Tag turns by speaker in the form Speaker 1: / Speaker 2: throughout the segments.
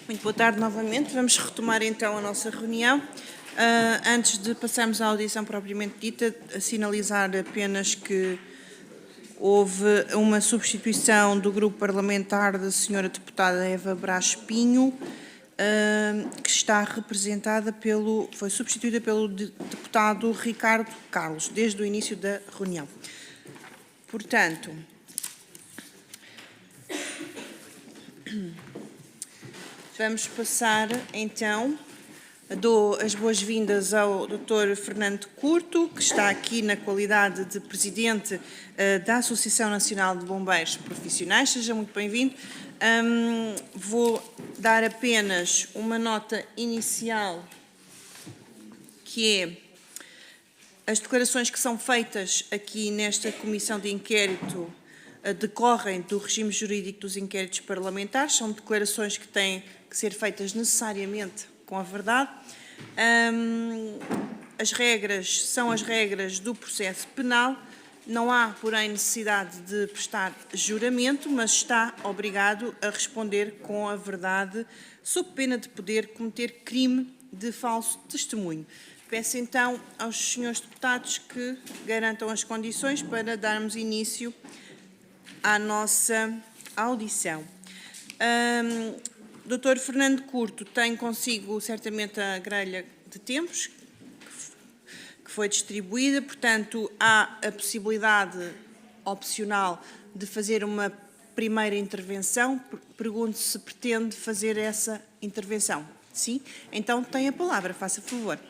Speaker 1: Muito boa tarde novamente. Vamos retomar então a nossa reunião. Antes de passarmos à audição propriamente dita, sinalizar apenas que houve uma substituição do grupo parlamentar da senhora deputada Eva Brás Pinho, que está representada foi substituída pelo deputado Ricardo Carlos, desde o início da reunião. Portanto, vamos passar então, dou as boas-vindas ao Dr. Fernando Curto, que está aqui na qualidade de Presidente da Associação Nacional de Bombeiros Profissionais. Seja muito bem-vindo. Vou dar apenas uma nota inicial, que é as declarações que são feitas aqui nesta Comissão de Inquérito decorrem do regime jurídico dos inquéritos parlamentares, são declarações que têm que ser feitas necessariamente com a verdade. As regras são as regras do processo penal, não há, porém, necessidade de prestar juramento, mas está obrigado a responder com a verdade, sob pena de poder cometer crime de falso testemunho. Peço então aos senhores deputados que garantam as condições para darmos início à nossa audição. Dr. Fernando Curto tem consigo certamente a grelha de tempos que foi distribuída, portanto há a possibilidade opcional de fazer uma primeira intervenção. Pergunto se pretende fazer essa intervenção. Sim? Então tem a palavra, faça favor.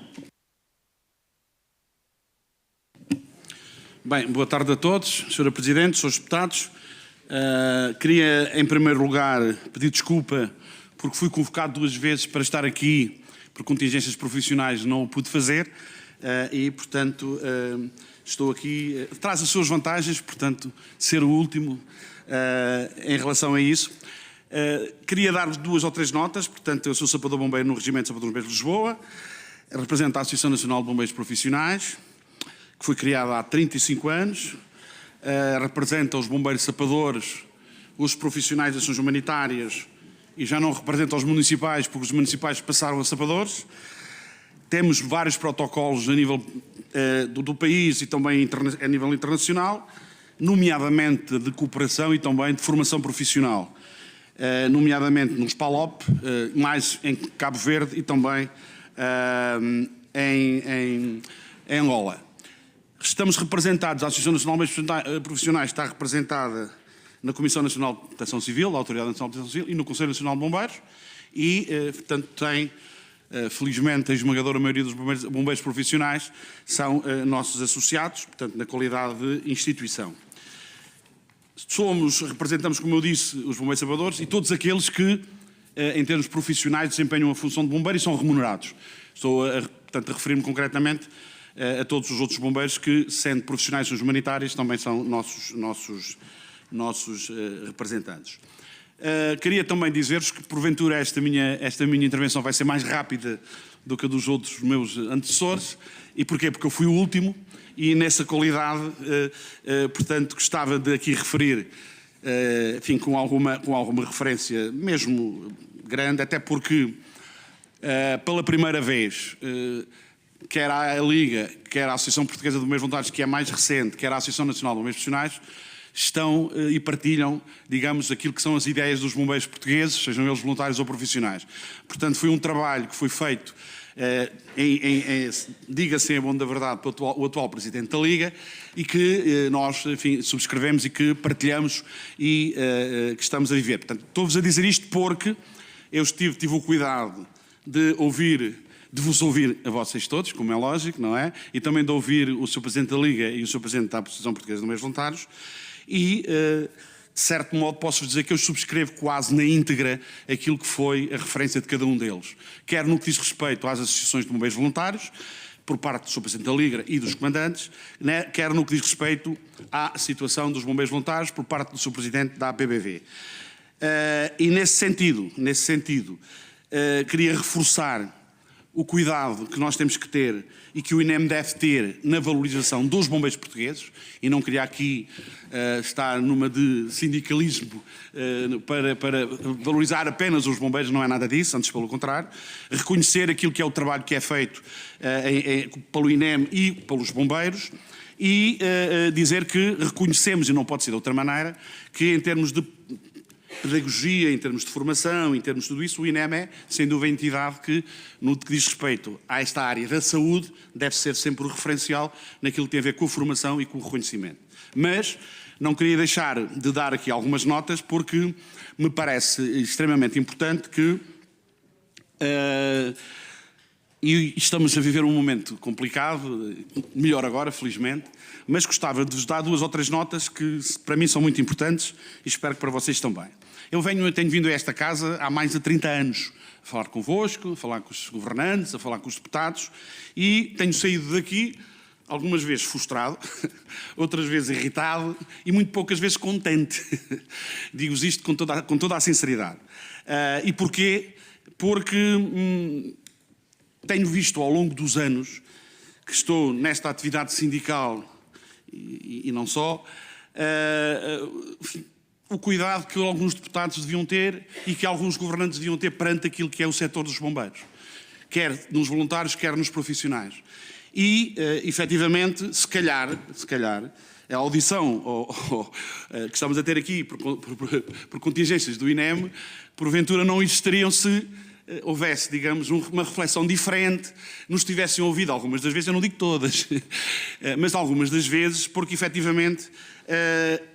Speaker 2: Bem, boa tarde a todos, Sra. Presidente, Srs. Deputados. Queria, em primeiro lugar, pedir desculpa porque fui convocado 2 vezes para estar aqui, por contingências profissionais não o pude fazer e, portanto, estou aqui. Traz as suas vantagens, portanto, ser o último em relação a isso. Queria dar-vos 2 ou 3 notas. Portanto, eu sou sapador bombeiro no Regimento de Sapadores Bombeiros de Lisboa, represento a Associação Nacional de Bombeiros Profissionais, que foi criada há 35 anos, representa os bombeiros sapadores, os profissionais das ações humanitárias e já não representa os municipais, porque os municipais passaram a sapadores. Temos vários protocolos a nível do país e também a nível internacional, nomeadamente de cooperação e também de formação profissional, nomeadamente nos PALOP, mais em Cabo Verde e também em Angola. Estamos representados, a Associação Nacional de Bombeiros Profissionais está representada na Comissão Nacional de Proteção Civil, da Autoridade Nacional de Proteção Civil, e no Conselho Nacional de Bombeiros, e, portanto, tem, felizmente, a esmagadora maioria dos bombeiros profissionais são nossos associados, portanto, na qualidade de instituição. Representamos, como eu disse, os bombeiros salvadores e todos aqueles que, em termos profissionais, desempenham a função de bombeiro e são remunerados. Estou, portanto, a referir-me concretamente a todos os outros bombeiros que, sendo profissionais humanitários, também são nossos representantes. Queria também dizer-vos que, porventura, esta minha intervenção vai ser mais rápida do que a dos outros meus antecessores. E porquê? Porque eu fui o último e, nessa qualidade, portanto, gostava de aqui referir, enfim, com alguma referência mesmo grande, até porque, pela primeira vez, quer a Liga, quer a Associação Portuguesa de Bombeiros Voluntários, que é mais recente, quer a Associação Nacional de Bombeiros Profissionais, estão e partilham, digamos, aquilo que são as ideias dos bombeiros portugueses, sejam eles voluntários ou profissionais. Portanto, foi um trabalho que foi feito, diga-se em bom da verdade, pelo atual Presidente da Liga, e que nós, enfim, subscrevemos e que partilhamos e que estamos a viver. Portanto, estou-vos a dizer isto porque eu tive o cuidado de vos ouvir a vocês todos, como é lógico, não é? E também de ouvir o Sr. Presidente da Liga e o Sr. Presidente da Associação Portuguesa de Bombeiros Voluntários e, de certo modo, posso-vos dizer que eu subscrevo quase na íntegra aquilo que foi a referência de cada um deles. Quer no que diz respeito às associações de bombeiros voluntários, por parte do Sr. Presidente da Liga e dos comandantes, né? Quer no que diz respeito à situação dos bombeiros voluntários por parte do Sr. Presidente da ABBV. E nesse sentido, queria reforçar o cuidado que nós temos que ter e que o INEM deve ter na valorização dos bombeiros portugueses, e não queria aqui estar numa de sindicalismo para valorizar apenas os bombeiros, não é nada disso, antes pelo contrário, reconhecer aquilo que é o trabalho que é feito pelo INEM e pelos bombeiros, e dizer que reconhecemos, e não pode ser de outra maneira, que em termos de pedagogia, em termos de formação, em termos de tudo isso, o INEM é, sem dúvida, a entidade que, no que diz respeito a esta área da saúde, deve ser sempre o referencial naquilo que tem a ver com a formação e com o reconhecimento. Mas não queria deixar de dar aqui algumas notas, porque me parece extremamente importante que e estamos a viver um momento complicado, melhor agora, felizmente, mas gostava de vos dar 2 ou 3 notas que para mim são muito importantes e espero que para vocês também. Eu tenho vindo a esta casa há mais de 30 anos a falar convosco, a falar com os governantes, a falar com os deputados, e tenho saído daqui algumas vezes frustrado, outras vezes irritado e muito poucas vezes contente. Digo-vos isto com toda a sinceridade. E porquê? Porque tenho visto ao longo dos anos que estou nesta atividade sindical e não só, o cuidado que alguns deputados deviam ter e que alguns governantes deviam ter perante aquilo que é o setor dos bombeiros, quer nos voluntários, quer nos profissionais. E, efetivamente, se calhar, a audição que estamos a ter aqui por contingências do INEM, porventura não existiriam se houvesse, digamos, uma reflexão diferente, nos tivessem ouvido algumas das vezes, eu não digo todas, mas algumas das vezes, porque efetivamente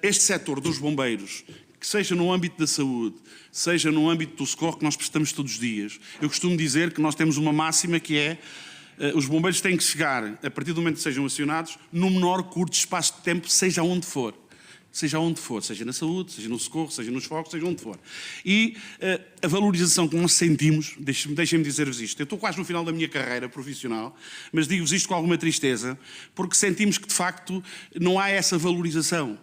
Speaker 2: este setor dos bombeiros, que seja no âmbito da saúde, seja no âmbito do socorro que nós prestamos todos os dias, eu costumo dizer que nós temos uma máxima que é os bombeiros têm que chegar, a partir do momento que sejam acionados, no menor curto espaço de tempo, seja onde for. Seja onde for, seja na saúde, seja no socorro, seja nos fogos, seja onde for. E a valorização que nós sentimos, deixem-me dizer-vos isto, eu estou quase no final da minha carreira profissional, mas digo-vos isto com alguma tristeza, porque sentimos que de facto não há essa valorização.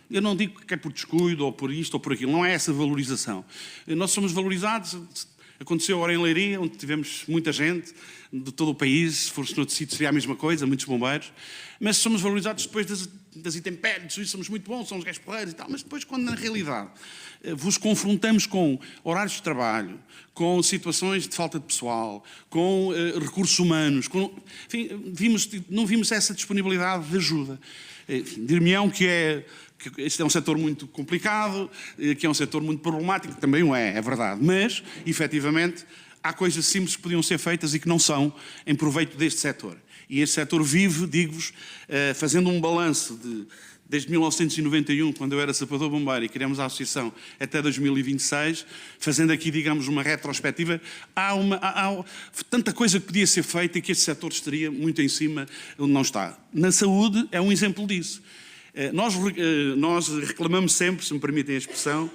Speaker 2: Eu não digo que é por descuido, ou por isto, ou por aquilo, não é essa valorização. Nós somos valorizados. Aconteceu agora em Leiria, onde tivemos muita gente de todo o país, se fosse noutro sítio seria a mesma coisa, muitos bombeiros, mas somos valorizados depois das intempéries, somos muito bons, somos gajos porreiros e tal, mas depois quando na realidade vos confrontamos com horários de trabalho, com situações de falta de pessoal, com recursos humanos, enfim, não vimos essa disponibilidade de ajuda. Dir-me-ão que este é um setor muito complicado, que é um setor muito problemático, também o é verdade, mas, efetivamente, há coisas simples que podiam ser feitas e que não são em proveito deste setor. E este setor vive, digo-vos, fazendo um balanço desde 1991, quando eu era sapador bombeiro e criamos a associação, até 2026, fazendo aqui, digamos, uma retrospectiva, há tanta coisa que podia ser feita e que este setor estaria muito em cima onde não está. Na saúde é um exemplo disso. Nós reclamamos sempre, se me permitem a expressão,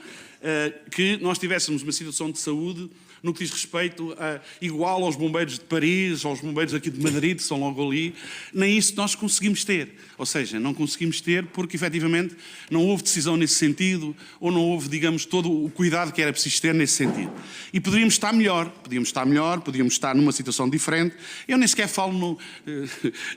Speaker 2: que nós tivéssemos uma situação de saúde no que diz respeito igual aos bombeiros de Paris, aos bombeiros aqui de Madrid, que são logo ali, nem isso nós conseguimos ter. Ou seja, não conseguimos ter porque, efetivamente, não houve decisão nesse sentido ou não houve, digamos, todo o cuidado que era preciso ter nesse sentido. E podíamos estar melhor, podíamos estar numa situação diferente. Eu nem sequer falo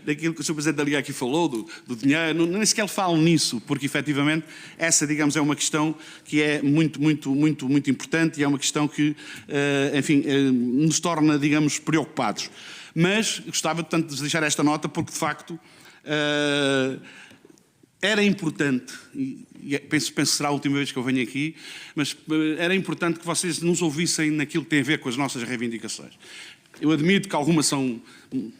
Speaker 2: daquilo que o Sr. Presidente da Liga aqui falou, do dinheiro, nem sequer falo nisso, porque, efetivamente, essa, digamos, é uma questão que é muito, muito, muito, muito importante e é uma questão que enfim, nos torna, digamos, preocupados. Mas gostava, portanto, de deixar esta nota porque, de facto, era importante, e penso que será a última vez que eu venho aqui, mas era importante que vocês nos ouvissem naquilo que tem a ver com as nossas reivindicações. Eu admito que algumas são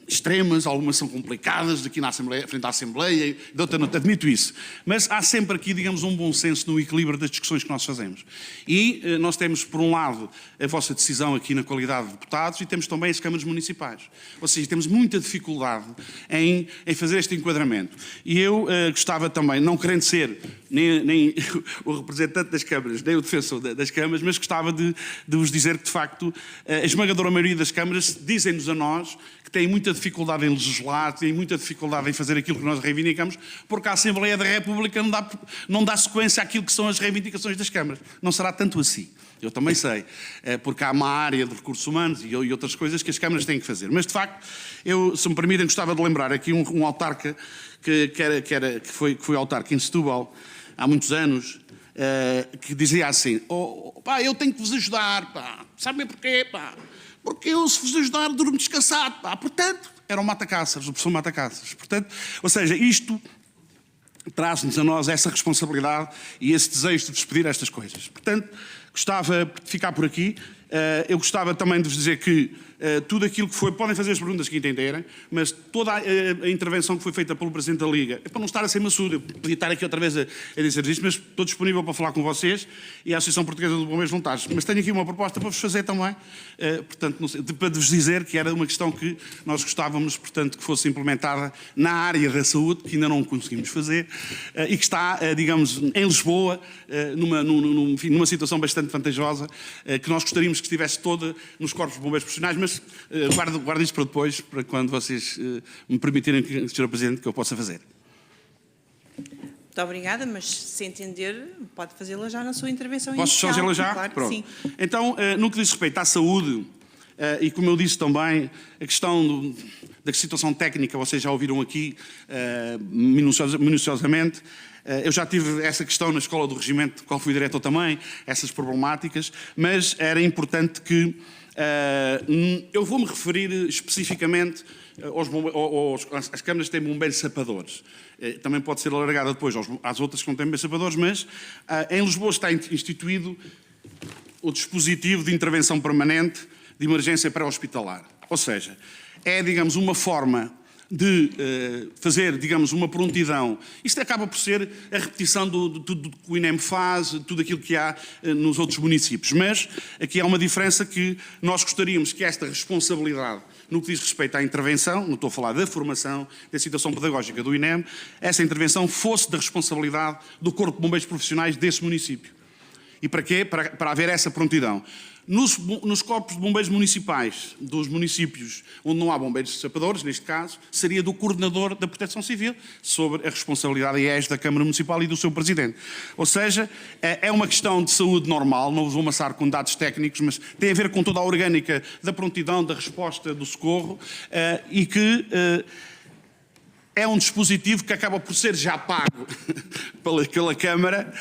Speaker 2: extremas, algumas são complicadas, aqui na Assembleia, frente à Assembleia, de outra não, admito isso. Mas há sempre aqui, digamos, um bom senso no equilíbrio das discussões que nós fazemos. E nós temos, por um lado, a vossa decisão aqui na qualidade de deputados e temos também as câmaras municipais. Ou seja, temos muita dificuldade em fazer este enquadramento. E eu gostava também, não querendo ser nem o representante das câmaras, nem o defensor das câmaras, mas gostava de vos dizer que, de facto, a esmagadora maioria das câmaras dizem-nos a nós que têm muita dificuldade em legislar, têm muita dificuldade em fazer aquilo que nós reivindicamos, porque a Assembleia da República não dá sequência àquilo que são as reivindicações das câmaras. Não será tanto assim. Eu também sei, porque há uma área de recursos humanos e outras coisas que as câmaras têm que fazer. Mas, de facto, eu, se me permitem, gostava de lembrar aqui um autarca que foi autarca em Setúbal há muitos anos, que dizia assim: pá, eu tenho que vos ajudar, pá. Sabem porquê, pá? Porque eu, se vos ajudar, durmo descansado, pá. Portanto, era um mata-caças, o professor mata-caças. Portanto, ou seja, isto traz-nos a nós essa responsabilidade e esse desejo de despedir estas coisas. Portanto, gostava de ficar por aqui. Eu gostava também de vos dizer que tudo aquilo que foi, podem fazer as perguntas que entenderem, mas toda a intervenção que foi feita pelo Presidente da Liga, é para não estar a ser maçudo, eu podia estar aqui outra vez a dizer isto, mas estou disponível para falar com vocês e a Associação Portuguesa de Bombeiros Voluntários. Mas tenho aqui uma proposta para vos fazer também, portanto, não sei, para vos dizer que era uma questão que nós gostávamos, portanto, que fosse implementada na área da saúde, que ainda não conseguimos fazer, e que está, digamos, em Lisboa, numa situação bastante vantajosa, que nós gostaríamos que estivesse toda nos corpos de bombeiros profissionais, mas guardo isto para depois, para quando vocês me permitirem, Sr. Presidente, que eu possa fazer.
Speaker 1: Muito obrigada, mas se entender, pode fazê-la já na sua intervenção
Speaker 2: inicial. Posso fazê-la já?
Speaker 1: Claro,
Speaker 2: pronto.
Speaker 1: Sim.
Speaker 2: Então, no que diz respeito à saúde, e como eu disse também, a questão da situação técnica, vocês já ouviram aqui minuciosamente. Eu já tive essa questão na Escola do Regimento, qual fui diretor também, essas problemáticas, mas era importante que eu vou-me referir especificamente às câmaras que têm bombeiros sapadores. Também pode ser alargada depois às outras que não têm bombeiros sapadores, mas em Lisboa está instituído o dispositivo de intervenção permanente de emergência pré-hospitalar. Ou seja, é, digamos, uma forma de fazer, digamos, uma prontidão. Isto acaba por ser a repetição de tudo que o INEM faz, tudo aquilo que há nos outros municípios. Mas aqui há uma diferença que nós gostaríamos que esta responsabilidade, no que diz respeito à intervenção, não estou a falar da formação, da situação pedagógica do INEM, essa intervenção fosse da responsabilidade do Corpo de Bombeiros Profissionais desse município. E para quê? Para haver essa prontidão. Nos corpos de bombeiros municipais dos municípios onde não há bombeiros sapadores, neste caso, seria do coordenador da Proteção Civil, sobre a responsabilidade IES da Câmara Municipal e do seu Presidente. Ou seja, é uma questão de saúde normal, não vos vou amassar com dados técnicos, mas tem a ver com toda a orgânica da prontidão, da resposta, do socorro, e que é um dispositivo que acaba por ser já pago pela Câmara.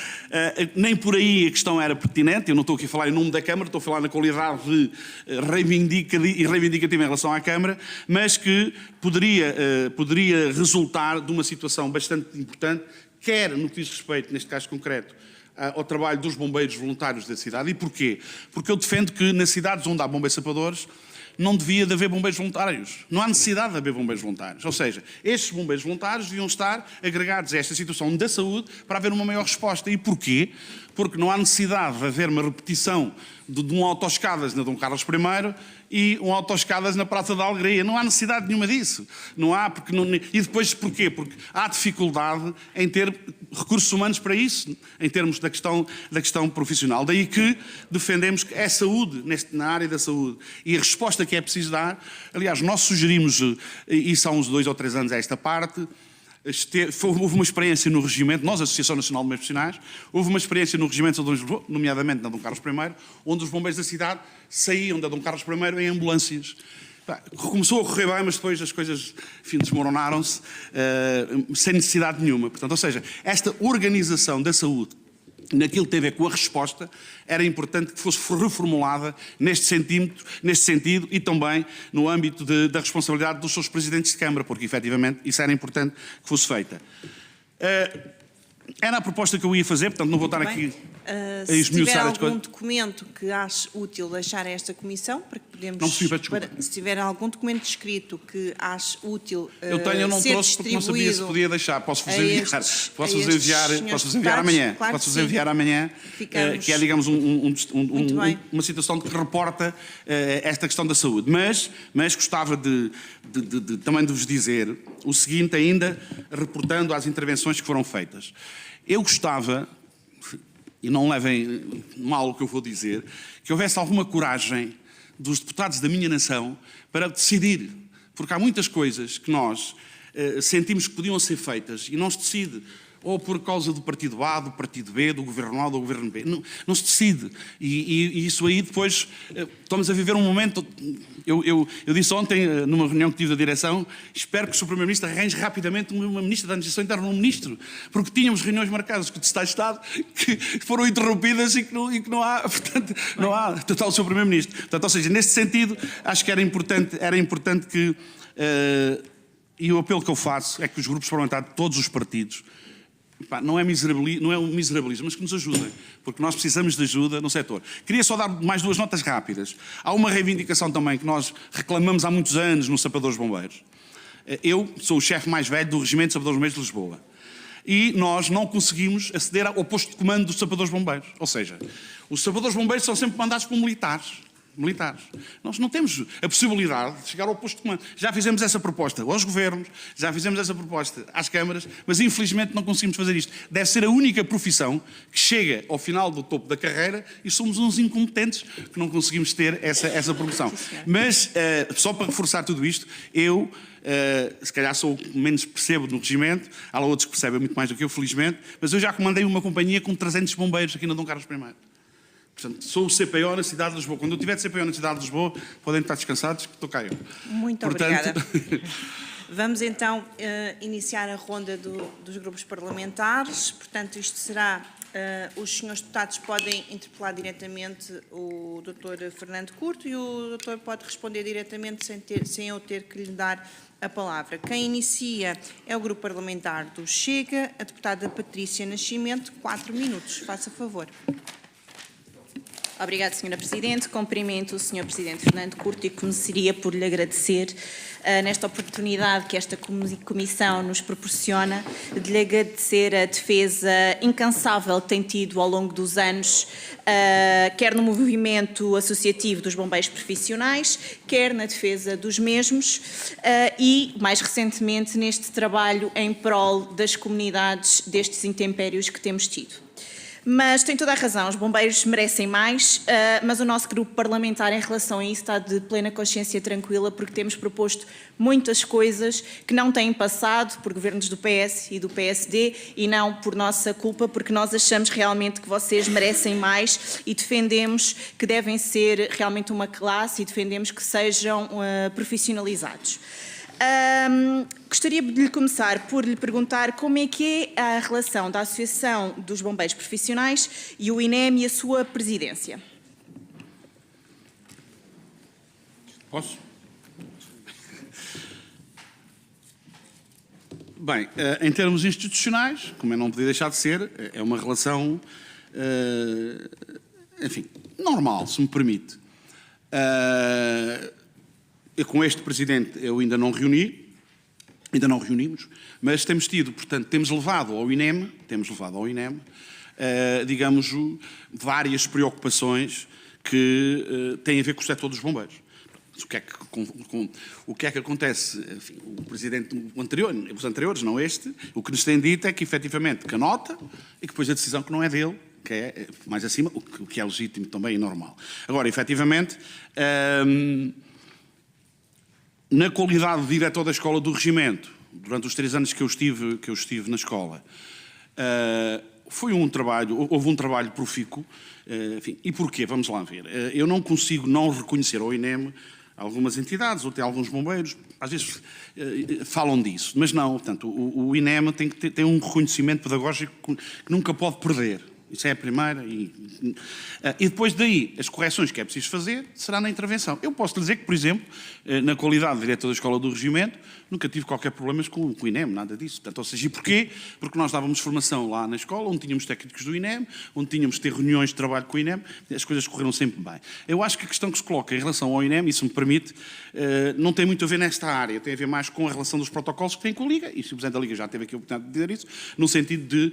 Speaker 2: Nem por aí a questão era pertinente. Eu não estou aqui a falar em nome da Câmara, estou a falar na qualidade de reivindicativa em relação à Câmara, mas que poderia resultar de uma situação bastante importante, quer no que diz respeito, neste caso concreto, ao trabalho dos bombeiros voluntários da cidade. E porquê? Porque eu defendo que nas cidades onde há bombeiros sapadores não devia de haver bombeiros voluntários. Não há necessidade de haver bombeiros voluntários. Ou seja, estes bombeiros voluntários deviam estar agregados a esta situação da saúde para haver uma maior resposta. E porquê? Porque não há necessidade de haver uma repetição de um autoescadas na Dom Carlos I e um autoescadas na Praça da Alegria. Não há necessidade nenhuma disso. Não há, porque não... E depois porquê? Porque há dificuldade em ter recursos humanos para isso, em termos da questão profissional. Daí que defendemos que é saúde, na área da saúde, e a resposta que é preciso dar. Aliás, nós sugerimos, isso há uns 2 ou 3 anos a esta parte, houve uma experiência no regimento, nós, a Associação Nacional de Bombeiros Profissionais, houve uma experiência no regimento de Lisboa, nomeadamente na Dom Carlos I, onde os bombeiros da cidade saíam da Dom Carlos I em ambulâncias. Começou a correr bem, mas depois as coisas, enfim, desmoronaram-se sem necessidade nenhuma. Portanto, ou seja, esta organização da saúde, naquilo que tem a ver com a resposta, era importante que fosse reformulada neste sentido e também no âmbito da responsabilidade dos seus presidentes de Câmara, porque efetivamente isso era importante que fosse feita. Era a proposta que eu ia fazer, portanto não vou estar aqui a esmiuçar as coisas. Se tiver algum
Speaker 1: documento que ache útil deixar a esta comissão, para que podemos...
Speaker 2: Não percebi, desculpa.
Speaker 1: Se tiver algum documento escrito que ache útil
Speaker 2: eu não trouxe porque não sabia se podia deixar. Posso-vos enviar. Posso-vos enviar amanhã. Claro, posso-vos enviar amanhã, que é, digamos, uma situação que reporta esta questão da saúde. Mas gostava também de vos dizer o seguinte, ainda reportando às intervenções que foram feitas. Eu gostava, e não levem mal o que eu vou dizer, que houvesse alguma coragem dos deputados da minha nação para decidir. Porque há muitas coisas que nós sentimos que podiam ser feitas e não se decide. ou por causa do partido A, do partido B, do governo A ou do governo B. Não se decide. E isso aí depois estamos a viver um momento. Eu disse ontem, numa reunião que tive da direção, espero que o Sr. Primeiro-Ministro arranje rapidamente uma ministra da Administração Interna, um ministro, porque tínhamos reuniões marcadas com o Secretário de Estado que foram interrompidas e que não há, portanto, não há total o Sr. Primeiro-Ministro. Portanto, ou seja, neste sentido, acho que era importante que. E o apelo que eu faço é que os grupos parlamentares de todos os partidos, não é um miserabilismo, mas que nos ajudem, porque nós precisamos de ajuda no setor. Queria só dar mais 2 notas rápidas. Há uma reivindicação também que nós reclamamos há muitos anos no Sapadores Bombeiros. Eu sou o chefe mais velho do Regimento de Sapadores Bombeiros de Lisboa. E nós não conseguimos aceder ao posto de comando dos Sapadores Bombeiros. Ou seja, os Sapadores Bombeiros são sempre mandados por militares. Nós não temos a possibilidade de chegar ao posto de comando. Já fizemos essa proposta aos governos, já fizemos essa proposta às câmaras, mas infelizmente não conseguimos fazer isto. Deve ser a única profissão que chega ao final do topo da carreira e somos uns incompetentes que não conseguimos ter essa promoção. Mas, só para reforçar tudo isto, eu, se calhar sou o que menos percebo no regimento, há lá outros que percebem muito mais do que eu, felizmente, mas eu já comandei uma companhia com 300 bombeiros aqui na Dom Carlos I. Portanto, sou o CPO na cidade de Lisboa. Quando eu tiver de CPO na cidade de Lisboa, podem estar descansados, que estou cá eu.
Speaker 1: Muito obrigada. Vamos então iniciar a ronda dos grupos parlamentares. Portanto, isto será... os senhores deputados podem interpelar diretamente o Dr. Fernando Curto e o doutor pode responder diretamente sem eu ter que lhe dar a palavra. Quem inicia é o grupo parlamentar do Chega, a deputada Patrícia Nascimento, 4 minutos. Faça favor.
Speaker 3: Obrigada, Sra. Presidente. Cumprimento o Sr. Presidente Fernando Curto e começaria por lhe agradecer nesta oportunidade que esta comissão nos proporciona, de lhe agradecer a defesa incansável que tem tido ao longo dos anos, quer no movimento associativo dos bombeiros profissionais, quer na defesa dos mesmos e, mais recentemente, neste trabalho em prol das comunidades destes intempéries que temos tido. Mas tem toda a razão, os bombeiros merecem mais, mas o nosso grupo parlamentar em relação a isso está de plena consciência tranquila porque temos proposto muitas coisas que não têm passado por governos do PS e do PSD e não por nossa culpa, porque nós achamos realmente que vocês merecem mais e defendemos que devem ser realmente uma classe e defendemos que sejam profissionalizados. Gostaria de lhe começar por lhe perguntar como é que é a relação da Associação dos Bombeiros Profissionais e o INEM e a sua presidência.
Speaker 2: Posso? Bem, em termos institucionais, como eu não podia deixar de ser, é uma relação, enfim, normal, se me permite. Com este Presidente eu ainda não reunimos, mas temos tido, portanto, temos levado ao INEM, digamos, várias preocupações que têm a ver com o setor dos bombeiros. O que é que acontece? Enfim, o Presidente anterior, os anteriores, não este, o que nos tem dito é que, efetivamente, que anota e que depois a decisão que não é dele, que é mais acima, o que é legítimo também e normal. Agora, efetivamente... Na qualidade de diretor da escola do regimento, durante os 3 anos que eu estive na escola, houve um trabalho profícuo. Enfim, e porquê? Vamos lá ver. Eu não consigo não reconhecer ao INEM algumas entidades, ou até alguns bombeiros, às vezes falam disso, mas não. Portanto, o INEM tem um reconhecimento pedagógico que nunca pode perder. Isso é a primeira. E depois daí, as correções que é preciso fazer será na intervenção. Eu posso dizer que, por exemplo, na qualidade de diretor da escola do regimento, nunca tive qualquer problema com o INEM, nada disso. Portanto, ou seja, e porquê? Porque nós dávamos formação lá na escola, onde tínhamos técnicos do INEM, onde tínhamos de ter reuniões de trabalho com o INEM, as coisas correram sempre bem. Eu acho que a questão que se coloca em relação ao INEM, isso me permite, não tem muito a ver nesta área, tem a ver mais com a relação dos protocolos que tem com a Liga, e o Presidente da Liga já teve aqui a oportunidade de dizer isso, no sentido de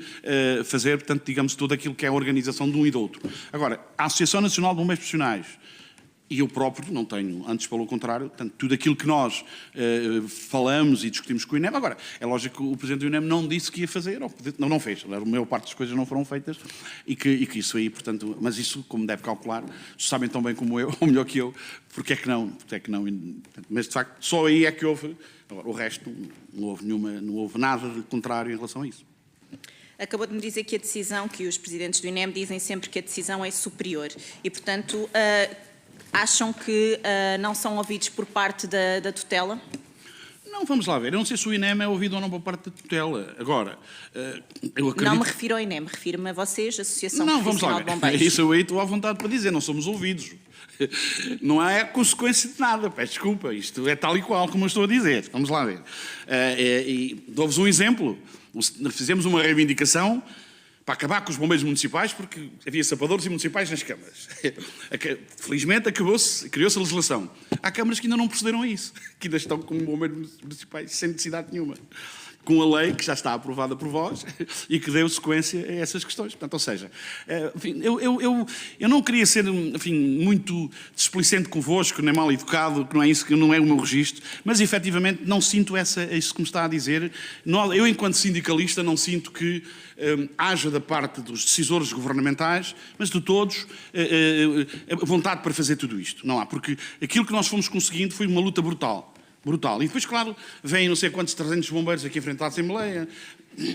Speaker 2: fazer, portanto, digamos, tudo aquilo que é a organização de um e do outro. Agora, a Associação Nacional de Bombeiros Profissionais e eu próprio não tenho, antes pelo contrário, portanto, tudo aquilo que nós falamos e discutimos com o INEM. Agora, é lógico que o Presidente do INEM não disse que ia fazer, ou não fez. A maior parte das coisas não foram feitas e que isso aí, portanto, mas isso, como deve calcular, sabem tão bem como eu, ou melhor que eu, porque é que não, mas de facto, só aí é que houve, agora, o resto não houve nada de contrário em relação a isso.
Speaker 3: Acabou de me dizer que a decisão, que os presidentes do INEM dizem sempre que a decisão é superior e, portanto, acham que não são ouvidos por parte da tutela?
Speaker 2: Não, vamos lá ver. Eu não sei se o INEM é ouvido ou não por parte da tutela. Agora, eu acredito...
Speaker 3: Não me refiro ao INEM, refiro-me a vocês, Associação
Speaker 2: Não, vamos lá
Speaker 3: Profissional de
Speaker 2: ver.
Speaker 3: Bombeiros.
Speaker 2: Isso eu aí estou à vontade para dizer, não somos ouvidos. Não há consequência de nada, peço desculpa. Isto é tal e qual como eu estou a dizer. Vamos lá ver. E dou-vos um exemplo. Fizemos uma reivindicação para acabar com os bombeiros municipais, porque havia sapadores e municipais nas câmaras. Felizmente criou-se a legislação. Há câmaras que ainda não procederam a isso, que ainda estão como bombeiros municipais sem necessidade nenhuma, com a lei que já está aprovada por vós e que deu sequência a essas questões. Portanto, ou seja, enfim, eu não queria ser, enfim, muito displicente convosco, nem mal educado, que não é isso, que não é o meu registro, mas efetivamente não sinto isso que me está a dizer. Eu, enquanto sindicalista, não sinto que haja da parte dos decisores governamentais, mas de todos, vontade para fazer tudo isto. Não há, porque aquilo que nós fomos conseguindo foi uma luta brutal. Brutal. E depois, claro, vêm não sei quantos 300 bombeiros aqui em frente à Assembleia.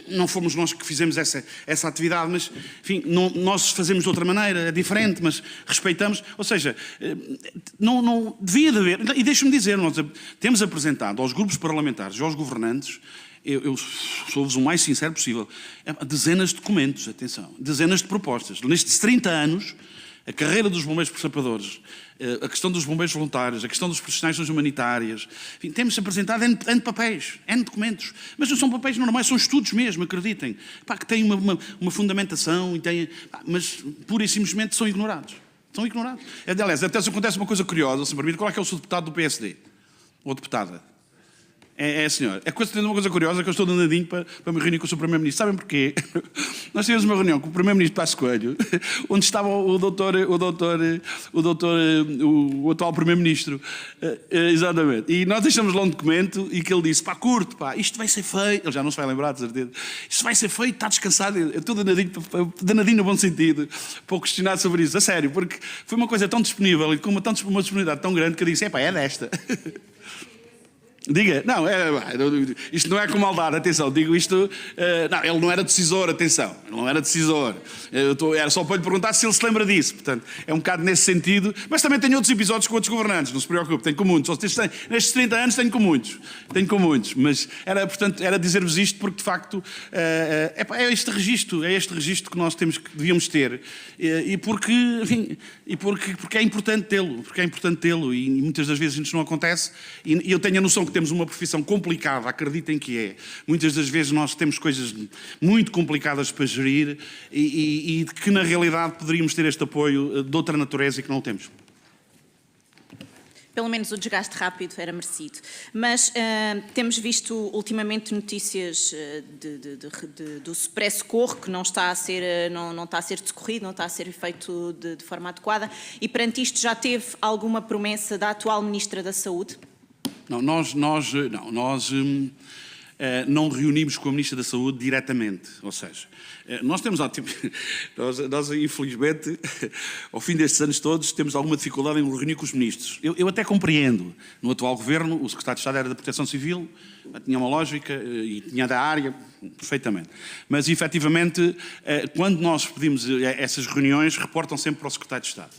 Speaker 2: Não fomos nós que fizemos essa atividade, mas, enfim, nós fazemos de outra maneira, é diferente, mas respeitamos. Ou seja, não devia de haver... E deixe-me dizer, nós temos apresentado aos grupos parlamentares e aos governantes, eu sou-vos o mais sincero possível, dezenas de documentos, atenção, dezenas de propostas. Nestes 30 anos... A carreira dos bombeiros sapadores, a questão dos bombeiros voluntários, a questão dos profissionais humanitárias. Enfim, temos apresentado N papéis, N documentos. Mas não são papéis normais, são estudos mesmo, acreditem. Que têm uma fundamentação, mas pura e simplesmente são ignorados. São ignorados. Aliás, até se acontece uma coisa curiosa, se me permite, qual é que é o seu deputado do PSD? Ou deputada? Senhor. Uma coisa curiosa que eu estou danadinho para me reunir com o Sr. Primeiro-Ministro. Sabem porquê? Nós tivemos uma reunião com o Primeiro-Ministro Passos Coelho, onde estava o atual Primeiro-Ministro. Exatamente. E nós deixamos lá um documento e que ele disse, curto, isto vai ser feito. Ele já não se vai lembrar, de certeza. Isto vai ser feito, está descansado. Eu estou danadinho no bom sentido, para o questionar sobre isso. A sério, porque foi uma coisa tão disponível e com uma disponibilidade tão grande que eu disse, é desta. Diga, não, isto não é com maldade, atenção, digo isto, não, ele não era decisor, atenção, ele não era decisor, era só para lhe perguntar se ele se lembra disso, portanto, é um bocado nesse sentido, mas também tenho outros episódios com outros governantes, não se preocupe, tenho com muitos, nestes 30 anos tenho com muitos, mas era dizer-vos isto porque, de facto, é este registro que nós devíamos ter, e porque, enfim, porque é importante tê-lo, e muitas das vezes isso não acontece, e eu tenho a noção que temos uma profissão complicada, acreditem que é. Muitas das vezes nós temos coisas muito complicadas para gerir e que na realidade poderíamos ter este apoio de outra natureza e que não o temos.
Speaker 3: Pelo menos o desgaste rápido era merecido. Mas temos visto ultimamente notícias do pré-socorro que não está a ser decorrido, não está a ser feito de forma adequada. E perante isto já teve alguma promessa da atual Ministra da Saúde?
Speaker 2: Não, nós não reunimos com a Ministra da Saúde diretamente, ou seja, nós infelizmente, ao fim destes anos todos, temos alguma dificuldade em reunir com os ministros. Eu até compreendo, no atual governo, o Secretário de Estado era da Proteção Civil, tinha uma lógica e tinha da área, perfeitamente. Mas, efetivamente, quando nós pedimos essas reuniões, reportam sempre para o Secretário de Estado.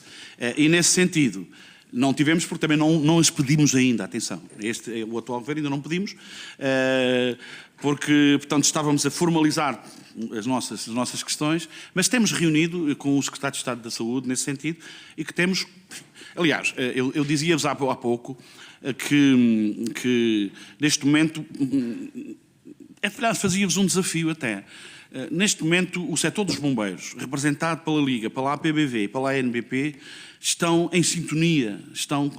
Speaker 2: E, nesse sentido, não tivemos porque também não as pedimos ainda, atenção. O atual governo ainda não pedimos, porque, portanto, estávamos a formalizar as nossas questões, mas temos reunido com o Secretário de Estado da Saúde nesse sentido e que temos... Aliás, eu dizia-vos há pouco que neste momento... Aliás, fazia-vos um desafio até. Neste momento, o setor dos bombeiros, representado pela Liga, pela APBV e pela ANBP, estão em sintonia, estão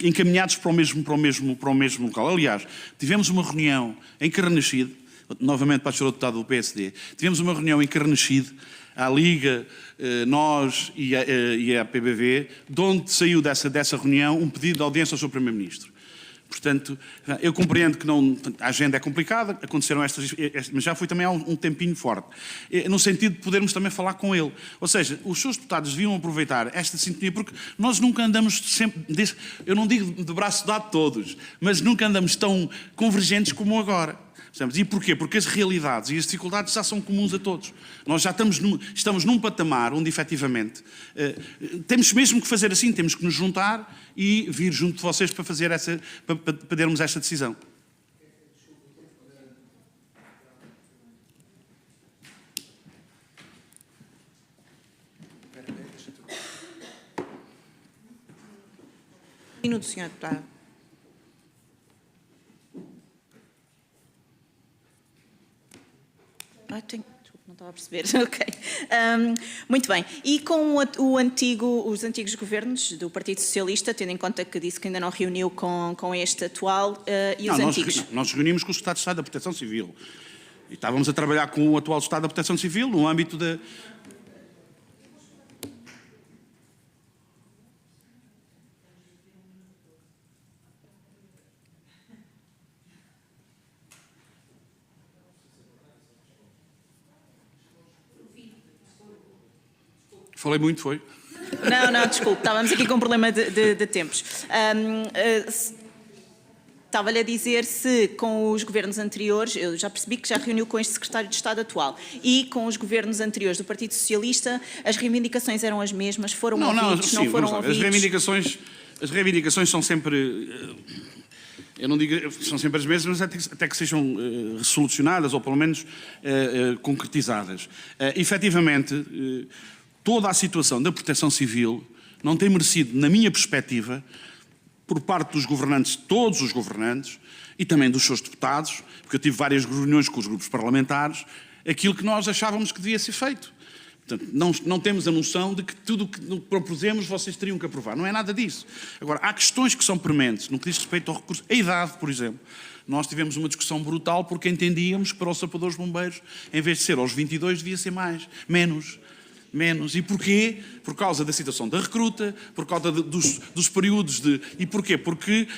Speaker 2: encaminhados para o mesmo local. Aliás, tivemos uma reunião em Carnaxide, novamente para a senhora deputada do PSD, tivemos uma reunião em Carnaxide, a Liga, nós e a APBV, de onde saiu dessa reunião um pedido de audiência ao Sr. Primeiro-Ministro. Portanto, eu compreendo que a agenda é complicada, aconteceram mas já foi também há um tempinho forte, no sentido de podermos também falar com ele. Ou seja, os seus deputados deviam aproveitar esta sintonia, porque nós nunca andamos sempre, eu não digo de braço dado todos, mas nunca andamos tão convergentes como agora. E porquê? Porque as realidades e as dificuldades já são comuns a todos. Nós já estamos num patamar onde, efetivamente, temos mesmo que fazer assim, temos que nos juntar e vir junto de vocês para fazer para termos esta decisão.
Speaker 1: Minuto, Sr. Deputado.
Speaker 3: Desculpe, não estava a perceber. Ok. Muito bem. E com os antigos governos do Partido Socialista, tendo em conta que disse que ainda não reuniu com este atual e os antigos?
Speaker 2: Nós reunimos com o Secretário de Estado da Proteção Civil. E estávamos a trabalhar com o atual Estado da Proteção Civil no âmbito da... Falei muito, foi?
Speaker 3: Não, desculpe, estávamos aqui com um problema de tempos. Estava-lhe a dizer se com os governos anteriores, eu já percebi que já reuniu com este secretário de Estado atual, e com os governos anteriores do Partido Socialista, as reivindicações eram as mesmas, foram ouvidos, não foram ouvidos?
Speaker 2: As reivindicações são sempre... Eu não digo são sempre as mesmas, mas até que sejam resolucionadas ou pelo menos concretizadas. Efetivamente, toda a situação da proteção civil não tem merecido, na minha perspectiva, por parte dos governantes, todos os governantes, e também dos seus deputados, porque eu tive várias reuniões com os grupos parlamentares, aquilo que nós achávamos que devia ser feito. Portanto, não temos a noção de que tudo o que propusemos vocês teriam que aprovar. Não é nada disso. Agora, há questões que são prementes no que diz respeito ao recurso. A idade, por exemplo. Nós tivemos uma discussão brutal porque entendíamos que para os sapadores bombeiros, em vez de ser aos 22, devia ser menos. E porquê? Por causa da situação da recruta, por causa dos períodos de... E porquê? Porque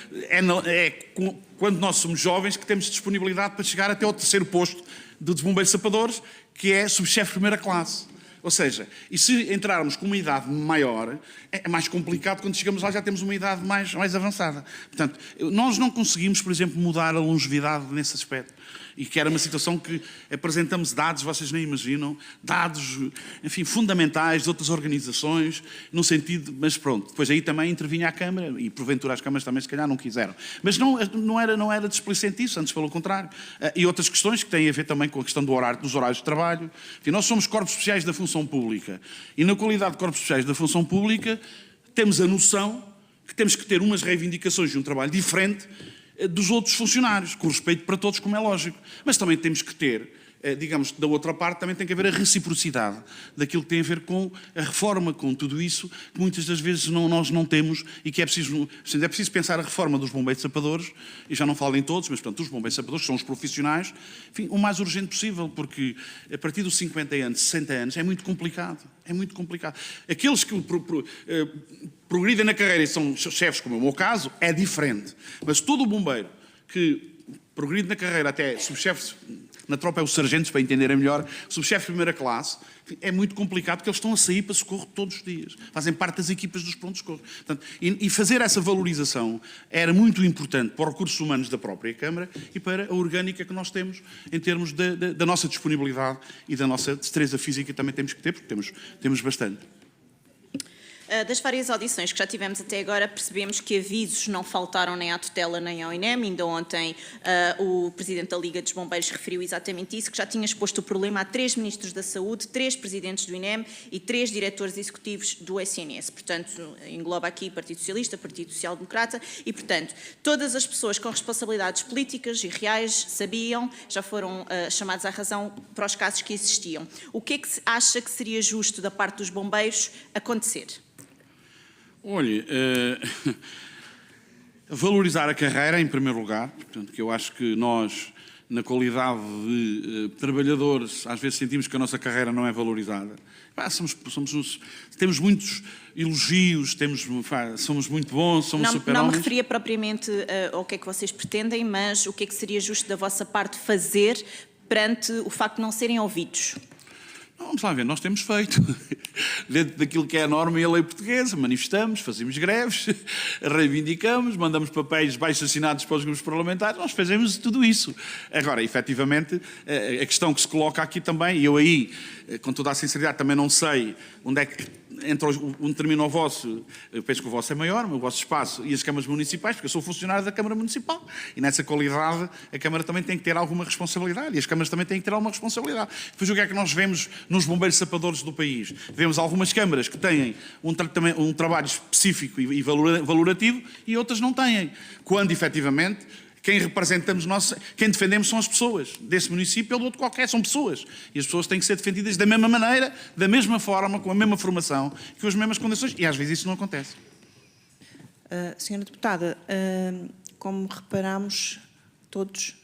Speaker 2: quando nós somos jovens que temos disponibilidade para chegar até ao terceiro posto dos bombeiros sapadores, que é subchefe de primeira classe. Ou seja, e se entrarmos com uma idade maior, é mais complicado, quando chegamos lá já temos uma idade mais avançada. Portanto, nós não conseguimos, por exemplo, mudar a longevidade nesse aspecto. E que era uma situação que apresentamos dados, vocês nem imaginam, dados, enfim, fundamentais de outras organizações, no sentido, mas pronto, depois aí também intervinha a Câmara, e porventura as câmaras também se calhar não quiseram. Mas não era displicente isso, antes pelo contrário. E outras questões que têm a ver também com a questão dos horários de trabalho. Enfim, nós somos corpos especiais da função pública, e na qualidade de corpos especiais da função pública, temos a noção que temos que ter umas reivindicações de um trabalho diferente dos outros funcionários, com respeito para todos, como é lógico. Mas também temos que ter, digamos, da outra parte, também tem que haver a reciprocidade daquilo que tem a ver com a reforma, com tudo isso, que muitas das vezes nós não temos e que é preciso pensar a reforma dos bombeiros sapadores, e já não falo em todos, mas, portanto, os bombeiros sapadores são os profissionais, enfim, o mais urgente possível, porque a partir dos 50 anos, 60 anos, é muito complicado. É muito complicado. Aqueles que progridem na carreira e são chefes, como é o meu caso, é diferente. Mas todo o bombeiro que progride na carreira até subchefe, na tropa é os sargentos, para entenderem melhor, subchefe de primeira classe, é muito complicado porque eles estão a sair para socorro todos os dias. Fazem parte das equipas dos prontos de socorro. Portanto, e fazer essa valorização era muito importante para os recursos humanos da própria Câmara e para a orgânica que nós temos em termos da nossa disponibilidade e da nossa destreza física também temos que ter, porque temos bastante.
Speaker 3: Das várias audições que já tivemos até agora, percebemos que avisos não faltaram nem à tutela nem ao INEM. Ainda ontem o Presidente da Liga dos Bombeiros referiu exatamente isso, que já tinha exposto o problema a 3 Ministros da Saúde, 3 Presidentes do INEM e 3 Diretores Executivos do SNS. Portanto, engloba aqui Partido Socialista, Partido Social Democrata e, portanto, todas as pessoas com responsabilidades políticas e reais sabiam, já foram chamados à razão para os casos que existiam. O que é que acha que seria justo da parte dos bombeiros acontecer?
Speaker 2: Olha, valorizar a carreira em primeiro lugar, portanto, que eu acho que nós, na qualidade de trabalhadores, às vezes sentimos que a nossa carreira não é valorizada. Temos muitos elogios, somos muito bons, somos super-homens.
Speaker 3: Não me referia propriamente ao que é que vocês pretendem, mas o que é que seria justo da vossa parte fazer perante o facto de não serem ouvidos?
Speaker 2: Vamos lá ver, nós temos feito. dentro daquilo que é a norma e a lei portuguesa. Manifestamos, fazemos greves, reivindicamos, mandamos papéis baixo-assinados para os grupos parlamentares, nós fazemos tudo isso. Agora, efetivamente, a questão que se coloca aqui também, e eu aí, com toda a sinceridade, também não sei onde é que onde termina o vosso, eu penso que o vosso é maior, o vosso espaço e as câmaras municipais, porque eu sou funcionário da Câmara Municipal e nessa qualidade a Câmara também tem que ter alguma responsabilidade e as câmaras também têm que ter alguma responsabilidade. Depois o que é que nós vemos nos bombeiros sapadores do país? Vemos algumas câmaras que têm um trabalho específico e valorativo e outras não têm, quando efetivamente quem representamos nós, quem defendemos são as pessoas desse município ou de outro qualquer, são pessoas. E as pessoas têm que ser defendidas da mesma maneira, da mesma forma, com a mesma formação, com as mesmas condições, e às vezes isso não acontece.
Speaker 1: Senhora Deputada, como reparamos todos,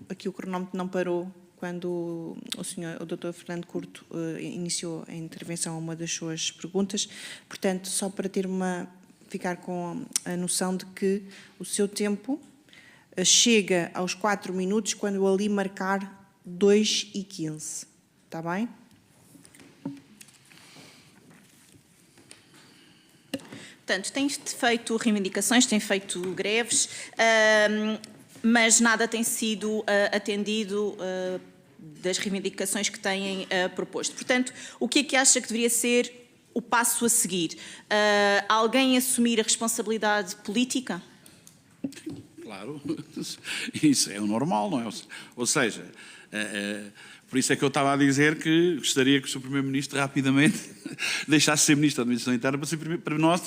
Speaker 1: aqui o cronómetro não parou quando o Dr. Fernando Curto iniciou a intervenção a uma das suas perguntas. Portanto, só para ficar com a noção de que o seu tempo chega aos 4 minutos quando ali marcar 2:15. Está bem?
Speaker 3: Portanto, tem feito reivindicações, tem feito greves, mas nada tem sido atendido das reivindicações que têm proposto. Portanto, o que é que acha que deveria ser o passo a seguir? Alguém assumir a responsabilidade política?
Speaker 2: Claro, isso é o normal, não é? Ou seja, por isso é que eu estava a dizer que gostaria que o Sr. Primeiro-Ministro rapidamente deixasse de ser Ministro da Administração Interna para nós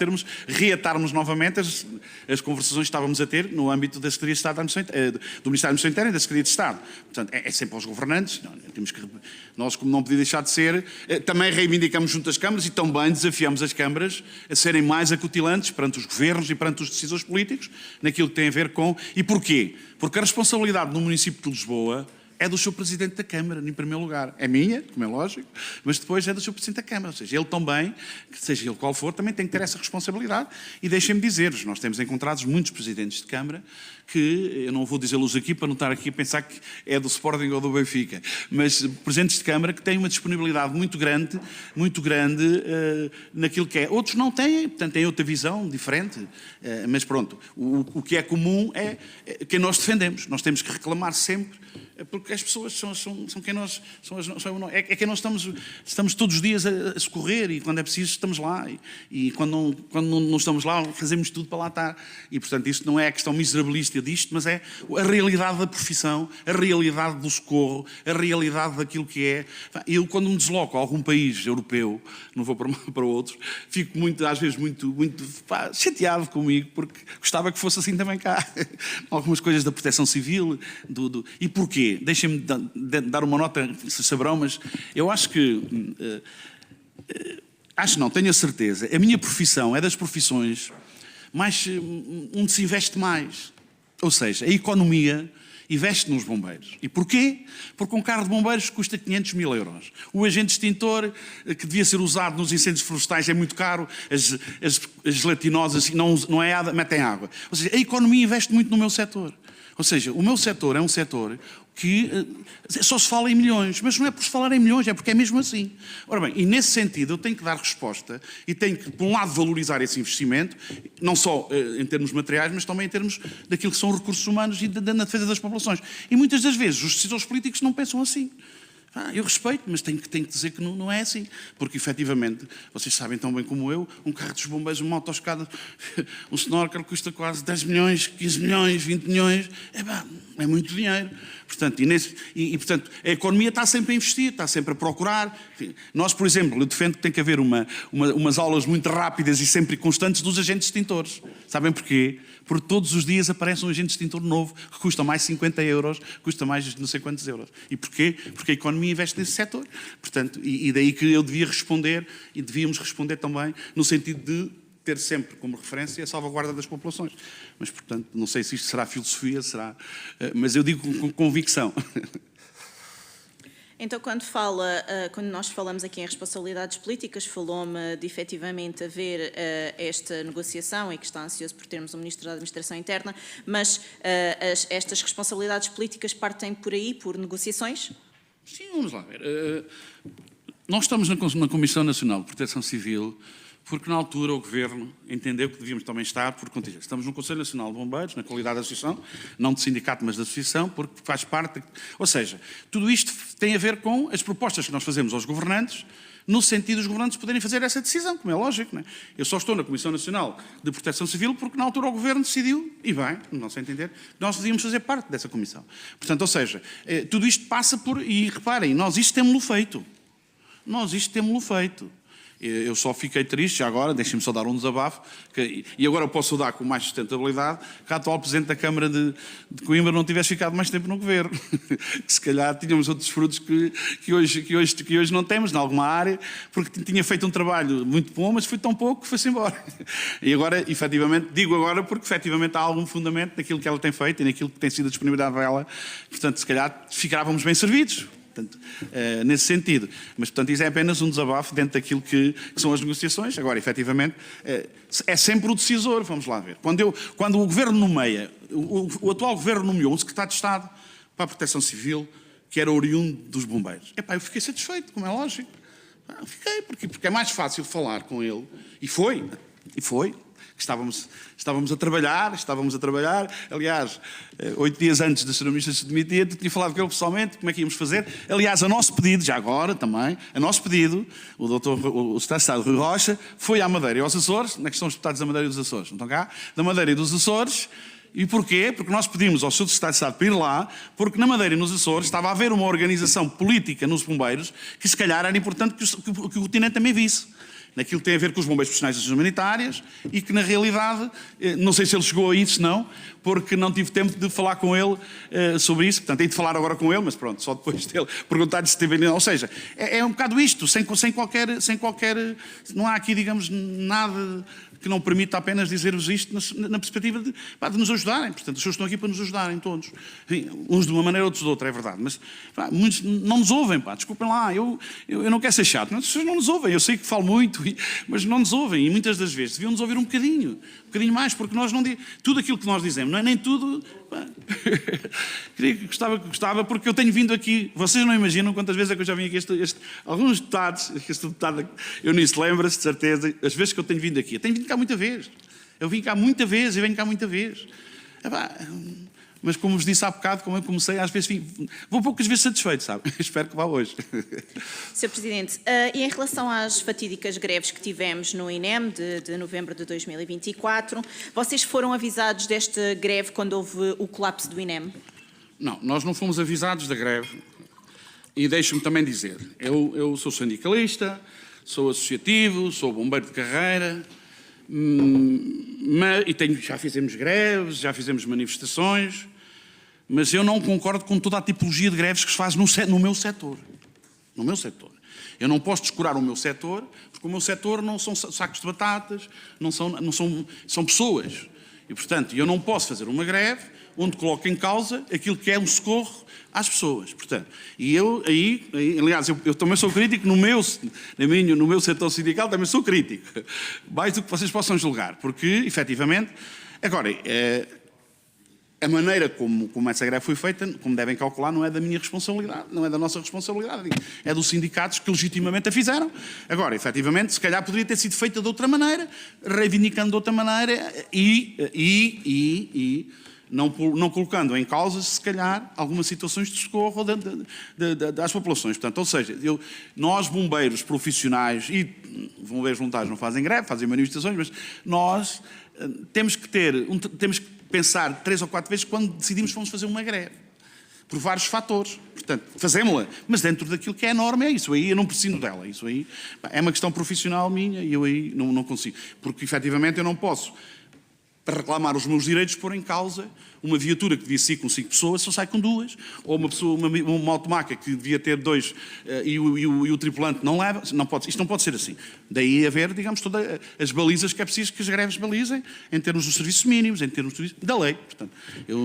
Speaker 2: reatarmos novamente as conversações que estávamos a ter no âmbito da Secretaria de Estado do Ministério da Administração Interna e da Secretaria de Estado. Portanto, é sempre aos governantes. Nós, como não podia deixar de ser, também reivindicamos junto às câmaras e também desafiamos as câmaras a serem mais acutilantes perante os governos e perante os decisores políticos naquilo que tem a ver com... E porquê? Porque a responsabilidade no município de Lisboa é do Sr. Presidente da Câmara, em primeiro lugar. É minha, como é lógico, mas depois é do Sr. Presidente da Câmara. Ou seja, ele também, seja ele qual for, também tem que ter essa responsabilidade. E deixem-me dizer-vos, nós temos encontrado muitos Presidentes de Câmara que, eu não vou dizê-los aqui para não estar aqui a pensar que é do Sporting ou do Benfica, mas Presidentes de Câmara que têm uma disponibilidade muito grande naquilo que é. Outros não têm, portanto têm outra visão diferente, mas pronto, o que é comum é quem nós defendemos. Nós temos que reclamar sempre, porque as pessoas são quem nós... É quem nós estamos todos os dias a socorrer e quando é preciso estamos lá e quando não estamos lá fazemos tudo para lá estar. E portanto isto não é a questão miserabilista disto, mas é a realidade da profissão, a realidade do socorro, a realidade daquilo que é. Eu quando me desloco a algum país europeu, não vou para outros, fico às vezes muito chateado comigo porque gostava que fosse assim também cá. Algumas coisas da proteção civil, e porquê? Deixem-me dar uma nota, se saberão, mas eu acho que... tenho a certeza. A minha profissão é das profissões onde se investe mais. Ou seja, a economia investe nos bombeiros. E porquê? Porque um carro de bombeiros custa 500 mil euros. O agente extintor, que devia ser usado nos incêndios florestais, é muito caro. As gelatinosas não é água, metem água. Ou seja, a economia investe muito no meu setor. Ou seja, o meu setor é um setor que só se fala em milhões, mas não é por se falar em milhões, é porque é mesmo assim. Ora bem, e nesse sentido eu tenho que dar resposta e tenho que, por um lado, valorizar esse investimento, não só em termos materiais, mas também em termos daquilo que são recursos humanos e na defesa das populações. E muitas das vezes os decisores políticos não pensam assim. Eu respeito, mas tenho que dizer que não é assim. Porque, efetivamente, vocês sabem tão bem como eu, um carro dos bombeiros, uma autoescada, um snorkel custa quase 10 milhões, 15 milhões, 20 milhões. É muito dinheiro. Portanto, portanto, a economia está sempre a investir, está sempre a procurar. Nós, por exemplo, eu defendo que tem que haver umas aulas muito rápidas e sempre constantes dos agentes extintores. Sabem porquê? Porque todos os dias aparece um agente extintor novo que custa mais 50 euros, custa mais não sei quantos euros. E porquê? Porque a economia investe nesse setor. Portanto, e daí que eu devia responder, e devíamos responder também, no sentido de ter sempre como referência a salvaguarda das populações. Mas, portanto, não sei se isto será filosofia, mas eu digo com convicção.
Speaker 3: Então, quando nós falamos aqui em responsabilidades políticas, falou-me de efetivamente haver esta negociação e que está ansioso por termos um Ministro da Administração Interna, mas estas responsabilidades políticas partem por aí, por negociações?
Speaker 2: Sim, vamos lá ver. nós estamos na Comissão Nacional de Proteção Civil porque na altura o Governo entendeu que devíamos também estar por contingência. Estamos no Conselho Nacional de Bombeiros, na qualidade de associação, não de sindicato, mas de associação, porque faz parte... Ou seja, tudo isto tem a ver com as propostas que nós fazemos aos governantes, no sentido dos governantes poderem fazer essa decisão, como é lógico, não é? Eu só estou na Comissão Nacional de Proteção Civil porque na altura o Governo decidiu, e bem, não sei entender, que nós devíamos fazer parte dessa comissão. Portanto, ou seja, tudo isto passa por... E reparem, nós isto temos-lo feito. Nós isto temos-lo feito. Eu só fiquei triste, já agora, deixem-me só dar um desabafo, e agora eu posso dar com mais sustentabilidade, que a atual Presidente da Câmara de Coimbra não tivesse ficado mais tempo no Governo. Se calhar tínhamos outros frutos que hoje não temos, em alguma área, porque tinha feito um trabalho muito bom, mas foi tão pouco que foi-se embora. E agora, efetivamente, digo agora porque efetivamente há algum fundamento naquilo que ela tem feito e naquilo que tem sido a disponibilidade dela. Portanto, se calhar ficávamos bem servidos. Portanto, nesse sentido. Mas, portanto, isso é apenas um desabafo dentro daquilo que são as negociações. Agora, efetivamente, é sempre o decisor, vamos lá ver. Quando o Governo nomeia, o atual Governo nomeou um secretário de Estado para a Proteção Civil, que era oriundo dos bombeiros. Epá, eu fiquei satisfeito, como é lógico. Fiquei, porque é mais fácil falar com ele. E foi. Estávamos a trabalhar. Aliás, 8 dias antes da Sra. Ministra se demitir, tinha falado com ele pessoalmente, como é que íamos fazer. Aliás, a nosso pedido, já agora também, o Secretário de Estado Rui Rocha foi à Madeira e aos Açores, onde é que estão os deputados da Madeira e dos Açores? Não estão cá? Da Madeira e dos Açores. E porquê? Porque nós pedimos ao Sr. Secretário de Estado para ir lá, porque na Madeira e nos Açores estava a haver uma organização política nos bombeiros que se calhar era importante que o Tinente também visse. Naquilo que tem a ver com os bombeiros profissionais das ações humanitárias e que, na realidade, não sei se ele chegou a isso, não, porque não tive tempo de falar com ele sobre isso. Portanto, hei de falar agora com ele, mas pronto, só depois dele perguntar-lhe se teve... Ou seja, é um bocado isto, sem qualquer... Não há aqui, digamos, nada que não permita apenas dizer-vos isto na perspectiva de nos ajudarem. Portanto, as pessoas estão aqui para nos ajudarem, todos. Uns de uma maneira, outros de outra, é verdade. Mas muitos não nos ouvem, desculpem lá. Eu não quero ser chato, mas as pessoas não nos ouvem. Eu sei que falo muito, mas não nos ouvem. E muitas das vezes deviam nos ouvir um bocadinho mais, porque nós não... Tudo aquilo que nós dizemos, não é nem tudo... Gostava, porque eu tenho vindo aqui... Vocês não imaginam quantas vezes é que eu já vim aqui... Alguns deputados... Este deputado, eu nisso lembro-se, de certeza, as vezes que eu tenho vindo aqui. Eu tenho vindo cá muita vez. Eu venho cá muita vez. Mas como vos disse há bocado, como eu comecei, às vezes vou poucas vezes satisfeito, sabe? Espero que vá hoje.
Speaker 3: Sr. Presidente, e em relação às fatídicas greves que tivemos no INEM de novembro de 2024, vocês foram avisados desta greve quando houve o colapso do INEM?
Speaker 2: Não, nós não fomos avisados da greve. E deixe-me também dizer, eu sou sindicalista, sou associativo, sou bombeiro de carreira, já fizemos greves, já fizemos manifestações, mas eu não concordo com toda a tipologia de greves que se faz no meu setor. No meu setor. Eu não posso descurar o meu setor, porque o meu setor não são sacos de batatas, são pessoas. E, portanto, eu não posso fazer uma greve onde coloco em causa aquilo que é um socorro às pessoas. Portanto, e aliás, eu também sou crítico no meu setor sindical, também sou crítico. Mais do que vocês possam julgar, porque, efetivamente, agora, a maneira como essa greve foi feita, como devem calcular, não é da minha responsabilidade, não é da nossa responsabilidade, é dos sindicatos que legitimamente a fizeram. Agora, efetivamente, se calhar poderia ter sido feita de outra maneira, reivindicando de outra maneira e não colocando em causa, se calhar, algumas situações de socorro das populações. Portanto, ou seja, nós, bombeiros profissionais e bombeiros voluntários não fazem greve, fazem manifestações, mas nós temos que pensar 3 ou 4 vezes quando decidimos que vamos fazer uma greve. Por vários fatores. Portanto, fazemos-la. Mas dentro daquilo que é a norma, é isso aí, eu não prescindo dela. Isso aí é uma questão profissional minha e eu aí não consigo. Porque, efetivamente, eu não posso, para reclamar os meus direitos, pôr em causa uma viatura que devia sair com 5 pessoas, só sai com 2. Ou uma automaca que devia ter 2 e o tripulante não leva. Isto não pode ser assim. Daí haver, digamos, todas as balizas que é preciso que as greves balizem, em termos dos serviços mínimos, em termos da lei. Portanto, eu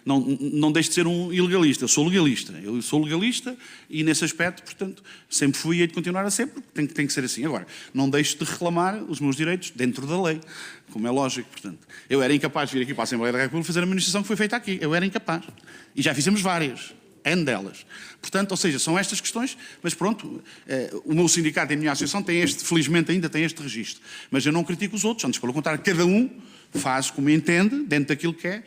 Speaker 2: não deixo de ser um ilegalista. Eu sou legalista e, nesse aspecto, portanto, sempre fui e hei de continuar a ser, porque tem que ser assim. Agora, não deixo de reclamar os meus direitos dentro da lei, como é lógico. Portanto, eu era incapaz de vir aqui para a Assembleia da República fazer a manifestação que foi feita aqui. Eu era incapaz. E já fizemos várias. N delas. Portanto, ou seja, são estas questões, mas pronto, o meu sindicato e a minha associação têm felizmente ainda tem este registro. Mas eu não critico os outros, antes pelo contrário, cada um faz como entende, dentro daquilo que é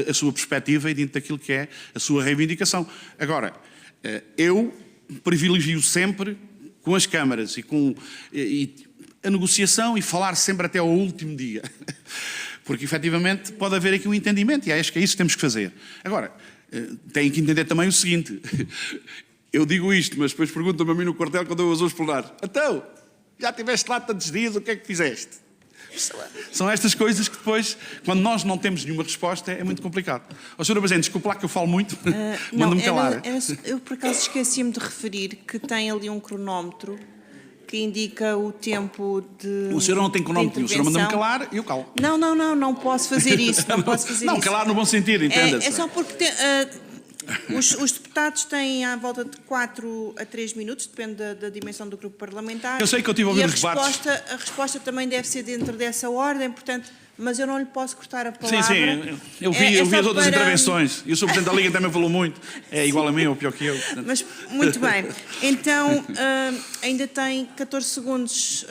Speaker 2: a sua perspectiva e dentro daquilo que é a sua reivindicação. Agora, eu privilegio sempre com as câmaras e com a negociação e falar sempre até ao último dia. Porque, efetivamente, pode haver aqui um entendimento e acho que é isso que temos que fazer. Agora, têm que entender também o seguinte. Eu digo isto, mas depois perguntam-me a mim no quartel quando eu as ouço explanar. Então, já estiveste lá tantos dias, o que é que fizeste? São estas coisas que depois, quando nós não temos nenhuma resposta, é muito complicado. Ó, Sra. Presidente, desculpe lá que eu falo muito, manda-me calar.
Speaker 1: Eu, por acaso, esqueci-me de referir que tem ali um cronómetro que indica o tempo de.
Speaker 2: O senhor não tem cronómetro, o senhor manda-me calar e eu calo.
Speaker 1: Não posso fazer isso. Não posso fazer
Speaker 2: não,
Speaker 1: isso.
Speaker 2: calar no bom sentido, entenda-se.
Speaker 1: É só porque os deputados têm à volta de 4 a 3 minutos, depende da dimensão do grupo parlamentar.
Speaker 2: Eu sei que eu estive a ouvir os
Speaker 1: debates. A resposta também deve ser dentro dessa ordem, portanto, mas eu não lhe posso cortar a palavra.
Speaker 2: Sim, eu vi as outras intervenções e o Sr. Presidente da Liga também falou muito. É igual a mim ou pior que eu. Portanto.
Speaker 1: Mas, muito bem. Então, ainda tem 14 segundos,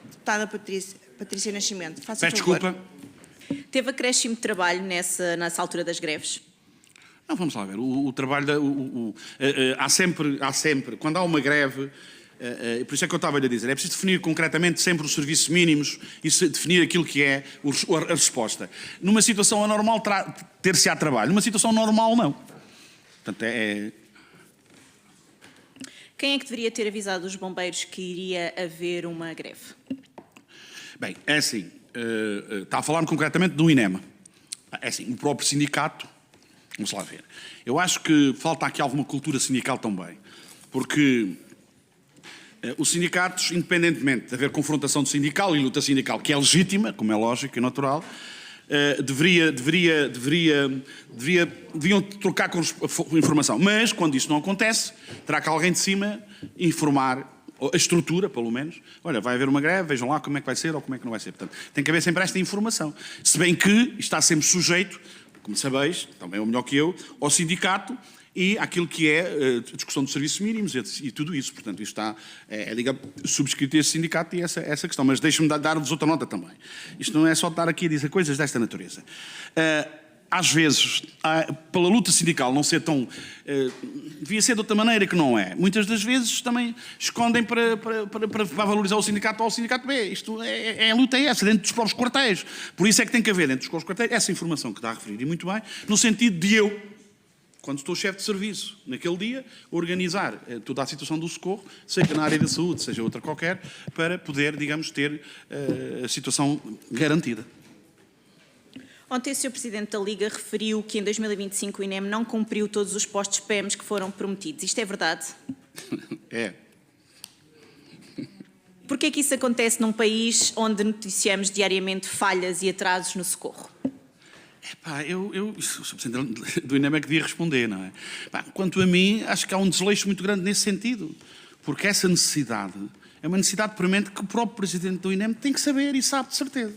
Speaker 1: deputada Patrícia Nascimento. Faça
Speaker 2: Peço
Speaker 1: favor.
Speaker 2: desculpa.
Speaker 3: Teve acréscimo de trabalho nessa altura das greves?
Speaker 2: Não, vamos lá ver. O trabalho há sempre, quando há uma greve, por isso é que eu estava a dizer, é preciso definir concretamente sempre os serviços mínimos e definir aquilo que é a resposta. Numa situação anormal, ter-se-á trabalho. Numa situação normal, não. Portanto,
Speaker 3: Quem é que deveria ter avisado os bombeiros que iria haver uma greve?
Speaker 2: Bem, é assim, está a falar concretamente do INEMA. É assim, o próprio sindicato. Vamos lá ver. Eu acho que falta aqui alguma cultura sindical também. Porque os sindicatos, independentemente de haver confrontação sindical e luta sindical, que é legítima, como é lógico e natural, deviam trocar informação. Mas, quando isso não acontece, terá que alguém de cima informar a estrutura, pelo menos. Olha, vai haver uma greve, vejam lá como é que vai ser ou como é que não vai ser. Portanto, tem que haver sempre esta informação. Se bem que está sempre sujeito, como sabeis, também é o melhor que eu, ao sindicato e àquilo que é a discussão dos serviços mínimos e tudo isso. Portanto, isto está, digamos, subscrito a esse sindicato e essa questão. Mas deixe-me dar-vos outra nota também. Isto não é só estar aqui a dizer coisas desta natureza. Às vezes, pela luta sindical não ser tão... devia ser de outra maneira que não é. Muitas das vezes também escondem para valorizar o sindicato ou o sindicato B. Isto a luta é essa, dentro dos próprios quartéis. Por isso é que tem que haver dentro dos próprios quartéis essa informação que está a referir. E muito bem, no sentido de eu, quando estou chefe de serviço, naquele dia, organizar toda a situação do socorro, seja na área da saúde, seja outra qualquer, para poder, digamos, ter a situação garantida.
Speaker 3: Ontem o Sr. Presidente da Liga referiu que em 2025 o INEM não cumpriu todos os postos PEMs que foram prometidos. Isto é verdade?
Speaker 2: É.
Speaker 3: Por que é que isso acontece num país onde noticiamos diariamente falhas e atrasos no socorro?
Speaker 2: O Sr. Presidente do INEM é que devia responder, não é? Quanto a mim, acho que há um desleixo muito grande nesse sentido. Porque essa necessidade é uma necessidade premente que o próprio Presidente do INEM tem que saber e sabe de certeza.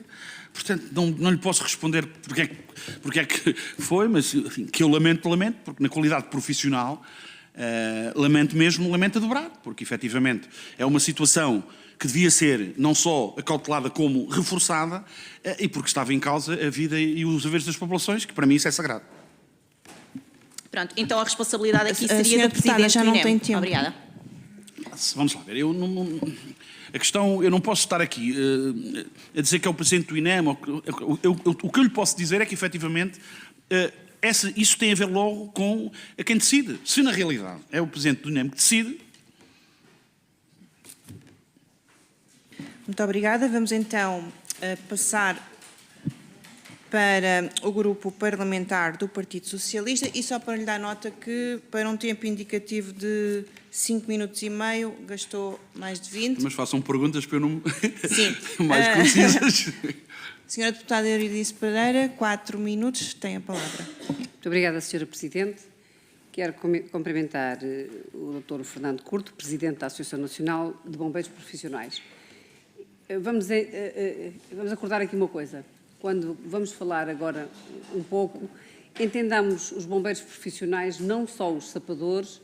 Speaker 2: Portanto, não lhe posso responder porque é que foi, mas enfim, que eu lamento, porque na qualidade profissional, lamento a dobrar, porque efetivamente é uma situação que devia ser não só acautelada como reforçada e porque estava em causa a vida e os haveres das populações, que para mim isso é sagrado.
Speaker 3: Pronto, então a responsabilidade aqui seria do Presidente
Speaker 1: já
Speaker 3: do
Speaker 1: não
Speaker 3: INEM.
Speaker 1: tem tempo.
Speaker 3: Obrigada.
Speaker 2: Vamos lá ver, a questão, eu não posso estar aqui a dizer que é o Presidente do INEM. O que eu lhe posso dizer é que, efetivamente, isso tem a ver logo com quem decide. Se, na realidade, é o Presidente do INEM que decide...
Speaker 1: Muito obrigada. Vamos, então, passar para o grupo parlamentar do Partido Socialista e só para lhe dar nota que, para um tempo indicativo de 5 minutos e meio, gastou mais de 20.
Speaker 2: Mas façam perguntas para eu não...
Speaker 1: Sim.
Speaker 2: mais precisas.
Speaker 1: Senhora Deputada Euridice Pereira, 4 minutos, tem a palavra.
Speaker 4: Muito obrigada, Sra. Presidente. Quero cumprimentar o Dr. Fernando Curto, Presidente da Associação Nacional de Bombeiros Profissionais. Vamos acordar aqui uma coisa. Quando vamos falar agora um pouco entendamos os bombeiros profissionais, não só os sapadores,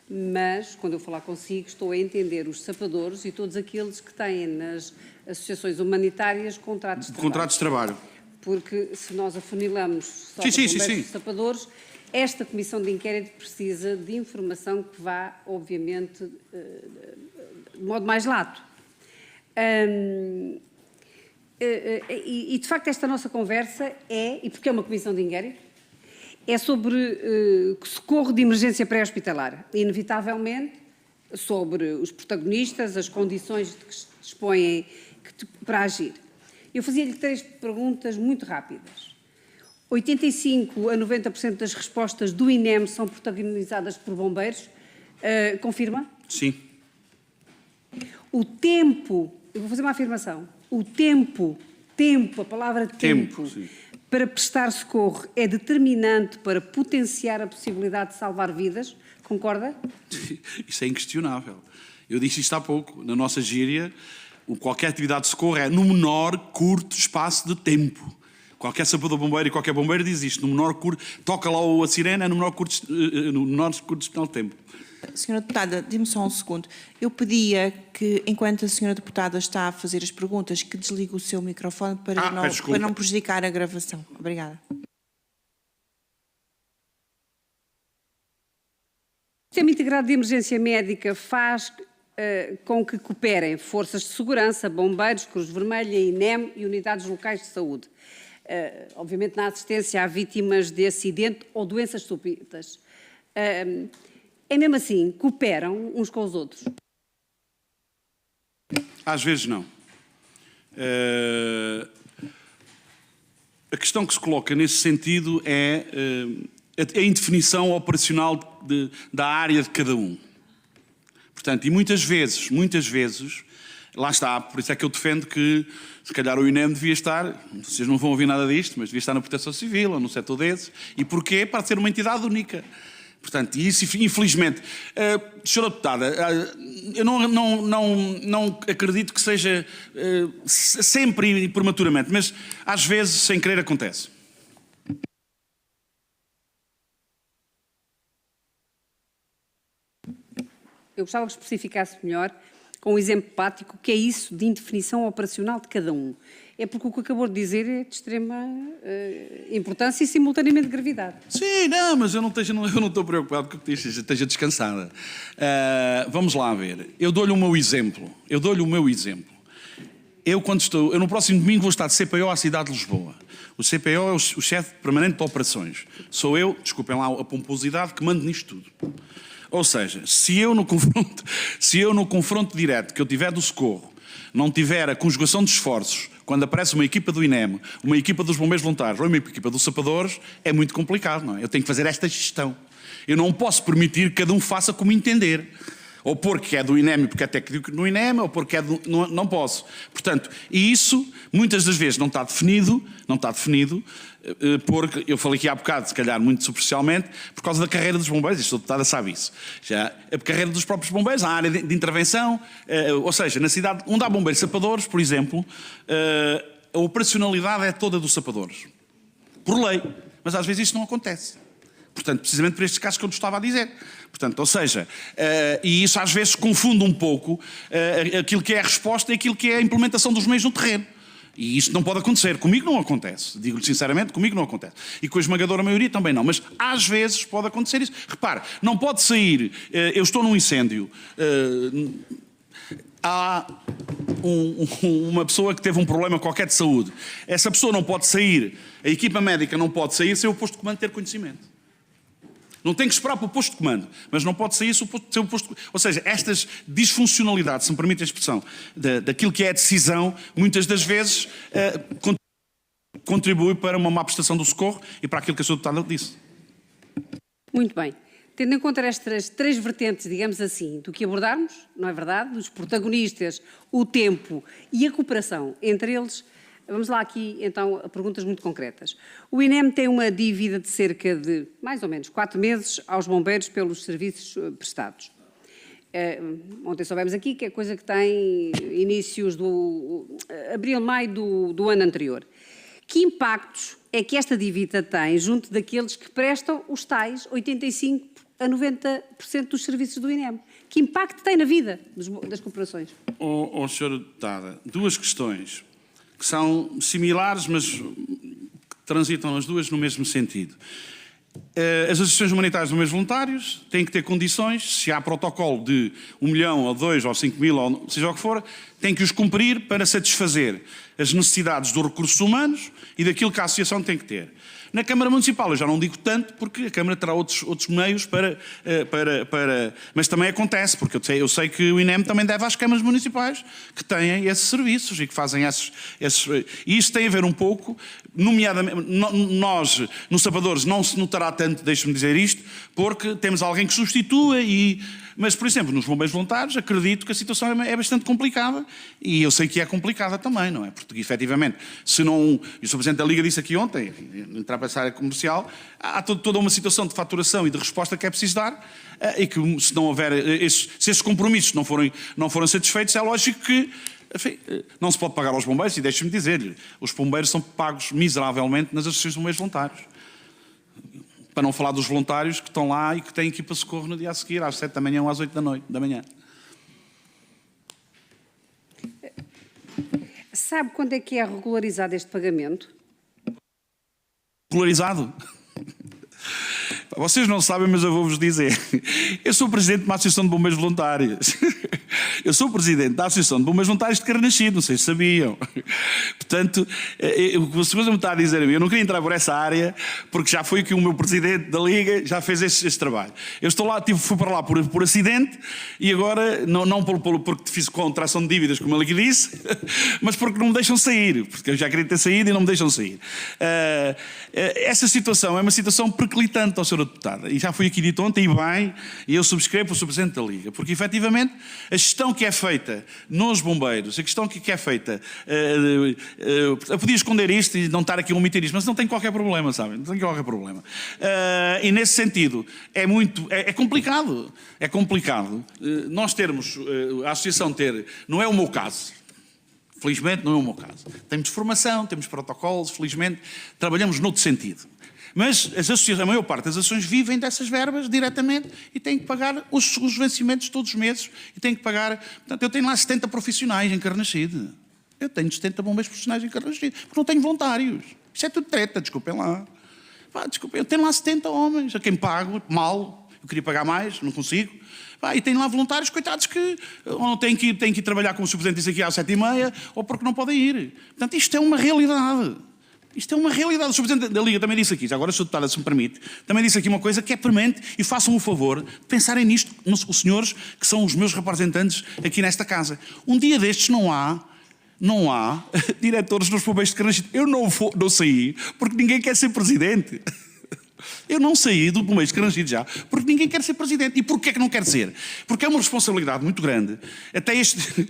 Speaker 4: mas, quando eu falar consigo, estou a entender os sapadores e todos aqueles que têm nas associações humanitárias contratos de trabalho.
Speaker 2: Contratos de trabalho.
Speaker 4: Porque se nós afunilamos só
Speaker 2: Sim,
Speaker 4: para
Speaker 2: sim,
Speaker 4: bombeiros
Speaker 2: sim,
Speaker 4: e sapadores, esta comissão de inquérito precisa de informação que vá, obviamente, de modo mais lato. E, de facto, esta nossa conversa e porque é uma comissão de inquérito, é sobre socorro de emergência pré-hospitalar. Inevitavelmente, sobre os protagonistas, as condições de que se dispõem para agir. Eu fazia-lhe 3 perguntas muito rápidas. 85% a 90% das respostas do INEM são protagonizadas por bombeiros. Confirma?
Speaker 2: Sim.
Speaker 4: O tempo, eu vou fazer uma afirmação, o tempo, a palavra tempo para prestar socorro é determinante para potenciar a possibilidade de salvar vidas, concorda?
Speaker 2: Isso é inquestionável. Eu disse isto há pouco. Na nossa gíria, qualquer atividade de socorro é no menor curto espaço de tempo. Qualquer sapador bombeiro e qualquer bombeiro diz isto. No menor curto, toca lá a sirene, é no menor curto espaço de tempo.
Speaker 1: Senhora Deputada, dê-me só um segundo. Eu pedia que, enquanto a Senhora Deputada está a fazer as perguntas, que desligue o seu microfone para não prejudicar a gravação. Obrigada.
Speaker 4: O Sistema Integrado de Emergência Médica faz com que cooperem forças de segurança, bombeiros, Cruz Vermelha, INEM e unidades locais de saúde. Obviamente na assistência a vítimas de acidente ou doenças súbitas. É mesmo assim, cooperam uns com os outros?
Speaker 2: Às vezes não. A questão que se coloca nesse sentido é a indefinição operacional da área de cada um. Portanto, e muitas vezes, lá está, por isso é que eu defendo que se calhar o INEM devia estar, vocês não vão ouvir nada disto, mas devia estar na Proteção Civil ou no setor desses. E porquê? Para ser uma entidade única. Portanto, e isso, infelizmente, Sra. Deputada, eu não acredito que seja sempre e prematuramente, mas às vezes, sem querer, acontece.
Speaker 4: Eu gostava que especificasse melhor, com um exemplo prático, o que é isso de indefinição operacional de cada um. É porque o que acabou de dizer é de extrema importância e simultaneamente de gravidade.
Speaker 2: Sim, não, mas eu não estou preocupado com o que diz, esteja descansada. Vamos lá ver. Eu dou-lhe o meu exemplo. Eu no próximo domingo vou estar de CPO à cidade de Lisboa. O CPO é o chefe permanente de operações. Sou eu, desculpem lá a pomposidade, que mando nisto tudo. Ou seja, se eu no confronto direto que eu tiver do socorro, não tiver a conjugação de esforços, quando aparece uma equipa do INEM, uma equipa dos bombeiros voluntários ou uma equipa dos sapadores, é muito complicado, não é? Eu tenho que fazer esta gestão. Eu não posso permitir que cada um faça como entender. Ou porque é do INEM porque é técnico no INEM, ou porque é não posso. Portanto, e isso, muitas das vezes, não está definido, porque, eu falei aqui há bocado, se calhar muito superficialmente, por causa da carreira dos bombeiros, e a Sra. Deputada sabe isso. Já a carreira dos próprios bombeiros, a área de intervenção, ou seja, na cidade onde há bombeiros sapadores, por exemplo, a operacionalidade é toda dos sapadores. Por lei. Mas às vezes isso não acontece. Portanto, precisamente por estes casos que eu lhe estava a dizer. Portanto, ou seja, e isso às vezes confunde um pouco aquilo que é a resposta e aquilo que é a implementação dos meios no terreno. E isso não pode acontecer. Comigo não acontece. Digo-lhe sinceramente, comigo não acontece. E com a esmagadora maioria também não. Mas às vezes pode acontecer isso. Repare, não pode sair... eu estou num incêndio... há uma pessoa que teve um problema qualquer de saúde. Essa pessoa não pode sair, a equipa médica não pode sair sem o posto de comando ter conhecimento. Não tem que esperar para o posto de comando, mas não pode sair sem o posto de... Ou seja, estas disfuncionalidades, se me permite a expressão, daquilo que é a decisão, muitas das vezes contribui para uma má prestação do socorro e para aquilo que a Sra. Deputada disse.
Speaker 4: Muito bem. Tendo em conta estas 3 vertentes, digamos assim, do que abordarmos, não é verdade? Dos protagonistas, o tempo e a cooperação entre eles, vamos lá aqui, então, a perguntas muito concretas. O INEM tem uma dívida de cerca de, mais ou menos, 4 meses aos bombeiros pelos serviços prestados. Ontem soubemos aqui que é coisa que tem inícios do abril, maio do ano anterior. Que impactos é que esta dívida tem junto daqueles que prestam os tais 85% a 90% dos serviços do INEM? Que impacto tem na vida das corporações?
Speaker 2: Senhora Deputada, duas questões que são similares, mas que transitam as duas no mesmo sentido. As associações humanitárias de bombeiros voluntários têm que ter condições, se há protocolo de 1 milhão, ou 2, ou 5 mil, ou seja o que for, têm que os cumprir para satisfazer as necessidades dos recursos humanos e daquilo que a associação tem que ter. Na Câmara Municipal eu já não digo tanto, porque a Câmara terá outros meios mas também acontece, porque eu sei que o INEM também deve às câmaras municipais que têm esses serviços e que fazem esses e isso tem a ver um pouco, nomeadamente, nós, nos Sapadores, não se notará tanto, deixe-me dizer isto, porque temos alguém que substitua mas, por exemplo, nos bombeiros voluntários, acredito que a situação é bastante complicada e eu sei que é complicada também, não é? Porque, efetivamente, se não... E o Sr. Presidente da Liga disse aqui ontem, entrar para essa área comercial, há toda uma situação de faturação e de resposta que é preciso dar e que, se não houver... se esses compromissos não forem satisfeitos, é lógico que... Enfim, não se pode pagar aos bombeiros e deixe-me dizer-lhe, os bombeiros são pagos miseravelmente nas associações de bombeiros voluntários. Para não falar dos voluntários que estão lá e que têm que ir para socorro no dia a seguir, às 7 da manhã ou às 8 da manhã.
Speaker 4: Sabe quando é que é regularizado este pagamento?
Speaker 2: Regularizado? Vocês não sabem, mas eu vou-vos dizer. Eu sou presidente de uma associação de bombeiros voluntários. Eu sou presidente da Associação de Bombeiros Voluntários de Carnaxide, não sei se sabiam. Portanto, o que o senhor me está a dizer a mim, eu não queria entrar por essa área, porque já foi que o meu presidente da Liga já fez esse trabalho. Eu estou lá, fui para lá por acidente e agora, não porque fiz contração de dívidas, como ele aqui disse, mas porque não me deixam sair, porque eu já queria ter saído e não me deixam sair. Essa situação é uma situação periclitante, Sra. Deputada, e já foi aqui dito ontem, e bem, e eu subscrevo o Sr. Presidente da Liga, porque efetivamente a gestão que é feita nos bombeiros, a questão que é feita, eu podia esconder isto e não estar aqui a omitir isto, mas não tem qualquer problema, sabem? Não tem qualquer problema. E nesse sentido, é complicado. É complicado nós termos, a associação ter, não é o meu caso. Felizmente não é o meu caso. Temos formação, temos protocolos, felizmente trabalhamos noutro sentido. Mas a maior parte das associações vivem dessas verbas diretamente e têm que pagar os vencimentos todos os meses e têm que pagar... Portanto, eu tenho lá 70 profissionais em Carnaxide. Eu tenho 70 bombeiros profissionais em Carnaxide, porque não tenho voluntários. Isso é tudo treta, desculpem lá. Desculpem, eu tenho lá 70 homens, a quem pago mal. Eu queria pagar mais, não consigo. E tenho lá voluntários, coitados, que ou não têm que ir trabalhar, como o Sr. Presidente disse aqui, às 7h30, ou porque não podem ir. Portanto, isto é uma realidade. Isto é uma realidade. O Sr. Presidente da Liga também disse aqui, já agora, Sr. Deputada, se me permite, também disse aqui uma coisa que é premente, e façam o favor de pensarem nisto, os senhores que são os meus representantes aqui nesta casa. Um dia destes não há diretores nos bombeiros de Carnaxide. Eu não saí porque ninguém quer ser presidente. Eu não saí do Bombeiros de Carnaxide já, porque ninguém quer ser presidente. E porquê é que não quer ser? Porque é uma responsabilidade muito grande. Até este...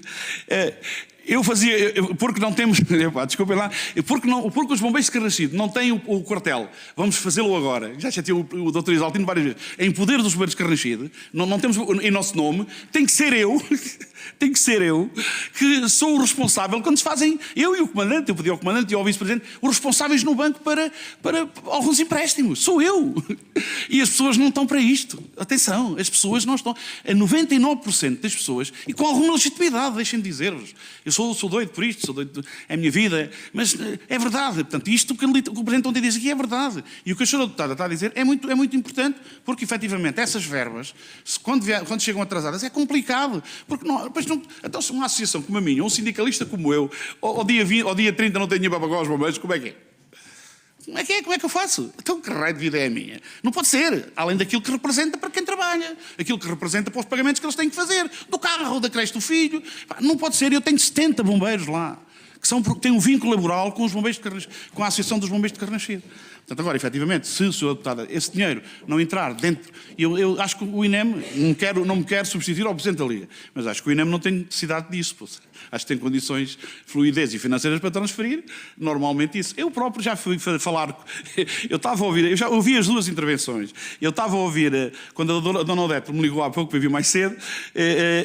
Speaker 2: porque não temos... desculpem lá. Porque os bombeiros de Carnaxide não têm o quartel. Vamos fazê-lo agora. Já tinha o Dr. Isaltino várias vezes. Em poder dos bombeiros de Carnaxide, não temos em nosso nome, tem que ser eu... Tem que ser eu que sou o responsável quando se fazem, eu e o comandante, eu pedi ao comandante e ao vice-presidente, os responsáveis no banco para alguns empréstimos. Sou eu. E as pessoas não estão para isto. Atenção, as pessoas não estão. 99% das pessoas, e com alguma legitimidade, deixem-me dizer-vos. Eu sou doido por isto, é a minha vida, mas é verdade. Portanto, isto que o Presidente ontem diz aqui é verdade. E o que a Sra. Deputada está a dizer é muito importante, porque efetivamente essas verbas, quando chegam atrasadas, é complicado. Porque então, se uma associação como a minha, um sindicalista como eu, ao dia 30 não tem dinheiro para pagar os bombeiros, como é que é? Como é que eu faço? Então, que raio de vida é a minha? Não pode ser, além daquilo que representa para quem trabalha, aquilo que representa para os pagamentos que eles têm que fazer, do carro, da creche do filho. Não pode ser, eu tenho 70 bombeiros lá, que têm um vínculo laboral com os bombeiros de Carnaxide, com a Associação dos Bombeiros de Carnaxide. Portanto, agora, efetivamente, se o Sr. Deputado, esse dinheiro não entrar dentro... Eu acho que o INEM, não me quero substituir ao Presidente da Liga, mas acho que o INEM não tem necessidade disso. Acho que tem condições, fluidez e financeiras para transferir, normalmente isso. Eu próprio já fui falar... Eu estava a ouvir... Eu já ouvi as duas intervenções. Eu estava a ouvir... Quando a Dona Odete me ligou há pouco, para vir mais cedo,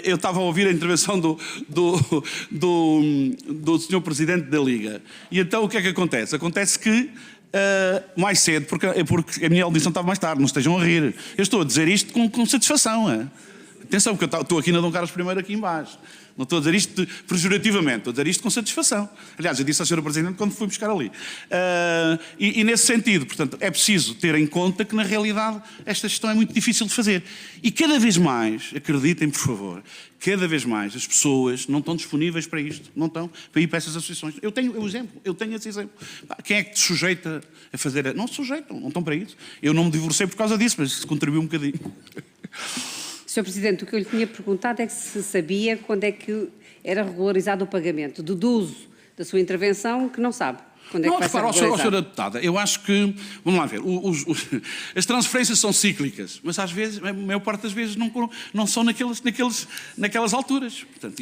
Speaker 2: eu estava a ouvir a intervenção do Sr. Presidente da Liga. E então o que é que acontece? Acontece que mais cedo, porque a minha audição estava mais tarde, não estejam a rir. Eu estou a dizer isto com satisfação. Atenção, porque eu estou aqui na Dom Carlos I aqui embaixo. Não estou a dizer isto pejorativamente, estou a dizer isto com satisfação. Aliás, eu disse à Sra. Presidente quando fui buscar ali. E nesse sentido, portanto, é preciso ter em conta que, na realidade, esta gestão é muito difícil de fazer. E cada vez mais, acreditem, por favor, cada vez mais as pessoas não estão disponíveis para isto, não estão para ir para essas associações. Eu tenho esse exemplo. Quem é que te sujeita a fazer? Não se sujeitam, não estão para isso. Eu não me divorciei por causa disso, mas contribuiu um bocadinho.
Speaker 4: Sr. Presidente, o que eu lhe tinha perguntado é que se sabia quando é que era regularizado o pagamento. Deduzo da sua intervenção que não sabe quando é que vai ser regularizado.
Speaker 2: Senhora Deputada, eu acho que, vamos lá ver, as transferências são cíclicas, mas às vezes, a maior parte das vezes, não são naquelas alturas. Portanto,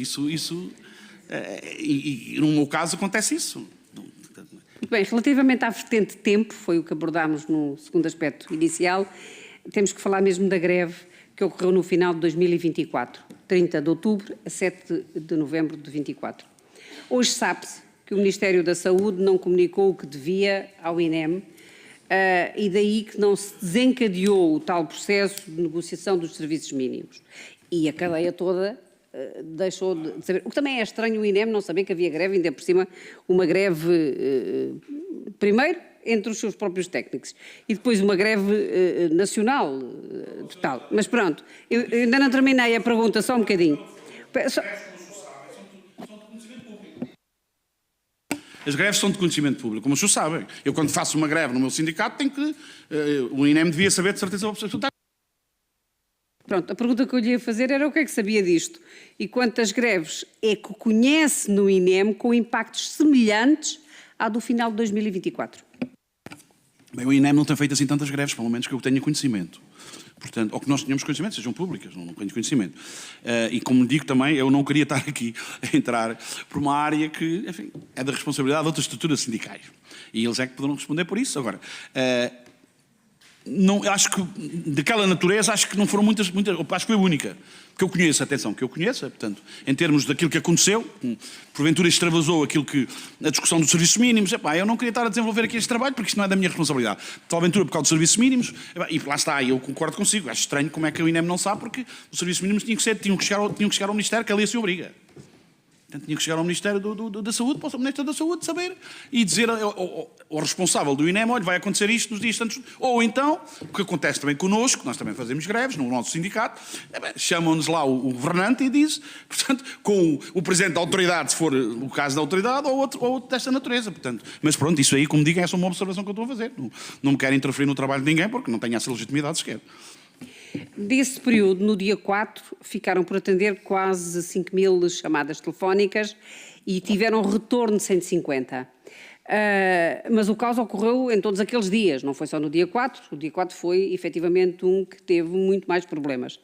Speaker 2: e no meu caso acontece isso.
Speaker 4: Muito bem, relativamente à vertente tempo, foi o que abordámos no segundo aspecto inicial, temos que falar mesmo da greve que ocorreu no final de 2024, 30 de outubro a 7 de novembro de 24. Hoje sabe-se que o Ministério da Saúde não comunicou o que devia ao INEM e daí que não se desencadeou o tal processo de negociação dos serviços mínimos. E a cadeia toda deixou de saber. O que também é estranho o INEM não saber que havia greve, ainda por cima uma greve, primeiro, entre os seus próprios técnicos e depois uma greve nacional total. Mas pronto, eu ainda não terminei a pergunta, só um bocadinho.
Speaker 2: As greves são de conhecimento público, como os senhores sabem. Eu, quando faço uma greve no meu sindicato, tenho que... o INEM devia saber de certeza absoluta.
Speaker 4: Pronto, a pergunta que eu lhe ia fazer era o que é que sabia disto e quantas greves é que conhece no INEM com impactos semelhantes à do final de 2024?
Speaker 2: Bem, o INEM não tem feito assim tantas greves, pelo menos que eu tenha conhecimento. Portanto, ou que nós tenhamos conhecimento, sejam públicas, não tenho conhecimento. E como digo também, eu não queria estar aqui a entrar por uma área que, enfim, é da responsabilidade de outras estruturas sindicais. E eles é que poderão responder por isso. Agora, não, acho que daquela natureza, acho que não foram muitas, acho que foi a única que eu conheço, atenção, que eu conheça, portanto, em termos daquilo que aconteceu, porventura extravasou aquilo que, a discussão dos serviços mínimos, eu não queria estar a desenvolver aqui este trabalho porque isto não é da minha responsabilidade. Porventura, por causa dos serviços mínimos, e lá está, eu concordo consigo, acho estranho como é que o INEM não sabe, porque os serviços mínimos tinham que chegar ao Ministério, que ali se obriga. Portanto, tinha que chegar ao Ministério da Saúde, para o Ministro da Saúde saber e dizer ao responsável do INEM, olha, vai acontecer isto nos dias tantos. Ou então, o que acontece também connosco, nós também fazemos greves no nosso sindicato, chamam-nos lá o governante e diz, portanto, com o Presidente da Autoridade, se for o caso da Autoridade, ou outro desta natureza. Portanto, mas pronto, isso aí, como digo, é só uma observação que eu estou a fazer. Não me quero interferir no trabalho de ninguém, porque não tenho essa legitimidade sequer.
Speaker 4: Desse período, no dia 4, ficaram por atender quase 5.000 chamadas telefónicas e tiveram retorno de 150. Mas o caos ocorreu em todos aqueles dias, não foi só no dia 4. O dia 4 foi, efetivamente, um que teve muito mais problemas.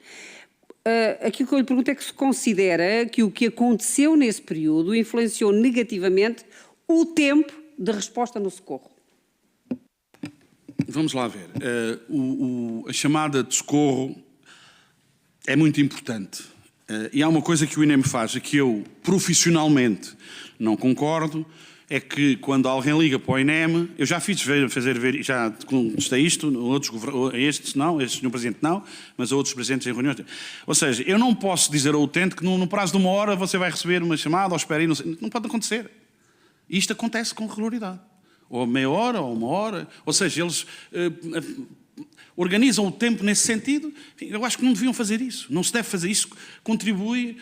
Speaker 4: Aquilo que eu lhe pergunto é que se considera que o que aconteceu nesse período influenciou negativamente o tempo de resposta no socorro.
Speaker 2: Vamos lá ver. A chamada de socorro é muito importante. E há uma coisa que o INEM faz, que eu profissionalmente não concordo, é que quando alguém liga para o INEM, eu já já contestei isto, este Sr. Presidente não, mas a outros presentes em reuniões. Ou seja, eu não posso dizer ao utente que no prazo de 1 hora você vai receber uma chamada, ou espera aí, não pode acontecer. Isto acontece com regularidade. Ou meia hora, ou 1 hora. Ou seja, eles organizam o tempo nesse sentido. Eu acho que não deviam fazer isso. Não se deve fazer isso. Contribui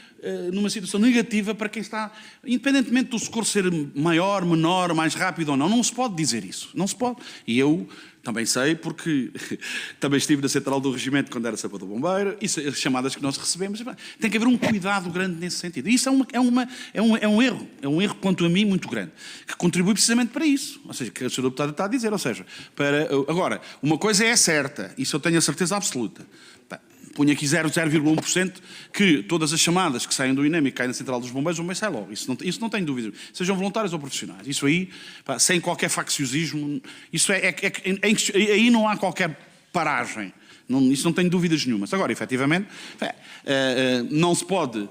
Speaker 2: numa situação negativa para quem está... Independentemente do socorro ser maior, menor, mais rápido ou não se pode dizer isso. Não se pode. E eu também sei, porque também estive na central do regimento quando era Sapa do Bombeiro, isso, as chamadas que nós recebemos, tem que haver um cuidado grande nesse sentido. E isso é um erro, quanto a mim, muito grande, que contribui precisamente para isso. Ou seja, que a Sra. Deputada está a dizer, ou seja, agora, uma coisa é certa, isso eu tenho a certeza absoluta. Ponho aqui 0,1% que todas as chamadas que saem do INEM e caem na central dos bombeiros, o bombeiro sai logo. Isso não tenho dúvida. Sejam voluntários ou profissionais. Isso aí, sem qualquer facciosismo, isso aí não há qualquer paragem. Isso não tenho dúvidas nenhumas. Agora, efetivamente, não se pode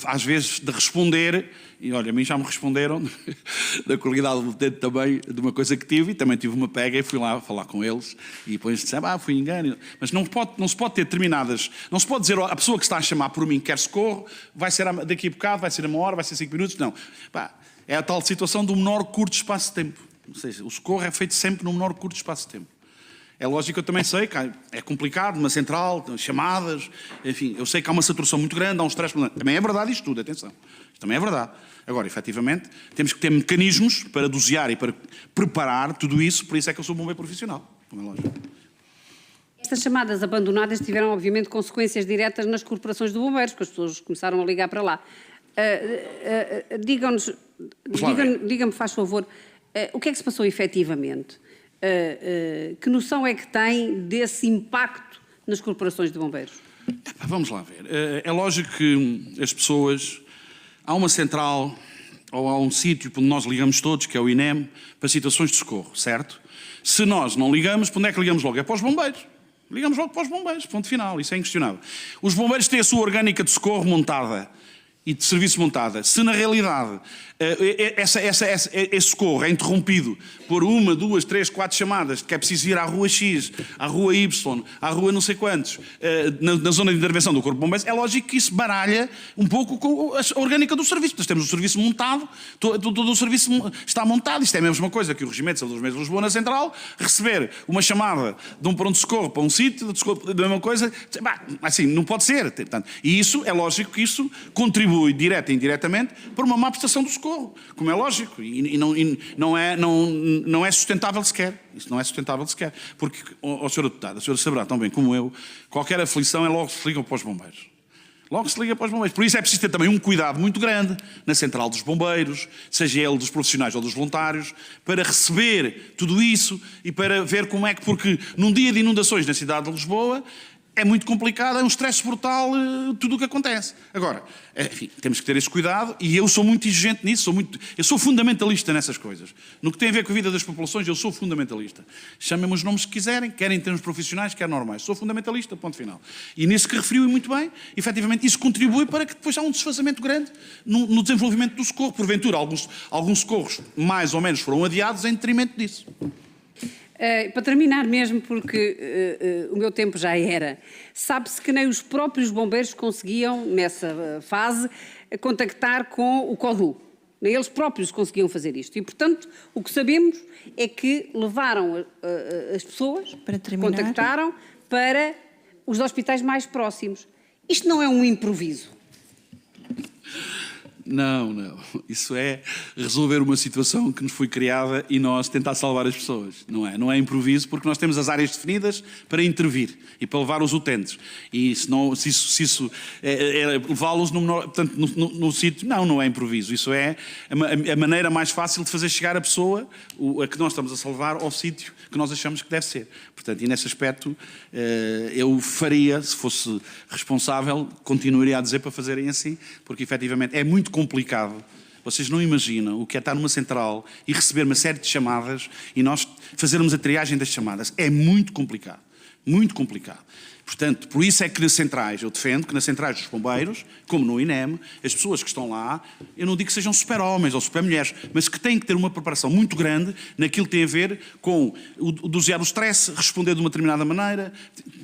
Speaker 2: às vezes, de responder, e olha, a mim já me responderam, da qualidade do utente também, de uma coisa que tive, e também tive uma pega e fui lá falar com eles, e depois disseram, fui engano. Mas não se pode ter determinadas, não se pode dizer, a pessoa que está a chamar por mim quer socorro, vai ser daqui a bocado, vai ser a 1 hora, vai ser 5 minutos, não. É a tal situação do menor curto espaço de tempo. Ou seja, o socorro é feito sempre no menor curto espaço de tempo. É lógico que eu também sei que é complicado, uma central, chamadas, enfim, eu sei que há uma saturação muito grande, há um stress. Também é verdade isto tudo, atenção. Isto também é verdade. Agora, efetivamente, temos que ter mecanismos para dosear e para preparar tudo isso, por isso é que eu sou bombeiro profissional, como é lógico.
Speaker 4: Estas chamadas abandonadas tiveram, obviamente, consequências diretas nas corporações de bombeiros, porque as pessoas começaram a ligar para lá. Diga-me, faz favor, o que é que se passou efetivamente? Que noção é que tem desse impacto nas corporações de bombeiros?
Speaker 2: Vamos lá ver. É lógico que as pessoas... Há uma central ou há um sítio onde nós ligamos todos, que é o INEM, para situações de socorro, certo? Se nós não ligamos, para onde é que ligamos logo? É para os bombeiros. Ligamos logo para os bombeiros, ponto final, isso é inquestionável. Os bombeiros têm a sua orgânica de socorro montada e de serviço montada. Se na realidade esse socorro é interrompido por 1, 2, 3, 4 chamadas, que é preciso ir à rua X, à rua Y, à rua não sei quantos, na zona de intervenção do Corpo de Bombeiros, é lógico que isso baralha um pouco com a orgânica do serviço. Nós temos o serviço montado, todo o serviço está montado. Isto é a mesma coisa que o Regimento de Saúde dos Meios de Lisboa, na Central, receber uma chamada de um pronto-socorro para um sítio, da mesma coisa, assim, não pode ser. E isso, é lógico que isso contribui, direta e indiretamente, para uma má prestação do socorro. Como é lógico, e não é sustentável sequer. Isso não é sustentável sequer. Porque, Sra. Deputada, a senhora saberá tão bem como eu, qualquer aflição é logo se liga para os bombeiros. Logo se liga para os bombeiros. Por isso é preciso ter também um cuidado muito grande na central dos bombeiros, seja ele dos profissionais ou dos voluntários, para receber tudo isso e para ver como é que, porque num dia de inundações na cidade de Lisboa, é muito complicado, é um stress brutal tudo o que acontece. Agora, enfim, temos que ter esse cuidado e eu sou muito exigente nisso, eu sou fundamentalista nessas coisas. No que tem a ver com a vida das populações, eu sou fundamentalista. Chamem-me os nomes que quiserem, quer em termos profissionais, quer normais. Sou fundamentalista, ponto final. E nisso que referiu muito bem, efetivamente, isso contribui para que depois há um desfazamento grande no desenvolvimento do socorro. Porventura, alguns socorros mais ou menos foram adiados em detrimento disso.
Speaker 4: Para terminar mesmo, porque o meu tempo já era, sabe-se que nem os próprios bombeiros conseguiam, nessa fase, contactar com o CODU. Nem eles próprios conseguiam fazer isto. E, portanto, o que sabemos é que levaram as pessoas, contactaram para os hospitais mais próximos. Isto não é um improviso.
Speaker 2: Não. Isso é resolver uma situação que nos foi criada e nós tentar salvar as pessoas. Não é improviso, porque nós temos as áreas definidas para intervir e para levar os utentes. E se isso é levá-los no sítio, não é improviso. Isso é a maneira mais fácil de fazer chegar a pessoa, a que nós estamos a salvar, ao sítio que nós achamos que deve ser. Portanto, e nesse aspecto, eu faria, se fosse responsável, continuaria a dizer para fazerem assim, porque efetivamente é muito complicado. Vocês não imaginam o que é estar numa central e receber uma série de chamadas e nós fazermos a triagem das chamadas. É muito complicado. Muito complicado. Portanto, por isso é que nas centrais, eu defendo que nas centrais dos bombeiros, como no INEM, as pessoas que estão lá, eu não digo que sejam super-homens ou super-mulheres, mas que têm que ter uma preparação muito grande naquilo que tem a ver com dosear o stress, responder de uma determinada maneira.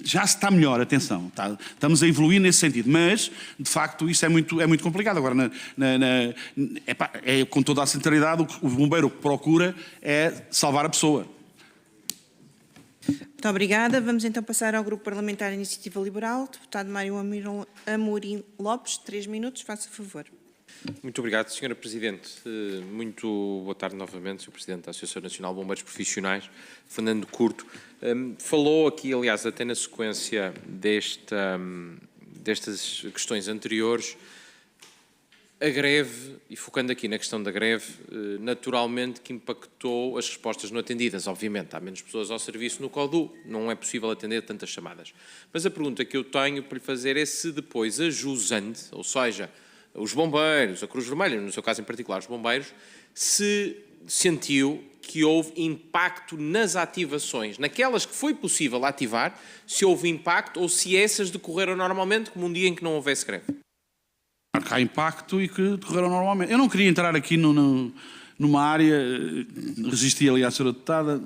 Speaker 2: Já se está melhor, atenção, estamos a evoluir nesse sentido, mas, de facto, isso é muito complicado. Agora, com toda a sinceridade, o bombeiro que procura é salvar a pessoa.
Speaker 1: Muito obrigada. Vamos então passar ao Grupo Parlamentar Iniciativa Liberal. Deputado Mário Amorim Lopes, 3 minutos, faça favor.
Speaker 5: Muito obrigado, Sra. Presidente. Muito boa tarde novamente, Sr. Presidente da Associação Nacional de Bombeiros Profissionais, Fernando Curto. Falou aqui, aliás, até na sequência destas questões anteriores, a greve, e focando aqui na questão da greve, naturalmente que impactou as respostas não atendidas. Obviamente, há menos pessoas ao serviço no CODU, não é possível atender tantas chamadas. Mas a pergunta que eu tenho para lhe fazer é se depois a jusante, ou seja, os bombeiros, a Cruz Vermelha, no seu caso em particular os bombeiros, se sentiu que houve impacto nas ativações, naquelas que foi possível ativar, se houve impacto ou se essas decorreram normalmente como um dia em que não houvesse greve.
Speaker 2: há impacto e que decorreram normalmente. Eu não queria entrar aqui numa área, resisti ali à senhora deputada,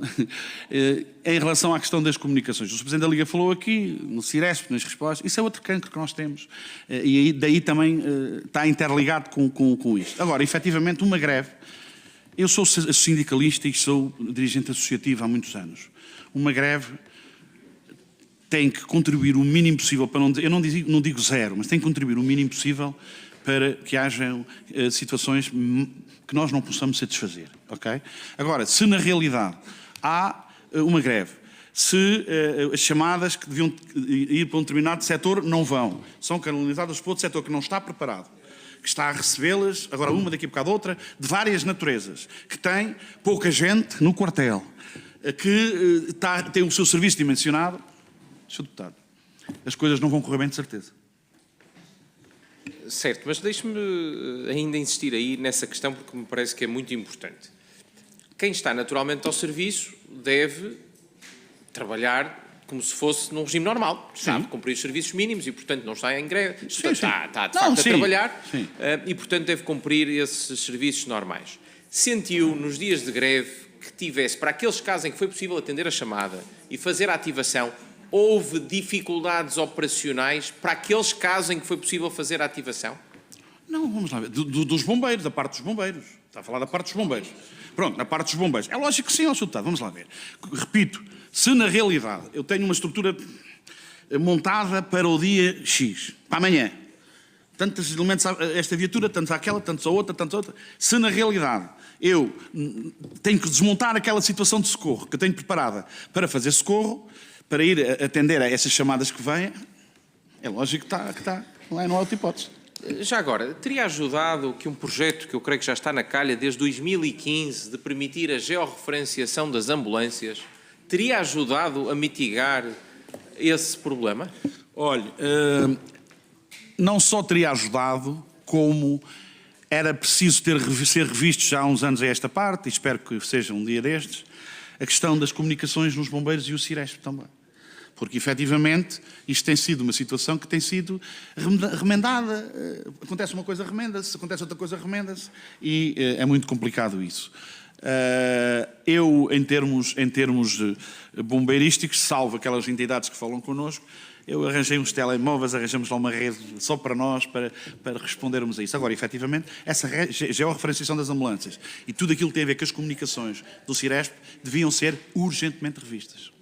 Speaker 2: em relação à questão das comunicações. O Sr. Presidente da Liga falou aqui, no Ciresp, nas respostas, isso é outro cancro que nós temos. E aí, daí também está interligado com isto. Agora, efetivamente, uma greve, eu sou sindicalista e sou dirigente associativo há muitos anos. Uma greve tem que contribuir o mínimo possível, para não dizer, eu não digo zero, mas tem que contribuir o mínimo possível para que hajam situações que nós não possamos satisfazer, ok? Agora, se na realidade há uma greve, se as chamadas que deviam ir para um determinado setor não vão, são canalizadas para outro setor que não está preparado, que está a recebê-las, agora uma, daqui a bocado outra, de várias naturezas, que tem pouca gente no quartel, que tem o seu serviço dimensionado, Sr. Deputado, as coisas não vão correr bem de certeza.
Speaker 5: Certo, mas deixe-me ainda insistir aí nessa questão porque me parece que é muito importante. Quem está naturalmente ao serviço deve trabalhar como se fosse num regime normal. Sabe cumprir os serviços mínimos e, portanto, não está em greve. Está de facto a trabalhar e, portanto, deve cumprir esses serviços normais. Sentiu, nos dias de greve, que tivesse, para aqueles casos em que foi possível atender a chamada e fazer a ativação, houve dificuldades operacionais para aqueles casos em que foi possível fazer a ativação?
Speaker 2: Não, vamos lá ver. Dos bombeiros, da parte dos bombeiros. Está a falar da parte dos bombeiros. Pronto, na parte dos bombeiros. É lógico que sim, Sr. Deputado. Vamos lá ver. Repito, se na realidade eu tenho uma estrutura montada para o dia X, para amanhã, tantos elementos a esta viatura, tantos àquela, tantos a outra, tantos a outra, se na realidade eu tenho que desmontar aquela situação de socorro que eu tenho preparada para fazer socorro, para ir atender a essas chamadas que vêm, é lógico que está. Não há outra hipótese.
Speaker 5: Já agora, teria ajudado que um projeto que eu creio que já está na calha desde 2015 de permitir a georreferenciação das ambulâncias, teria ajudado a mitigar esse problema?
Speaker 2: Olhe, não só teria ajudado, como era preciso ser revisto já há uns anos a esta parte, e espero que seja um dia destes, a questão das comunicações nos bombeiros e o Ciresp também. Porque, efetivamente, isto tem sido uma situação que tem sido remendada. Acontece uma coisa, remenda-se. Acontece outra coisa, remenda-se. E é muito complicado isso. Eu, em termos bombeirísticos, salvo aquelas entidades que falam connosco, eu arranjei uns telemóveis, arranjamos lá uma rede só para nós, para respondermos a isso. Agora, efetivamente, essa georreferenciação das ambulâncias e tudo aquilo que tem a ver com as comunicações do Ciresp deviam ser urgentemente revistas.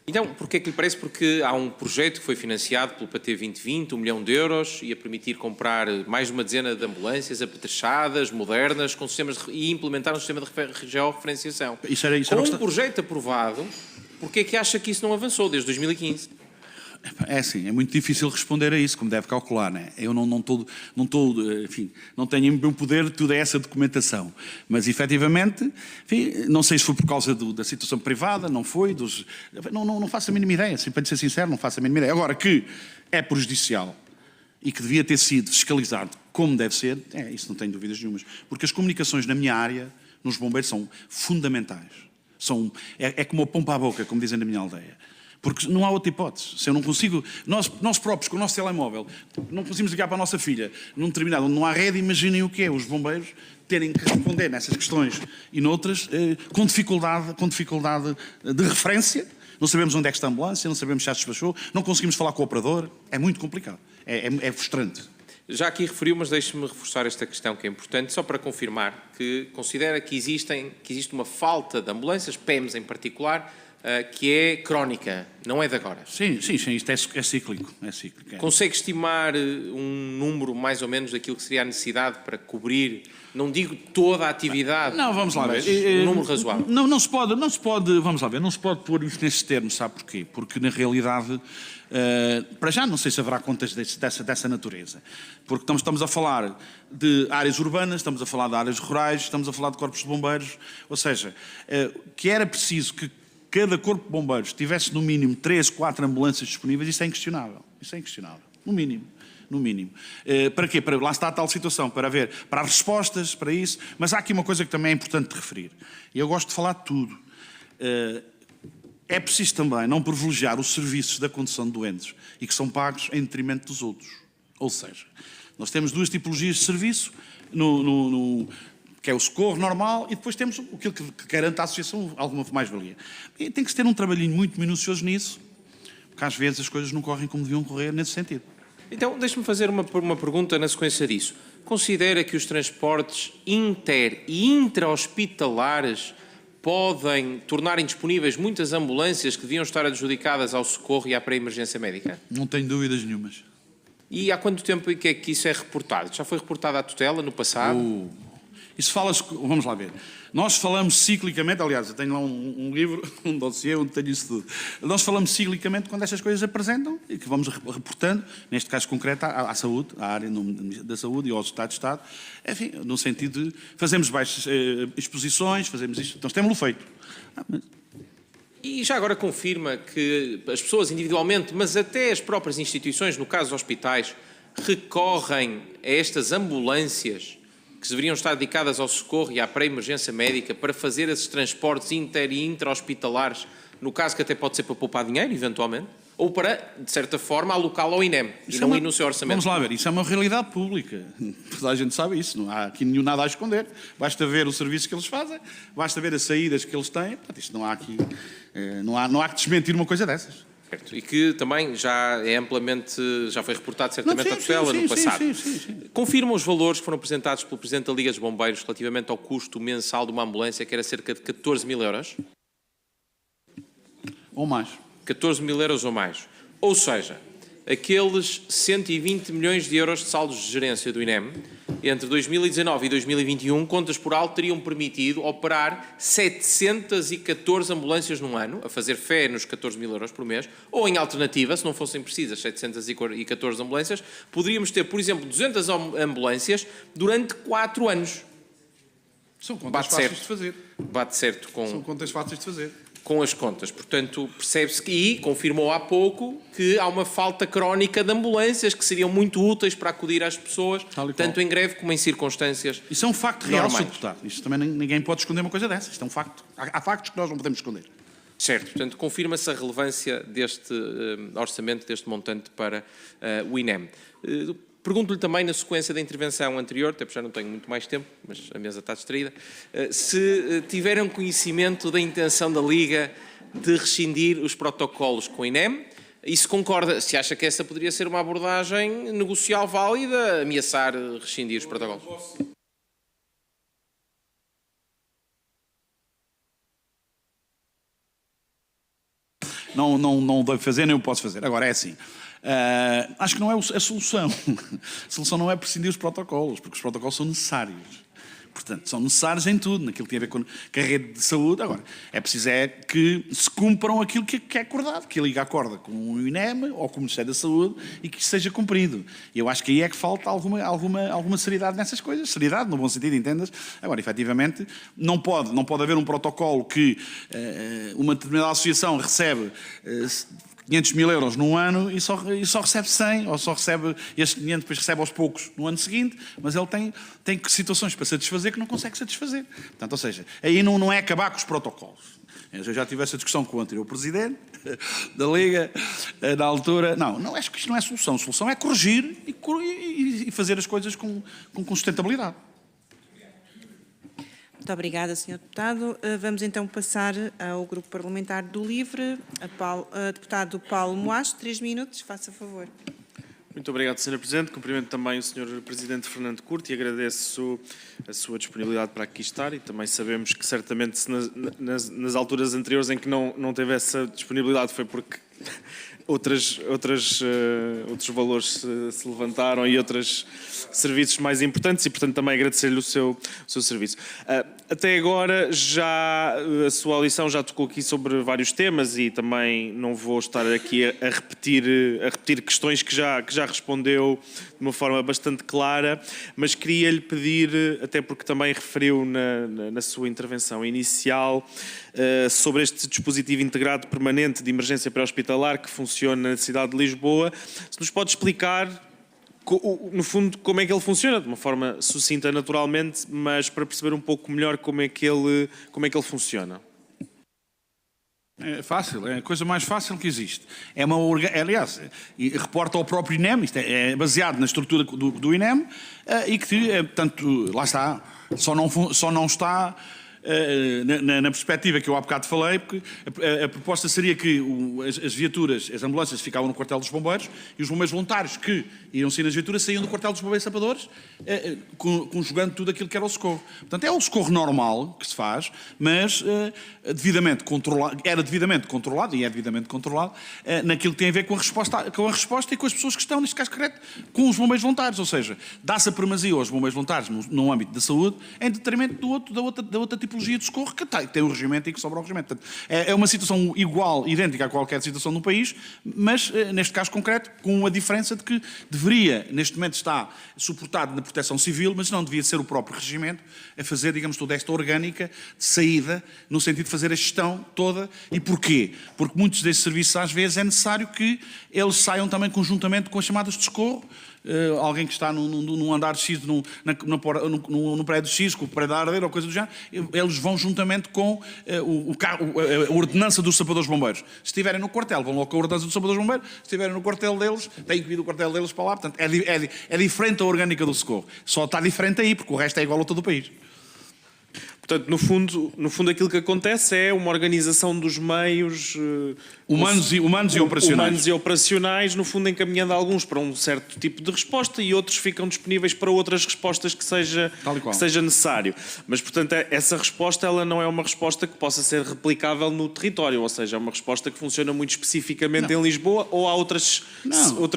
Speaker 5: Então, porquê é que lhe parece? Porque há um projeto que foi financiado pelo PT 2020, 1 milhão de euros, ia permitir comprar mais de uma dezena de ambulâncias apetrechadas, modernas, com sistemas e implementar um sistema de georreferenciação. Com um projeto aprovado, porquê é que acha que isso não avançou desde 2015?
Speaker 2: É assim, é muito difícil responder a isso, como deve calcular, né? Eu não tenho em meu poder toda essa documentação. Mas, efetivamente, enfim, não sei se foi por causa da situação privada, não foi, não faço a mínima ideia, assim, para ser sincero, não faço a mínima ideia. Agora, que é prejudicial e que devia ter sido fiscalizado como deve ser, isso não tenho dúvidas nenhumas. Porque as comunicações na minha área, nos bombeiros, são fundamentais. É como a pompa à boca, como dizem na minha aldeia. Porque não há outra hipótese. Se eu não consigo, nós próprios, com o nosso telemóvel, não conseguimos ligar para a nossa filha num determinado, onde não há rede, imaginem o que é os bombeiros terem que responder nessas questões e noutras com dificuldade de referência. Não sabemos onde é que está a ambulância, não sabemos se já despachou, não conseguimos falar com o operador. É muito complicado. É frustrante.
Speaker 5: Já aqui referiu, mas deixe-me reforçar esta questão que é importante, só para confirmar que considera que existe uma falta de ambulâncias, PEMs em particular, que é crónica, não é de agora.
Speaker 2: Sim, isto é cíclico.
Speaker 5: Consegue estimar um número mais ou menos daquilo que seria a necessidade para cobrir, não digo toda a atividade,
Speaker 2: não, vamos lá ver.
Speaker 5: Um número razoável?
Speaker 2: Não se pode, vamos lá ver, não se pode pôr isto nesses termos, sabe porquê? Porque na realidade, para já não sei se haverá contas dessa natureza. Porque estamos a falar de áreas urbanas, estamos a falar de áreas rurais, estamos a falar de corpos de bombeiros, ou seja, que era preciso que cada corpo de bombeiros tivesse no mínimo 3, 4 ambulâncias disponíveis, isso é inquestionável. No mínimo. Para quê? Lá está a tal situação, para as respostas, para isso. Mas há aqui uma coisa que também é importante de referir. E eu gosto de falar de tudo. É preciso também não privilegiar os serviços da condução de doentes e que são pagos em detrimento dos outros. Ou seja, Nós temos duas tipologias de serviço, que é o socorro normal, e depois temos aquilo que garante à associação alguma mais-valia. E tem que se ter um trabalhinho muito minucioso nisso, porque às vezes as coisas não correm como deviam correr nesse sentido.
Speaker 5: Então, deixe-me fazer uma pergunta na sequência disso. Considera que os transportes inter- e intra-hospitalares podem tornar indisponíveis muitas ambulâncias que deviam estar adjudicadas ao socorro e à pré-emergência médica?
Speaker 2: Não tenho dúvidas nenhumas.
Speaker 5: E há quanto tempo é que isso é reportado? Já foi reportado à tutela no passado?
Speaker 2: Isso fala-se, vamos lá ver. Nós falamos ciclicamente, aliás, eu tenho lá um livro, um dossiê onde tenho isso tudo. Nós falamos ciclicamente quando estas coisas apresentam e que vamos reportando, neste caso concreto, à saúde, à área da saúde e ao Estado de Estado, enfim, no sentido de fazemos baixas exposições, fazemos isto, nós temos-lo feito.
Speaker 5: E já agora confirma que as pessoas individualmente, mas até as próprias instituições, no caso dos hospitais, recorrem a estas ambulâncias que deveriam estar dedicadas ao socorro e à pré-emergência médica para fazer esses transportes inter- e intra-hospitalares, no caso que até pode ser para poupar dinheiro, eventualmente, ou para, de certa forma, alocá-lo ao INEM e não ir no seu orçamento?
Speaker 2: Vamos lá ver, isso é uma realidade pública. Toda a gente sabe isso, não há aqui nada a esconder. Basta ver o serviço que eles fazem, basta ver as saídas que eles têm. Portanto, isto não há aqui, não há que desmentir uma coisa dessas.
Speaker 5: Certo. E que também já é amplamente, já foi reportado certamente à tutela no passado.
Speaker 2: Sim.
Speaker 5: Confirma os valores que foram apresentados pelo Presidente da Liga dos Bombeiros relativamente ao custo mensal de uma ambulância, que era cerca de 14 mil euros?
Speaker 2: Ou mais.
Speaker 5: 14 mil euros ou mais. Ou seja, aqueles 120 milhões de euros de saldos de gerência do INEM, entre 2019 e 2021, contas por alto, teriam permitido operar 714 ambulâncias num ano, a fazer fé nos 14 mil euros por mês, ou em alternativa, se não fossem precisas 714 ambulâncias, poderíamos ter, por exemplo, 200 ambulâncias durante 4 anos.
Speaker 2: São contas
Speaker 5: Bate
Speaker 2: fáceis
Speaker 5: certo.
Speaker 2: de fazer.
Speaker 5: Bate certo
Speaker 2: São contas fáceis de fazer.
Speaker 5: com as contas. Portanto, percebe-se que, e confirmou há pouco, que há uma falta crónica de ambulâncias que seriam muito úteis para acudir às pessoas, tanto em greve como em circunstâncias
Speaker 2: Isso é um facto real,
Speaker 5: normais.
Speaker 2: Sr. Deputado. Isto também ninguém pode esconder uma coisa dessa. Isto é um facto. Há factos que nós não podemos esconder.
Speaker 5: Certo, portanto, confirma-se a relevância deste orçamento, deste montante para o INEM. Pergunto-lhe também, na sequência da intervenção anterior, até porque já não tenho muito mais tempo, mas a mesa está distraída, se tiveram conhecimento da intenção da Liga de rescindir os protocolos com o INEM, e se concorda, se acha que essa poderia ser uma abordagem negocial válida, ameaçar rescindir os protocolos?
Speaker 2: Não devo fazer, nem o posso fazer. Agora, é assim. Acho que não é a solução. A solução não é prescindir os protocolos, porque os protocolos são necessários. Portanto, são necessários em tudo, naquilo que tem a ver com a rede de saúde. Agora, é preciso que se cumpram aquilo que é acordado, que a Liga acorda com o INEM ou com o Ministério da Saúde e que isso seja cumprido. E eu acho que aí é que falta alguma seriedade nessas coisas. Seriedade, no bom sentido, entendas? Agora, efetivamente, não pode haver um protocolo que uma determinada associação recebe 500 mil euros num ano e só recebe 100, ou só recebe estes 500, depois recebe aos poucos no ano seguinte, mas ele tem situações para satisfazer que não consegue satisfazer. Portanto, ou seja, aí não é acabar com os protocolos. Eu já tive essa discussão com o anterior presidente da Liga, na altura. Não, acho que isto não é solução. A solução é corrigir e fazer as coisas com sustentabilidade.
Speaker 1: Muito obrigada, Sr. Deputado. Vamos então passar ao Grupo Parlamentar do LIVRE. Deputado Paulo Moacho, 3 minutos, faça favor.
Speaker 6: Muito obrigado, Sra. Presidente. Cumprimento também o Sr. Presidente Fernando Curto e agradeço a sua disponibilidade para aqui estar, e também sabemos que certamente nas alturas anteriores em que não teve essa disponibilidade foi porque outros valores se levantaram e outros serviços mais importantes, e portanto também agradecer-lhe o seu serviço. Até agora a sua audição já tocou aqui sobre vários temas e também não vou estar aqui a repetir questões que já respondeu de uma forma bastante clara, mas queria-lhe pedir, até porque também referiu na sua intervenção inicial, sobre este dispositivo integrado permanente de emergência pré-hospitalar que funciona na cidade de Lisboa, se nos pode explicar, no fundo, como é que ele funciona, de uma forma sucinta naturalmente, mas para perceber um pouco melhor como é que ele funciona.
Speaker 2: É fácil, é a coisa mais fácil que existe. Aliás, reporta ao próprio INEM, isto é baseado na estrutura do INEM, e que, portanto, lá está, só não está na perspectiva que eu há bocado falei, porque a proposta seria que as viaturas, as ambulâncias ficavam no quartel dos bombeiros e os bombeiros voluntários que iam sair nas viaturas saíam do quartel dos bombeiros sapadores, conjugando tudo aquilo que era o socorro. Portanto, é o socorro normal que se faz, mas era devidamente controlado, e é devidamente controlado, naquilo que tem a ver com a resposta e com as pessoas que estão, neste caso concreto, com os bombeiros voluntários. Ou seja, dá-se a primazia aos bombeiros voluntários no âmbito da saúde, em detrimento da outra tipologia de socorro que tem o regimento e que sobra o regimento. Portanto, é uma situação igual, idêntica a qualquer situação no país, mas, neste caso concreto, com a diferença de que deveria, neste momento está suportado na proteção civil, mas não devia ser o próprio regimento a fazer, digamos, toda esta orgânica de saída, no sentido de fazer a gestão toda. E porquê? Porque muitos desses serviços, às vezes, é necessário que eles saiam também conjuntamente com as chamadas de socorro. Alguém que está num andar X, no prédio X, com o prédio da ardeira ou coisa do género, eles vão juntamente com a ordenança dos sapadores bombeiros. Se estiverem no quartel, vão logo com a ordenança dos sapadores bombeiros. Se estiverem no quartel deles, têm que vir do quartel deles para lá. Portanto, é diferente a orgânica do socorro. Só está diferente aí, porque o resto é igual a todo o país.
Speaker 6: Portanto, no fundo aquilo que acontece é uma organização dos meios
Speaker 2: humanos e operacionais.
Speaker 6: Humanos e operacionais, no fundo encaminhando alguns para um certo tipo de resposta e outros ficam disponíveis para outras respostas que seja necessário. Mas, portanto, essa resposta ela não é uma resposta que possa ser replicável no território, ou seja, é uma resposta que funciona muito especificamente em Lisboa, ou há outras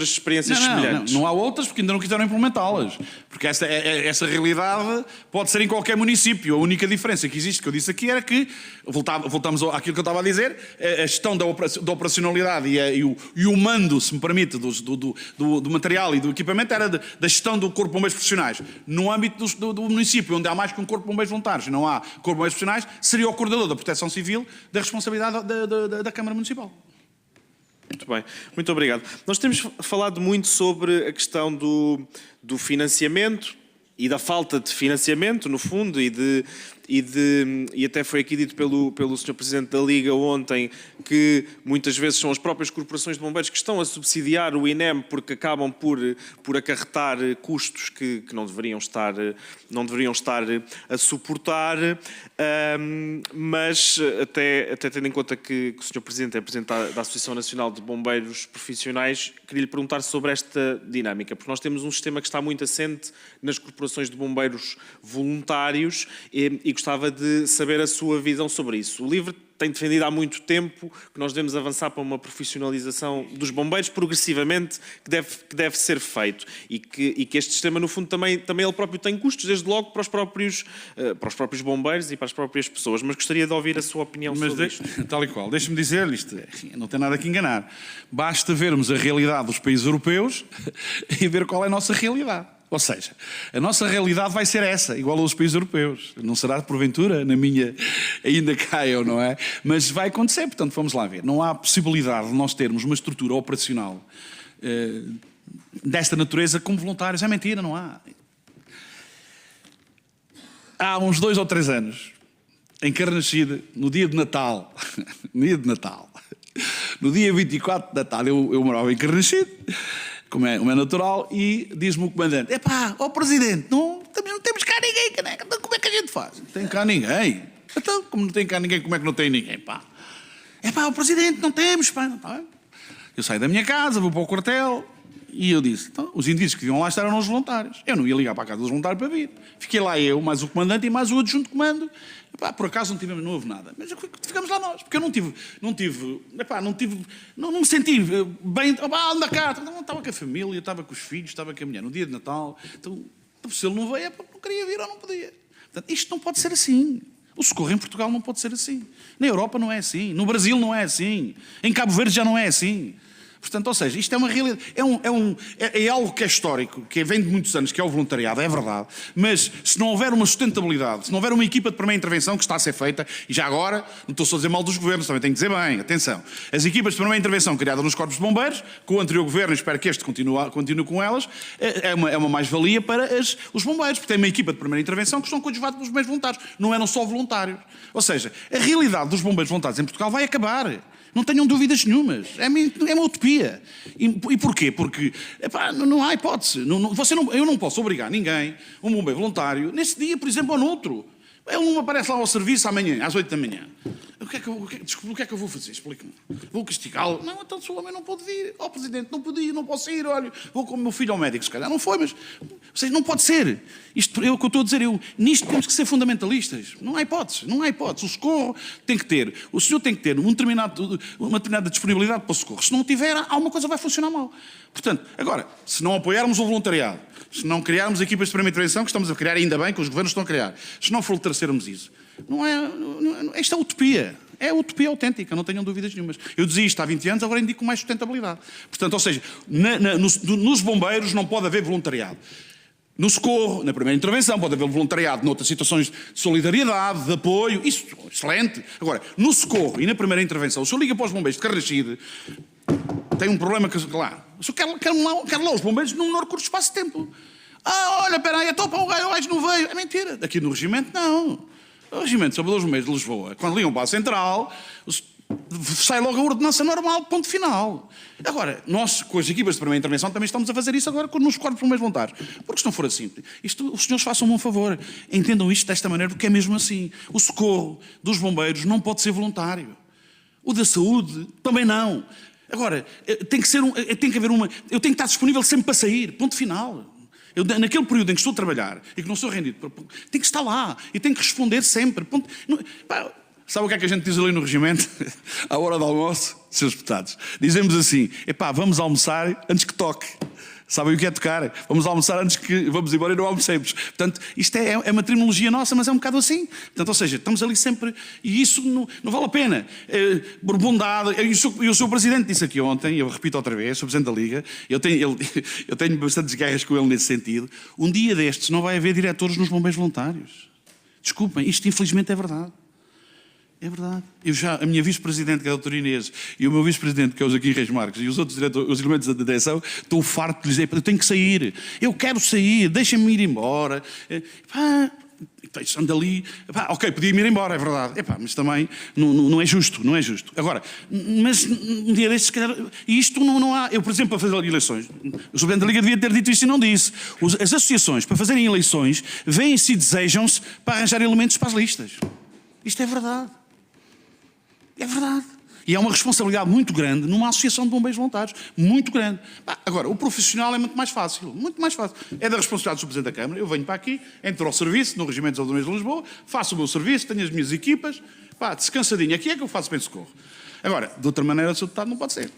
Speaker 6: experiências semelhantes?
Speaker 2: Não há outras porque ainda não quiseram implementá-las. Porque essa realidade pode ser em qualquer município. A única diferença que existe, que eu disse aqui, era que, voltamos àquilo que eu estava a dizer, a gestão da operacionalidade e o mando, se me permite, do material e do equipamento era da gestão do Corpo de Bombeiros Profissionais. No âmbito do município, onde há mais que um Corpo de Bombeiros Voluntários, não há Corpo de Bombeiros Profissionais, seria o coordenador da Proteção Civil da responsabilidade da Câmara Municipal.
Speaker 6: Muito bem, muito obrigado. Nós temos falado muito sobre a questão do financiamento e da falta de financiamento, no fundo, e até foi aqui dito pelo Sr. Presidente da Liga ontem que muitas vezes são as próprias corporações de bombeiros que estão a subsidiar o INEM porque acabam por acarretar custos que não deveriam estar a suportar, mas até tendo em conta que o Sr. Presidente é Presidente da Associação Nacional de Bombeiros Profissionais, queria lhe perguntar sobre esta dinâmica, porque nós temos um sistema que está muito assente nas corporações de bombeiros voluntários e gostava de saber a sua visão sobre isso. O LIVRE tem defendido há muito tempo que nós devemos avançar para uma profissionalização dos bombeiros progressivamente que deve ser feito e que este sistema, no fundo, também ele próprio tem custos, desde logo para os próprios bombeiros e para as próprias pessoas. Mas gostaria de ouvir a sua opinião sobre isto.
Speaker 2: Tal e qual. Deixe-me dizer, isto não tem nada que enganar. Basta vermos a realidade dos países europeus e ver qual é a nossa realidade. Ou seja, a nossa realidade vai ser essa, igual aos países europeus. Não será, porventura, na minha ainda caiam, não é? Mas vai acontecer, portanto, vamos lá ver. Não há possibilidade de nós termos uma estrutura operacional desta natureza como voluntários. É mentira, não há. Há uns 2 ou 3 anos, em Carnachide, no dia de Natal, no dia 24 de Natal, eu morava em Carnachide, como é natural, e diz-me o comandante: Presidente, não temos cá ninguém, então como é que a gente faz? Não tem cá ninguém. Então, como não tem cá ninguém, como é que não tem ninguém, o Presidente, não temos, Eu saio da minha casa, vou para o quartel, e eu disse: então, os indícios que iam lá estar eram os voluntários. Eu não ia ligar para a casa dos voluntários para vir. Fiquei lá eu, mais o comandante e mais o adjunto de comando. Por acaso não houve nada. Mas ficamos lá nós, porque eu não me senti bem. Anda cá, não estava com a família, estava com os filhos, estava com a mulher no dia de Natal. Então, se ele não veio, não queria vir ou não podia. Portanto, isto não pode ser assim. O socorro em Portugal não pode ser assim. Na Europa não é assim. No Brasil não é assim. Em Cabo Verde já não é assim. Portanto, ou seja, isto é uma realidade, é algo que é histórico, que vem de muitos anos, que é o voluntariado, é verdade, mas se não houver uma sustentabilidade, se não houver uma equipa de primeira intervenção que está a ser feita, e já agora, não estou só a dizer mal dos governos, também tenho que dizer bem, atenção, as equipas de primeira intervenção criadas nos corpos de bombeiros, com o anterior governo, espero que este continue com elas, é uma mais-valia para os bombeiros, porque tem uma equipa de primeira intervenção que estão coadjuvados pelos bombeiros voluntários, não eram só voluntários. Ou seja, a realidade dos bombeiros voluntários em Portugal vai acabar. Não tenham dúvidas nenhumas. É uma utopia. E porquê? Porque não há hipótese. Eu não posso obrigar ninguém, um bombeiro voluntário, nesse dia, por exemplo, ou noutro. Ele não aparece lá ao serviço amanhã, às 8 da manhã. Desculpe, o que é que eu vou fazer? Explique-me. Vou castigá-lo? Não, então o homem não pode vir. Presidente, não podia, não posso ir. Olha, vou com o meu filho ao médico, se calhar. Não foi, mas... Ou seja, não pode ser. Isto é o que eu estou a dizer. Nisto temos que ser fundamentalistas. Não há hipótese. Não há hipótese. O socorro tem que ter... O senhor tem que ter uma determinada disponibilidade para o socorro. Se não tiver, alguma coisa vai funcionar mal. Portanto, agora, se não apoiarmos o voluntariado, se não criarmos equipas de primeira intervenção, que estamos a criar ainda bem, que os governos estão a criar, se não fortalecermos isso, esta é utopia. É utopia autêntica, não tenham dúvidas nenhumas. Eu dizia isto há 20 anos, agora indico com mais sustentabilidade. Portanto, ou seja, nos bombeiros não pode haver voluntariado. No socorro, na primeira intervenção, pode haver voluntariado noutras situações de solidariedade, de apoio, isso, excelente. Agora, no socorro e na primeira intervenção, o senhor liga para os bombeiros de Carrasquide, tem um problema que lá. O senhor quer lá os bombeiros num menor curto espaço de tempo. Olha, espera aí, então para o gajo não veio. É mentira. Aqui no regimento, não. O regimento de Salvador dos Bombeiros de Lisboa, quando ligam para a central, sai logo a ordenança normal, ponto final. Agora, nós, com as equipas de primeira intervenção, também estamos a fazer isso agora nos corpos de bombeiros voluntários. Porque se não for assim, os senhores façam-me um favor, entendam isto desta maneira, porque é mesmo assim. O socorro dos bombeiros não pode ser voluntário. O da saúde também não. Agora, tem que haver uma... Eu tenho que estar disponível sempre para sair, ponto final. Naquele período em que estou a trabalhar e que não sou rendido, tenho que estar lá e tenho que responder sempre. Ponto. Sabe o que é que a gente diz ali no regimento? À hora do almoço, seus deputados. Dizemos assim, vamos almoçar antes que toque. Sabem o que é tocar? Vamos almoçar antes que vamos embora e não almocemos. Portanto, isto é uma terminologia nossa, mas é um bocado assim. Portanto, ou seja, estamos ali sempre... E isso não vale a pena. Por bondade... E o Sr. Presidente disse aqui ontem, eu repito outra vez, o Sr. Presidente da Liga, eu tenho bastantes guerras com ele nesse sentido. Um dia destes não vai haver diretores nos bombeiros voluntários. Desculpem, isto infelizmente é verdade. É verdade. A minha vice-presidente, que é a doutora Inês, e o meu vice-presidente, que é o Joaquim Reis Marques, e os outros diretores, os elementos da direção, estou farto de dizer, eu tenho que sair, eu quero sair, deixem-me ir embora. Ando ali, ok, podia-me ir embora, é verdade. Mas também não é justo, não é justo. Agora, mas um dia destes, se calhar, e isto não há... Eu, por exemplo, para fazer eleições, o Presidente da Liga devia ter dito isso e não disse. As associações, para fazerem eleições, vêm-se e desejam-se para arranjar elementos para as listas. Isto é verdade. É verdade. E é uma responsabilidade muito grande numa associação de bombeiros voluntários. Muito grande. Agora, o profissional é muito mais fácil. Muito mais fácil. É da responsabilidade do Presidente da Câmara. Eu venho para aqui, entro ao serviço, no Regimento dos Bombeiros de Lisboa, faço o meu serviço, tenho as minhas equipas, descansadinho. Aqui é que eu faço bem socorro. Agora, de outra maneira, o Sr. Deputado não pode ser.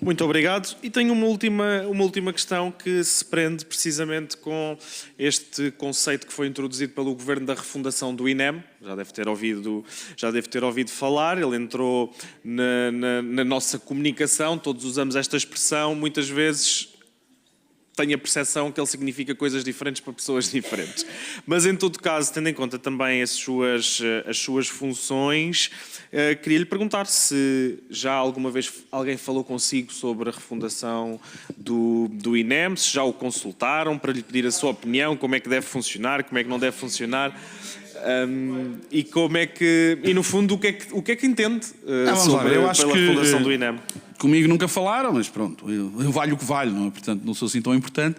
Speaker 6: Muito obrigado. E tenho uma última questão que se prende precisamente com este conceito que foi introduzido pelo Governo da refundação do INEM. Já deve ter ouvido falar. Ele entrou na nossa comunicação, todos usamos esta expressão, muitas vezes tenho a percepção que ele significa coisas diferentes para pessoas diferentes. Mas, em todo caso, tendo em conta também as suas funções, queria-lhe perguntar se já alguma vez alguém falou consigo sobre a refundação do INEM, se já o consultaram para lhe pedir a sua opinião, como é que deve funcionar, como é que não deve funcionar, e como é que... E, no fundo, o que é que entende pela refundação do INEM?
Speaker 2: Comigo nunca falaram, mas pronto, eu valho o que valho, não é? Portanto, não sou assim tão importante,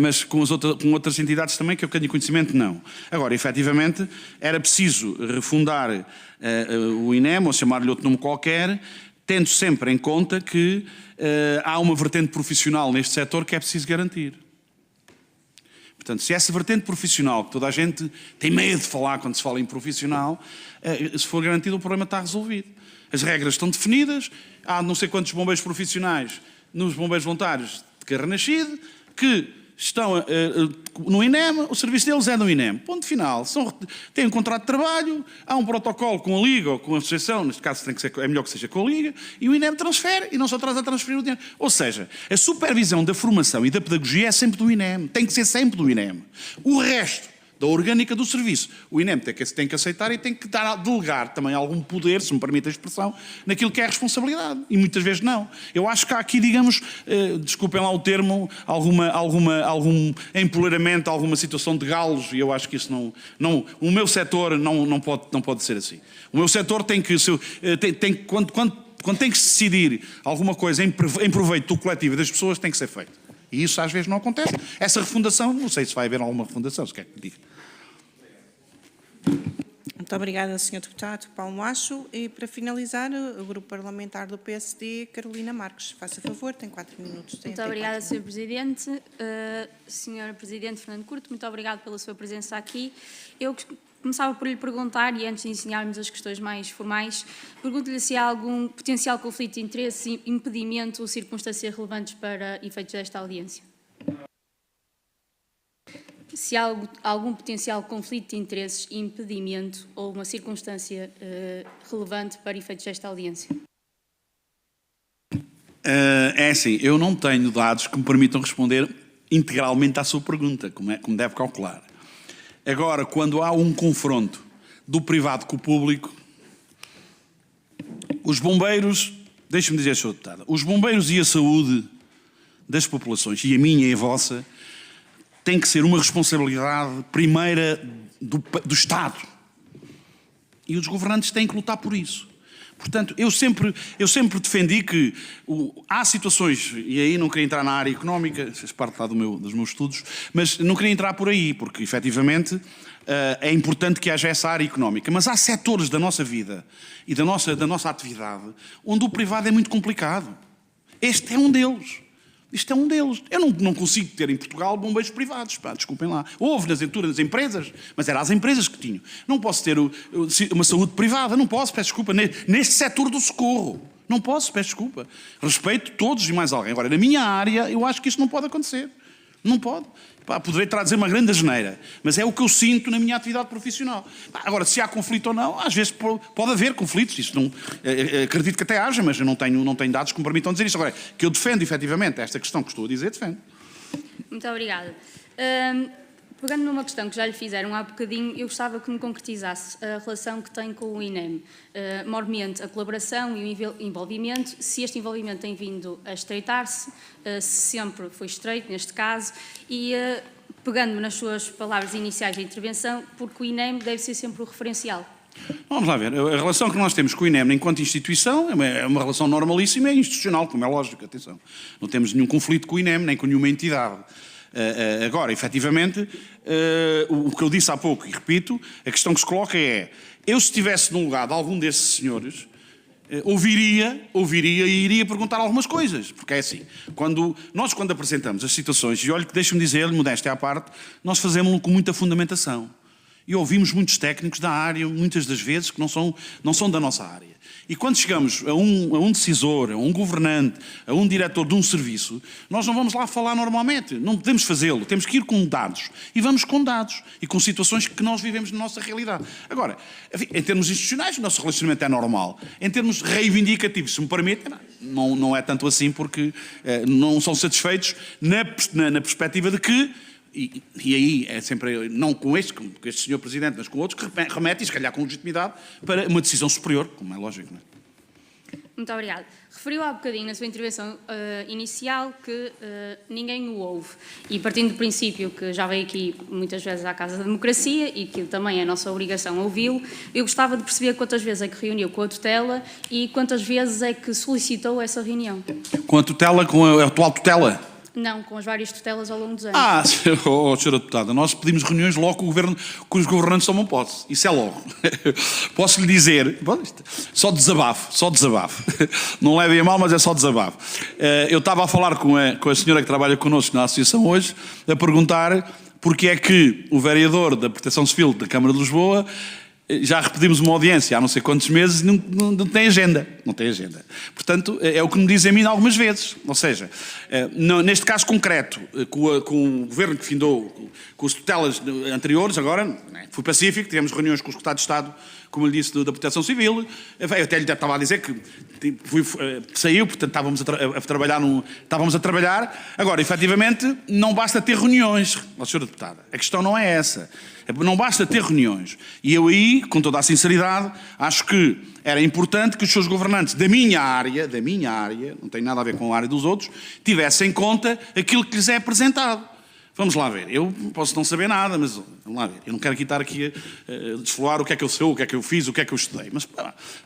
Speaker 2: mas com outras entidades também que eu tenho conhecimento, não. Agora, efetivamente, era preciso refundar o INEM, ou chamar-lhe outro nome qualquer, tendo sempre em conta que há uma vertente profissional neste setor que é preciso garantir. Portanto, se essa vertente profissional, que toda a gente tem medo de falar quando se fala em profissional, se for garantido, o problema está resolvido. As regras estão definidas, há não sei quantos bombeiros profissionais nos bombeiros voluntários de Carranachide, que estão no INEM, o serviço deles é no INEM. Ponto final. Têm um contrato de trabalho, há um protocolo com a Liga ou com a Associação, neste caso é melhor que seja com a Liga, e o INEM transfere e não se atrasa a transferir o dinheiro. Ou seja, a supervisão da formação e da pedagogia é sempre do INEM, tem que ser sempre do INEM. O resto da orgânica do serviço, o INEM tem que aceitar e tem que delegar também algum poder, se me permite a expressão, naquilo que é a responsabilidade. E muitas vezes não. Eu acho que há aqui, digamos, desculpem lá o termo, algum empoleiramento, alguma situação de galos, e eu acho que isso não o meu setor não pode ser assim. O meu setor tem que, quando tem que se decidir alguma coisa em proveito do coletivo e das pessoas, tem que ser feito. E isso às vezes não acontece. Essa refundação, não sei se vai haver alguma refundação, se quer que me diga.
Speaker 1: Muito obrigada, Sr. Deputado Paulo Macho. E para finalizar, o Grupo Parlamentar do PSD, Carolina Marques. Faça favor, tem 4 minutos.
Speaker 7: Muito obrigada, Sr. Presidente. Sr. Presidente Fernando Couto, muito obrigado pela sua presença aqui. Eu começava por lhe perguntar, e antes de iniciarmos as questões mais formais, pergunto-lhe se há algum potencial conflito de interesse, impedimento ou circunstâncias relevantes para efeitos desta audiência. Se há algum potencial conflito de interesses, impedimento ou uma circunstância relevante para efeitos desta audiência.
Speaker 2: É assim, eu não tenho dados que me permitam responder integralmente à sua pergunta, como deve calcular. Agora, quando há um confronto do privado com o público, os bombeiros, deixe-me dizer, Sr. Deputado, os bombeiros e a saúde das populações, e a minha e a vossa, tem que ser uma responsabilidade primeira do Estado. E os governantes têm que lutar por isso. Portanto, eu sempre defendi que há situações, e aí não queria entrar na área económica, faz parte lá dos meus estudos, mas não queria entrar por aí, porque efetivamente é importante que haja essa área económica. Mas há setores da nossa vida e da nossa atividade onde o privado é muito complicado. Este é um deles. Isto é um deles. Eu não consigo ter em Portugal bombeiros privados. Pá, desculpem lá. Houve nas empresas, mas eram as empresas que tinham. Não posso ter uma saúde privada. Não posso, peço desculpa. Neste setor do socorro. Não posso, peço desculpa. Respeito todos e mais alguém. Agora, na minha área, eu acho que isto não pode acontecer. Não pode. Pá, poderei trazer uma grande asneira, mas é o que eu sinto na minha atividade profissional. Pá, agora, se há conflito ou não, às vezes pode haver conflitos. Isso não, acredito que até haja, mas eu não tenho dados que me permitam dizer isso. Agora, que eu defendo efetivamente esta questão que estou a dizer, defendo.
Speaker 7: Muito obrigada. Pegando numa questão que já lhe fizeram há bocadinho, eu gostava que me concretizasse a relação que tem com o INEM, mormente a colaboração e o envolvimento, se este envolvimento tem vindo a estreitar-se, se sempre foi estreito neste caso, e pegando nas suas palavras iniciais de intervenção, porque o INEM deve ser sempre o referencial.
Speaker 2: Vamos lá ver. A relação que nós temos com o INEM enquanto instituição é uma relação normalíssima e institucional, como é lógico, atenção. Não temos nenhum conflito com o INEM, nem com nenhuma entidade. Agora, efetivamente, o que eu disse há pouco, e repito, a questão que se coloca é, eu se estivesse no lugar de algum desses senhores, ouviria e iria perguntar algumas coisas, porque é assim, quando apresentamos as situações, e olha que deixe-me dizer-lhe, modéstia à parte, nós fazemos-lo com muita fundamentação. E ouvimos muitos técnicos da área, muitas das vezes, que não são da nossa área. E quando chegamos a um decisor, a um governante, a um diretor de um serviço, nós não vamos lá falar normalmente. Não podemos fazê-lo. Temos que ir com dados. E vamos com dados. E com situações que nós vivemos na nossa realidade. Agora, em termos institucionais, o nosso relacionamento é normal. Em termos reivindicativos, se me permite, não é tanto assim, porque não são satisfeitos na perspectiva de que, e aí é sempre, não com este Sr. Presidente, mas com outros, que remete, e se calhar com legitimidade, para uma decisão superior, como é lógico, não é?
Speaker 7: Muito obrigada. Referiu há bocadinho na sua intervenção inicial que ninguém o ouve. E partindo do princípio que já veio aqui muitas vezes à Casa da Democracia e que também é nossa obrigação ouvi-lo, eu gostava de perceber quantas vezes é que reuniu com a tutela e quantas vezes é que solicitou essa reunião.
Speaker 2: Com a tutela, com a atual tutela?
Speaker 7: Não, com as várias tutelas ao longo dos anos.
Speaker 2: Sra. Deputada, nós pedimos reuniões logo que os governantes tomam posse. Isso é logo. Posso lhe dizer, só desabafo. Não levem a mal, mas é só desabafo. Eu estava a falar com a senhora que trabalha connosco na associação hoje, a perguntar porque é que o vereador da Proteção Civil da Câmara de Lisboa já repetimos uma audiência há não sei quantos meses e não tem agenda. Não tem agenda. Portanto, é o que me dizem a mim algumas vezes. Ou seja, neste caso concreto, com o governo que findou, com as tutelas anteriores, agora fui pacífico, tivemos reuniões com o secretário de Estado, como lhe disse, da Proteção Civil. Eu até lhe estava a dizer que saiu, portanto estávamos a trabalhar. Agora, efetivamente, não basta ter reuniões, Sra. Deputada. A questão não é essa. Não basta ter reuniões. E eu aí, com toda a sinceridade, acho que era importante que os seus governantes da minha área, não tem nada a ver com a área dos outros, tivessem em conta aquilo que lhes é apresentado. Vamos lá ver. Eu posso não saber nada, mas vamos lá ver. Eu não quero aqui estar a desfolar o que é que eu sou, o que é que eu fiz, o que é que eu estudei. Mas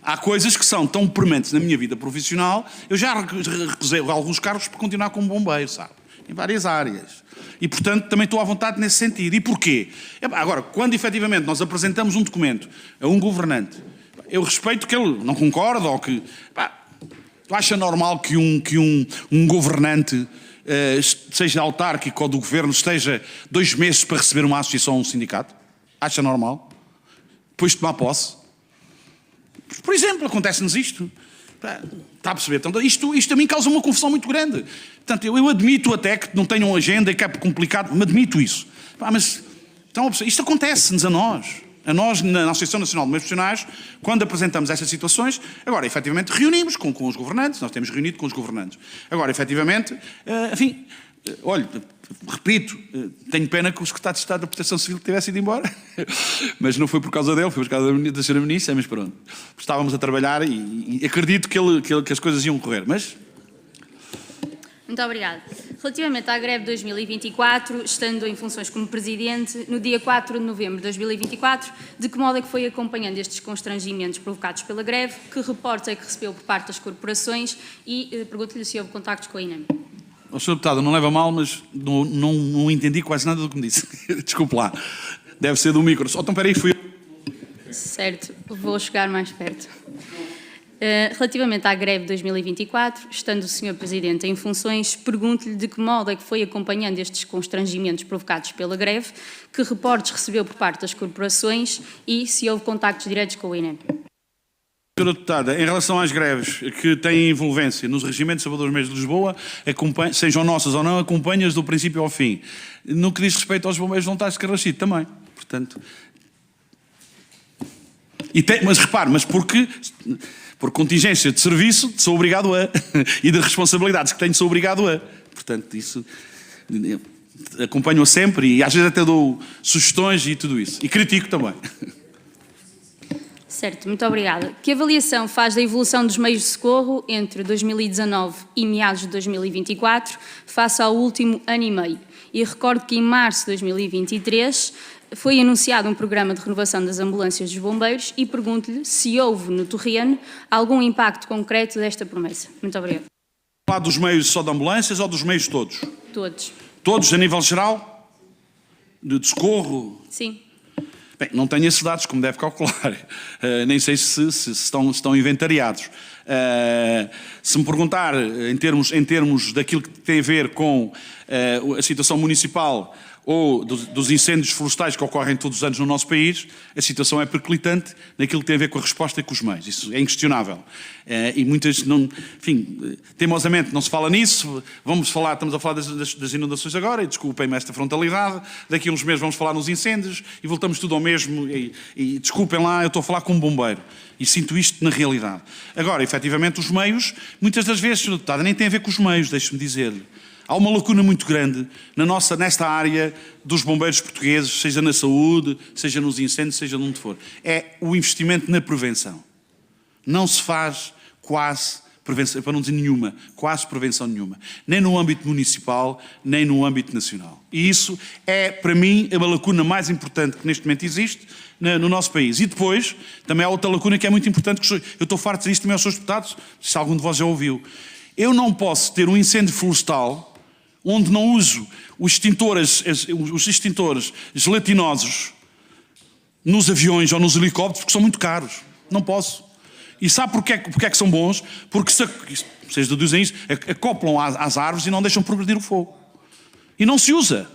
Speaker 2: há coisas que são tão prementes na minha vida profissional. Eu já recusei alguns cargos para continuar como bombeiro, sabe? Em várias áreas. E, portanto, também estou à vontade nesse sentido. E porquê? Agora, quando efetivamente nós apresentamos um documento a um governante, eu respeito que ele não concorda ou que... acha normal que um governante, seja autárquico ou do governo, esteja 2 meses para receber uma associação ou um sindicato? Acha normal? Depois de tomar posse? Por exemplo, acontece-nos isto. Está a perceber? Então, isto a mim causa uma confusão muito grande. Portanto, eu admito até que não tenham agenda e que é complicado, mas admito isso. Mas então, isto acontece-nos a nós, na Associação Nacional de Meios Profissionais, quando apresentamos estas situações. Agora, efetivamente, reunimos com os governantes, nós temos reunido com os governantes. Agora, efetivamente, enfim, olha, repito, tenho pena que o secretário de Estado da Proteção Civil tivesse ido embora, mas não foi por causa dele, foi por causa da Sra. Ministra, mas pronto. Estávamos a trabalhar e acredito que as coisas iam correr, mas...
Speaker 7: Muito obrigada. Relativamente à greve de 2024, estando em funções como Presidente, no dia 4 de novembro de 2024, de que modo é que foi acompanhando estes constrangimentos provocados pela greve, que reportes é que recebeu por parte das corporações e pergunto-lhe se houve contactos com a INEM.
Speaker 2: Sr. Deputado, não leva mal, mas não entendi quase nada do que me disse. Desculpe lá. Deve ser do micro. Então, espera aí, fui eu.
Speaker 7: Certo, vou chegar mais perto. Relativamente à greve de 2024, estando o Sr. Presidente em funções, pergunto-lhe de que modo é que foi acompanhando estes constrangimentos provocados pela greve, que reportes recebeu por parte das corporações e se houve contactos diretos com o INEM.
Speaker 2: Sra. Deputada, em relação às greves que têm envolvência nos regimentos de Salvador Meios de Lisboa, sejam nossas ou não, acompanhas do princípio ao fim. No que diz respeito aos bombeiros voluntários de Carrasquide, também. Portanto... mas repare, por contingência de serviço, sou obrigado a. E de responsabilidades que tenho, sou obrigado a. Portanto, isso... Acompanho-a sempre e às vezes até dou sugestões e tudo isso. E critico também.
Speaker 7: Certo, muito obrigada. Que avaliação faz da evolução dos meios de socorro entre 2019 e meados de 2024, face ao último ano e meio? E recordo que em março de 2023 foi anunciado um programa de renovação das ambulâncias dos bombeiros e pergunto-lhe se houve no terreno algum impacto concreto desta promessa. Muito obrigada.
Speaker 2: Falar dos meios só de ambulâncias ou dos meios todos?
Speaker 7: Todos.
Speaker 2: Todos a nível geral? De socorro?
Speaker 7: Sim.
Speaker 2: Bem, não tenho esses dados, como deve calcular. Nem sei se estão inventariados. Se me perguntar em termos daquilo que tem a ver com a situação municipal ou dos incêndios florestais que ocorrem todos os anos no nosso país, a situação é periclitante naquilo que tem a ver com a resposta e com os meios. Isso é inquestionável. E muitas, enfim, teimosamente não se fala nisso. Estamos a falar das inundações agora, e desculpem-me esta frontalidade. Daqui a uns meses vamos falar nos incêndios e voltamos tudo ao mesmo. E desculpem lá, eu estou a falar como bombeiro. E sinto isto na realidade. Agora, efetivamente, os meios, muitas das vezes, Sr. Deputada, nem tem a ver com os meios, deixe-me dizer-lhe. Há uma lacuna muito grande nesta área dos bombeiros portugueses, seja na saúde, seja nos incêndios, seja onde for. É o investimento na prevenção. Não se faz quase prevenção, para não dizer nenhuma, quase prevenção nenhuma. Nem no âmbito municipal, nem no âmbito nacional. E isso é, para mim, uma lacuna mais importante que neste momento existe no nosso país. E depois, também há outra lacuna que é muito importante, que eu estou farto de dizer isto também aos seus deputados, se algum de vós já ouviu. Eu não posso ter um incêndio florestal onde não uso os extintores gelatinosos nos aviões ou nos helicópteros, porque são muito caros. Não posso. E sabe porque é que são bons? Porque, vocês deduzem isso, acoplam às árvores e não deixam progredir o fogo. E não se usa.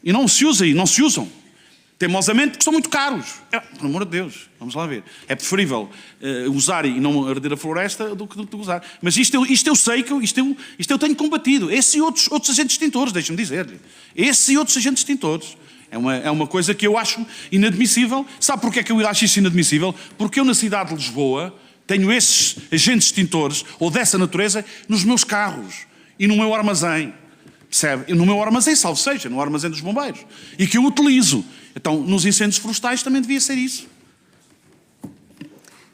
Speaker 2: E não se usam. teimosamente, porque são muito caros. Pelo amor de Deus, vamos lá ver. É preferível usar e não arder a floresta do que usar. Mas isto eu sei que isto eu tenho combatido. Esse e outros agentes extintores, deixa-me dizer-lhe. Esse e outros agentes extintores. É uma coisa que eu acho inadmissível. Sabe porquê que eu acho isso inadmissível? Porque eu, na cidade de Lisboa, tenho esses agentes extintores, ou dessa natureza, nos meus carros e no meu armazém. Percebe? No meu armazém, salvo seja, no armazém dos bombeiros. E que eu utilizo. Então, nos incêndios florestais também devia ser isso.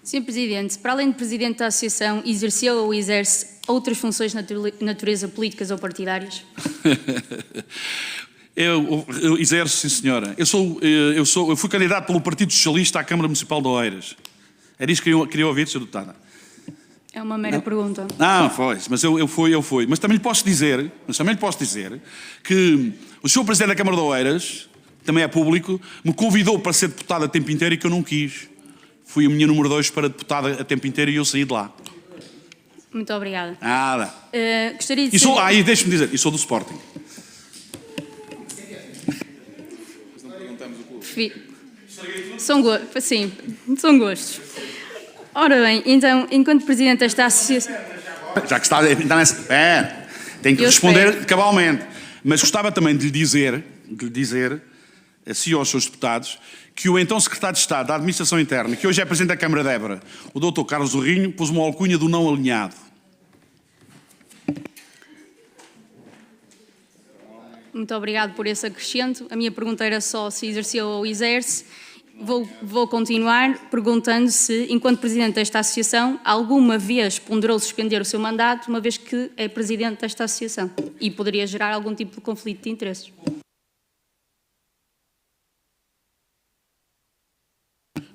Speaker 7: Sr. Presidente, para além de Presidente da Associação, exerceu ou exerce outras funções de natureza políticas ou partidárias?
Speaker 2: Eu exerço, sim senhora. Eu fui candidato pelo Partido Socialista à Câmara Municipal de Oeiras. Era isso que eu queria ouvir, Sr. Deputada?
Speaker 7: É uma mera pergunta.
Speaker 2: Não, foi, mas eu fui. Mas também lhe posso dizer que o Sr. Presidente da Câmara de Oeiras, também é público, me convidou para ser deputado a tempo inteiro e que eu não quis. Fui a minha número 2 para deputada a tempo inteiro e eu saí de lá.
Speaker 7: Muito obrigada.
Speaker 2: Nada.
Speaker 7: Gostaria de
Speaker 2: E deixe-me dizer, e sou do Sporting.
Speaker 7: São gostos. Ora bem, então, enquanto Presidente desta Associação...
Speaker 2: Já que está nessa... tem que responder cabalmente. Mas gostava também de lhe dizer, assim aos seus deputados, que o então Secretário de Estado da Administração Interna, que hoje é Presidente da Câmara de Évora, o Dr. Carlos Zorrinho, pôs uma alcunha do não alinhado.
Speaker 7: Muito obrigado por esse acrescento. A minha pergunta era só se exerceu ou exerce. Vou continuar perguntando se, enquanto Presidente desta Associação, alguma vez ponderou suspender o seu mandato, uma vez que é Presidente desta Associação e poderia gerar algum tipo de conflito de interesses.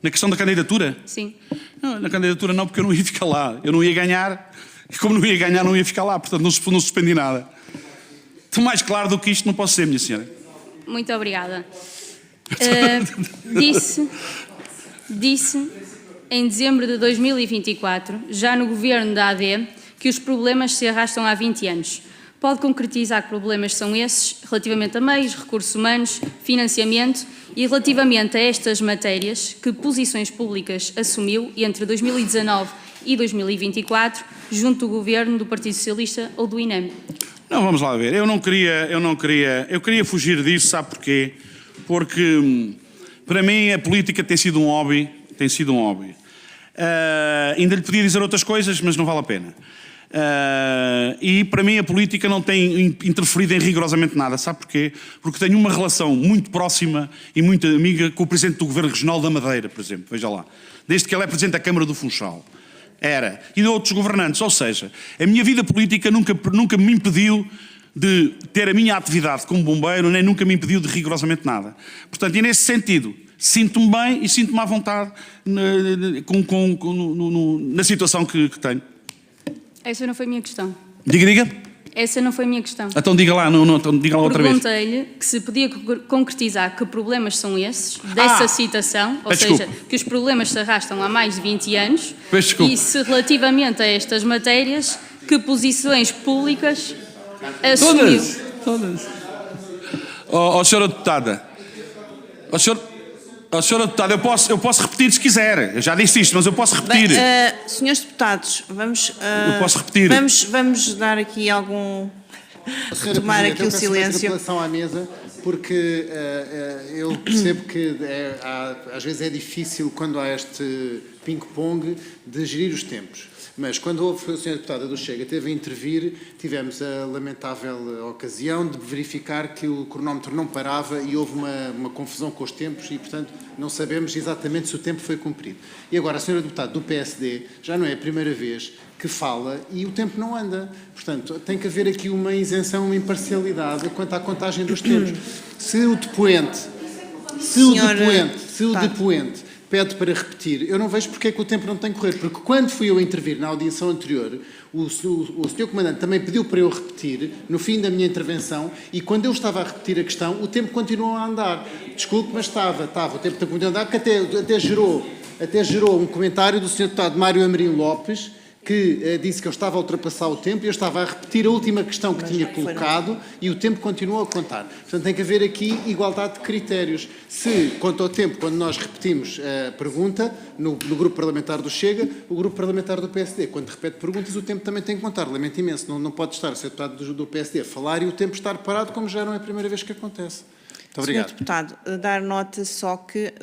Speaker 2: Na questão da candidatura?
Speaker 7: Sim.
Speaker 2: Não, na candidatura não, porque eu não ia ficar lá. Eu não ia ganhar, e como não ia ganhar, não ia ficar lá. Portanto, não suspendi nada. Estou mais claro do que isto, não posso ser, minha senhora.
Speaker 7: Muito obrigada. Disse em dezembro de 2024, já no governo da AD, que os problemas se arrastam há 20 anos. Pode concretizar que problemas são esses relativamente a meios, recursos humanos, financiamento e relativamente a estas matérias, que posições públicas assumiu entre 2019 e 2024 junto do governo do Partido Socialista ou do INEM?
Speaker 2: Não, vamos lá ver. Eu queria fugir disso, sabe porquê? Porque, para mim, a política tem sido um hobby. Ainda lhe podia dizer outras coisas, mas não vale a pena. E, para mim, a política não tem interferido em rigorosamente nada. Sabe porquê? Porque tenho uma relação muito próxima e muito amiga com o Presidente do Governo Regional da Madeira, por exemplo. Veja lá. Desde que ele é Presidente da Câmara do Funchal. E de outros governantes. Ou seja, a minha vida política nunca me impediu de ter a minha atividade como bombeiro, nem nunca me impediu de rigorosamente nada. Portanto, e nesse sentido, sinto-me bem e sinto-me à vontade na situação que tenho.
Speaker 7: Essa não foi a minha questão.
Speaker 2: Diga.
Speaker 7: Essa não foi a minha questão.
Speaker 2: Então diga lá outra vez.
Speaker 7: Perguntei-lhe que se podia concretizar que problemas são esses, dessa citação, ou seja, que os problemas se arrastam há mais de 20 anos, e se relativamente a estas matérias, que posições públicas assumiu.
Speaker 2: Todas. Senhora Deputada, Senhora Deputada, eu posso repetir se quiser. Eu já disse isto, mas eu posso repetir.
Speaker 1: Senhores deputados, vamos...
Speaker 2: eu posso repetir.
Speaker 1: Vamos dar aqui algum... retomar aqui o silêncio.
Speaker 8: Em relação à mesa, porque eu percebo que às vezes é difícil, quando há este ping-pong, de gerir os tempos. Mas quando a Sra. Deputada do Chega teve a intervir, tivemos a lamentável ocasião de verificar que o cronómetro não parava e houve uma confusão com os tempos e, portanto, não sabemos exatamente se o tempo foi cumprido. E agora a Sra. Deputada do PSD já não é a primeira vez que fala e o tempo não anda. Portanto, tem que haver aqui uma isenção, uma imparcialidade quanto à contagem dos tempos. Se o depoente pede para repetir, eu não vejo porque é que o tempo não tem que correr, porque quando fui eu intervir na audição anterior, o Sr. Comandante também pediu para eu repetir, no fim da minha intervenção, e quando eu estava a repetir a questão, o tempo continuou a andar. Desculpe, mas estava, o tempo continuou a andar, porque até gerou um comentário do Sr. Deputado Mário Amorim Lopes, que disse que eu estava a ultrapassar o tempo e eu estava a repetir a última questão que tinha colocado e o tempo continuou a contar. Portanto, tem que haver aqui igualdade de critérios. Se, quanto ao tempo, quando nós repetimos a pergunta no grupo parlamentar do Chega, o grupo parlamentar do PSD, quando repete perguntas, o tempo também tem que contar. Lamento imenso, não pode estar o Sr. Deputado do PSD a falar e o tempo estar parado, como já não é a primeira vez que acontece. Muito obrigado.
Speaker 1: Sr. Deputado, dar nota só que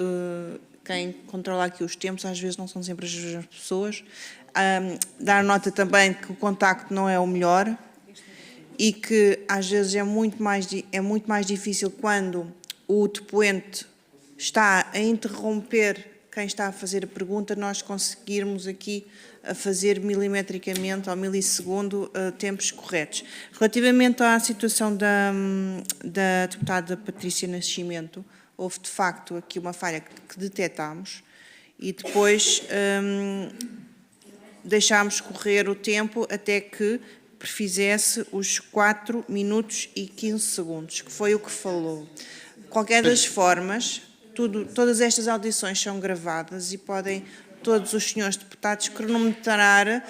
Speaker 1: quem controla aqui os tempos às vezes não são sempre as mesmas pessoas. Dar nota também que o contacto não é o melhor e que às vezes é muito mais difícil quando o depoente está a interromper quem está a fazer a pergunta, nós conseguirmos aqui a fazer milimetricamente, ao milissegundo, tempos corretos. Relativamente à situação da deputada Patrícia Nascimento, houve de facto aqui uma falha que detectámos e depois deixámos correr o tempo até que prefizesse os 4 minutos e 15 segundos, que foi o que falou. De qualquer das formas, todas estas audições são gravadas e podem todos os senhores deputados cronometrar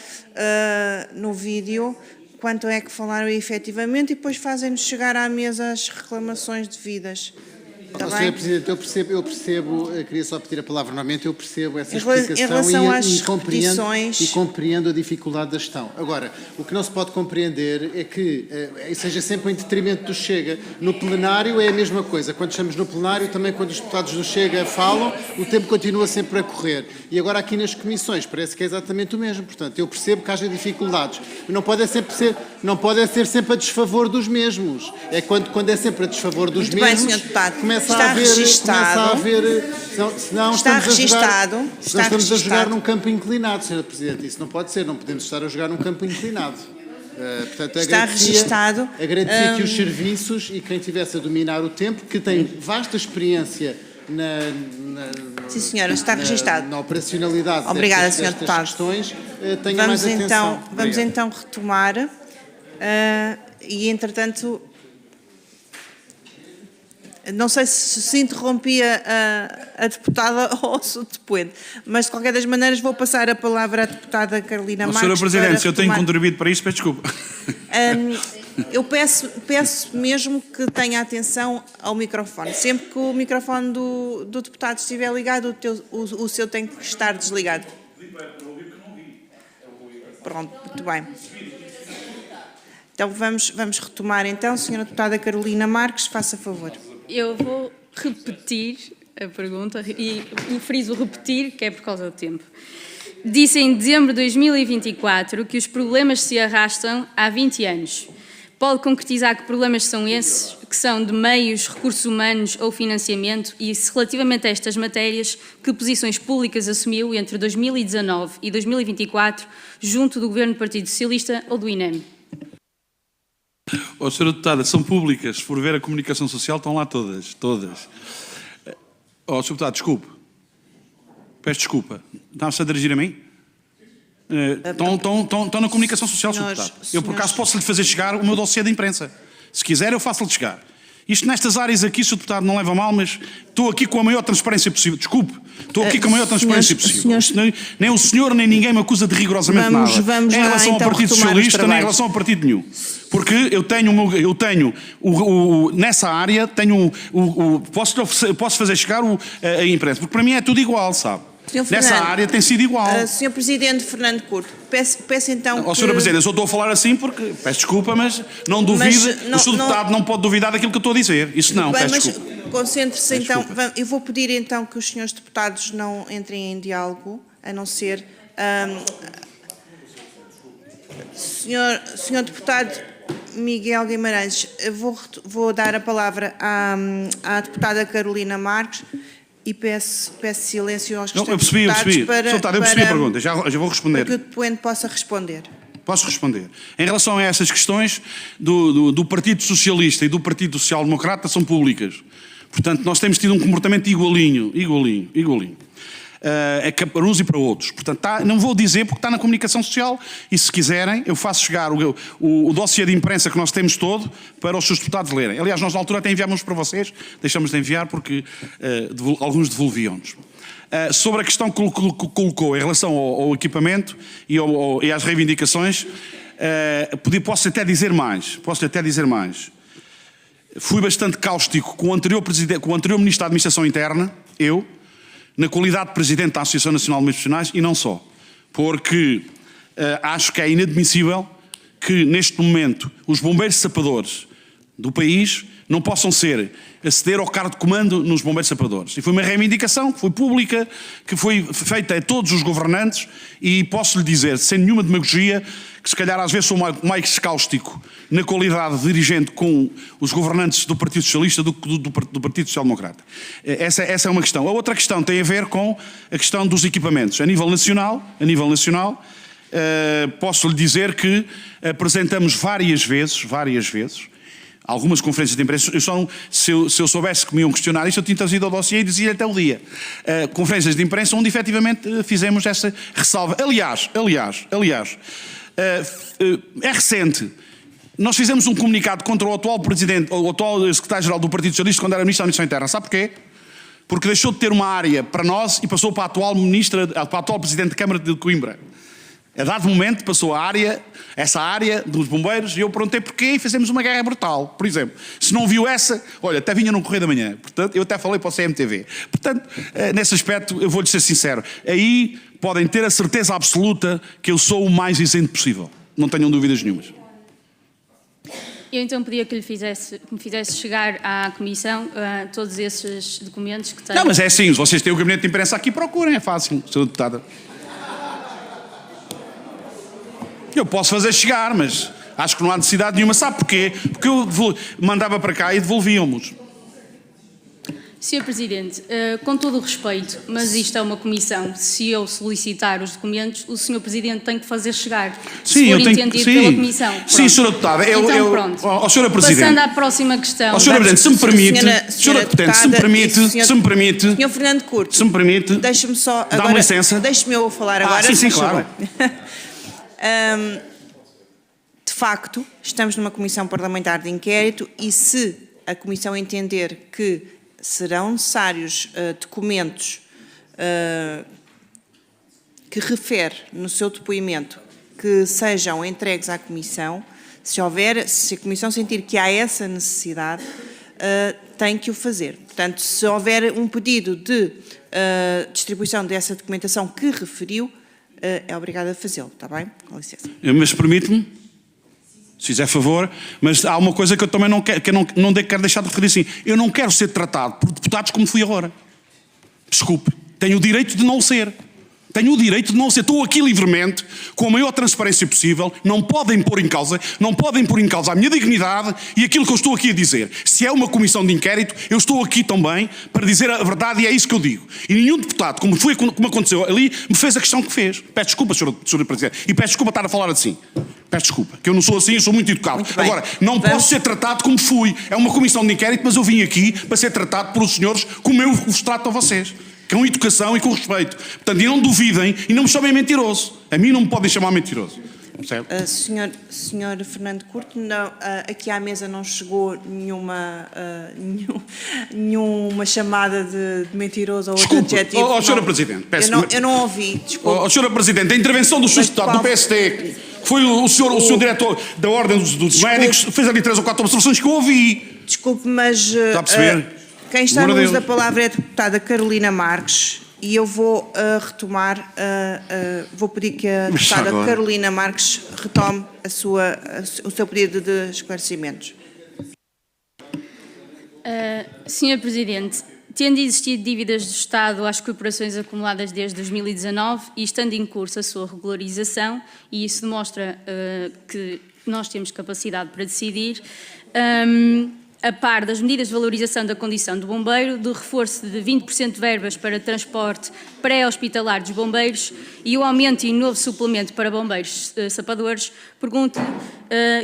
Speaker 1: no vídeo quanto é que falaram efetivamente e depois fazem-nos chegar à mesa as reclamações devidas.
Speaker 8: Sr. Presidente, eu percebo, queria só pedir a palavra novamente, eu percebo essa
Speaker 1: Em relação às
Speaker 8: e compreendo a dificuldade da gestão. Agora, o que não se pode compreender é que seja sempre em detrimento do Chega. No plenário é a mesma coisa. Quando estamos no plenário, também quando os deputados do Chega falam, o tempo continua sempre a correr. E agora aqui nas comissões parece que é exatamente o mesmo. Portanto, eu percebo que haja dificuldades. Não pode ser sempre a desfavor dos mesmos. É quando é sempre a desfavor dos
Speaker 1: Muito
Speaker 8: mesmos.
Speaker 1: bem, Sr. Deputado.
Speaker 8: Está
Speaker 1: registado.
Speaker 8: Estamos a jogar num campo inclinado, Sr. Presidente. Isso não pode ser, não podemos estar a jogar num campo inclinado. Portanto,
Speaker 1: está registado.
Speaker 8: Agradecia que os serviços e quem estivesse a dominar o tempo, que tem vasta experiência
Speaker 1: sim, senhora, está registado.
Speaker 8: Na operacionalidade destas questões, tenha mais atenção.
Speaker 1: Vamos então retomar e, entretanto, não sei se interrompia a deputada ou o depoente, mas de qualquer das maneiras vou passar a palavra à deputada Carolina Marques.
Speaker 2: Sra. Presidente, se eu tenho contribuído para isto, peço desculpa.
Speaker 1: Eu peço mesmo que tenha atenção ao microfone. Sempre que o microfone do deputado estiver ligado, o seu tem que estar desligado. Pronto, muito bem. Então vamos retomar então. Senhora deputada Carolina Marques, faça favor.
Speaker 7: Eu vou repetir a pergunta e friso repetir, que é por causa do tempo. Disse em dezembro de 2024 que os problemas se arrastam há 20 anos. Pode concretizar que problemas são esses, que são de meios, recursos humanos ou financiamento e, se relativamente a estas matérias, que posições públicas assumiu entre 2019 e 2024 junto do Governo do Partido Socialista ou do INEM?
Speaker 2: Oh, Sra. Deputada, são públicas. Se for ver a comunicação social, estão lá todas. Oh, Sr. Deputado, desculpe. Peço desculpa. Está-se a dirigir a mim? Estão na comunicação social, Sr. Deputado. Eu, por acaso, posso-lhe fazer chegar o meu dossiê de imprensa. Se quiser, eu faço-lhe chegar. Isto nestas áreas aqui, Sr. Deputado, não leva mal, mas estou aqui com a maior transparência possível. Desculpe, estou aqui com a maior transparência possível. Nem o senhor, nem ninguém me acusa de rigorosamente nada.
Speaker 1: Vamos
Speaker 2: em relação ao Partido Socialista, nem em relação ao partido nenhum. Porque eu tenho nessa área, posso fazer chegar a imprensa. Porque para mim é tudo igual, sabe? Nessa área tem sido igual.
Speaker 1: Sr. Presidente Fernando Couto, peço então que...
Speaker 2: Sra. Presidente, eu só estou a falar assim porque, peço desculpa, mas não duvide, o Sr. Deputado não pode duvidar daquilo que eu estou a dizer. Isso não,
Speaker 1: bem,
Speaker 2: peço desculpa.
Speaker 1: Concentre-se então, eu vou pedir então que os senhores deputados não entrem em diálogo, a não ser... Senhor Deputado Miguel Guimarães, vou dar a palavra à deputada Carolina Marques e peço silêncio aos restantes deputados.
Speaker 2: Eu percebi a pergunta, já vou responder.
Speaker 1: Para que o depoente possa responder.
Speaker 2: Posso responder. Em relação a essas questões do Partido Socialista e do Partido Social Democrata, são públicas. Portanto, nós temos tido um comportamento igualinho. para uns e para outros. Portanto, não vou dizer porque está na comunicação social e, se quiserem, eu faço chegar o dossiê de imprensa que nós temos todo para os seus deputados lerem. Aliás, nós na altura até enviámos para vocês, deixamos de enviar porque alguns devolviam-nos. Sobre a questão que colocou em relação ao equipamento e às reivindicações, posso até dizer mais. Fui bastante cáustico com o anterior Ministro da Administração Interna, na qualidade de Presidente da Associação Nacional de Bombeiros Profissionais, e não só. Porque acho que é inadmissível que, neste momento, os bombeiros sapadores do país não possam aceder ao cargo de comando nos bombeiros sapadores. E foi uma reivindicação que foi pública, que foi feita a todos os governantes, e posso lhe dizer, sem nenhuma demagogia, que se calhar às vezes sou mais cáustico na qualidade de dirigente com os governantes do Partido Socialista do que do Partido Social Democrata. Essa é uma questão. A outra questão tem a ver com a questão dos equipamentos. A nível nacional, posso lhe dizer que apresentamos várias vezes, algumas conferências de imprensa. Se eu soubesse que me iam questionar isto, eu tinha trazido ao dossiê e dizia até o dia. Conferências de imprensa onde efetivamente fizemos essa ressalva. Aliás, é recente. Nós fizemos um comunicado contra o atual secretário-geral do Partido Socialista quando era Ministro da Administração Interna. Sabe porquê? Porque deixou de ter uma área para nós e passou para a atual Presidente da Câmara de Coimbra. A dado momento passou essa área dos bombeiros, e eu perguntei porquê e fizemos uma guerra brutal. Por exemplo, se não viu essa, olha, até vinha no Correio da Manhã. Portanto, eu até falei para o CMTV. Portanto, nesse aspecto, eu vou-lhe ser sincero. Aí podem ter a certeza absoluta que eu sou o mais isento possível. Não tenham dúvidas nenhumas.
Speaker 7: Eu então pedia que me fizesse chegar à Comissão todos esses documentos que têm...
Speaker 2: Não, mas é assim, se vocês têm o gabinete de imprensa aqui, procurem, é fácil, Sra. Deputada. Eu posso fazer chegar, mas acho que não há necessidade nenhuma. Sabe porquê? Porque eu mandava para cá e devolvíamos.
Speaker 7: Sr. Presidente, com todo o respeito, mas isto é uma comissão. Se eu solicitar os documentos, o Sr. Presidente tem que fazer chegar.
Speaker 2: Sim,
Speaker 7: se for
Speaker 2: eu tenho
Speaker 7: entendido
Speaker 2: que...
Speaker 7: pela comissão. Pronto.
Speaker 2: Sim, Sra. Deputada.
Speaker 7: Então, pronto.
Speaker 2: Sra. Presidente.
Speaker 7: Passando à próxima questão.
Speaker 2: Sra. Presidente, se me permite...
Speaker 1: Senhora Deputada,
Speaker 2: se me permite...
Speaker 1: Sr. Fernando Curto.
Speaker 2: Se me permite...
Speaker 1: Deixe-me só...
Speaker 2: Dá-me licença.
Speaker 1: Deixe-me eu falar agora.
Speaker 2: Sim, claro.
Speaker 1: De facto, estamos numa comissão parlamentar de inquérito e, se a comissão entender que serão necessários documentos que refere no seu depoimento que sejam entregues à comissão, se a comissão sentir que há essa necessidade, tem que o fazer. Portanto, se houver um pedido de distribuição dessa documentação que referiu, é obrigado a fazê-lo, está bem? Com licença.
Speaker 2: Mas permite-me, se fizer favor, mas há uma coisa que eu também não quero deixar de referir assim. Eu não quero ser tratado por deputados como fui agora. Desculpe, tenho o direito de não ser. Estou aqui livremente, com a maior transparência possível. Não podem pôr em causa a minha dignidade e aquilo que eu estou aqui a dizer. Se é uma comissão de inquérito, eu estou aqui também para dizer a verdade, e é isso que eu digo. E nenhum deputado, como aconteceu ali, me fez a questão que fez. Peço desculpa, Sr. Presidente, e peço desculpa estar a falar assim. Peço desculpa, que eu não sou assim, eu sou muito educado. Agora, não posso ser tratado como fui. É uma comissão de inquérito, mas eu vim aqui para ser tratado por os senhores como eu vos trato a vocês. Com educação e com respeito. Portanto, e não duvidem e não me chamem mentiroso. A mim não me podem chamar mentiroso. Percebe?
Speaker 1: Senhor Fernando Curto, não, aqui à mesa não chegou nenhuma chamada de mentiroso ou outro adjetivo.
Speaker 2: Sra. Presidente,
Speaker 1: eu não ouvi, desculpe.
Speaker 2: Sra. Presidente, a intervenção do Sr. Deputado do PSD, que foi o senhor diretor da Ordem dos Médicos, fez ali 3 ou 4 observações que eu ouvi.
Speaker 1: Desculpe, mas...
Speaker 2: Está a perceber?
Speaker 1: Quem está no uso da palavra é a deputada Carolina Marques, e eu vou retomar, vou pedir que a deputada Carolina Marques retome o seu pedido de esclarecimentos.
Speaker 7: Sr. Presidente, tendo existido dívidas do Estado às corporações acumuladas desde 2019 e estando em curso a sua regularização, e isso demonstra que nós temos capacidade para decidir, a par das medidas de valorização da condição do bombeiro, do reforço de 20% de verbas para transporte pré-hospitalar dos bombeiros e o aumento e novo suplemento para bombeiros sapadores, pergunto-lhe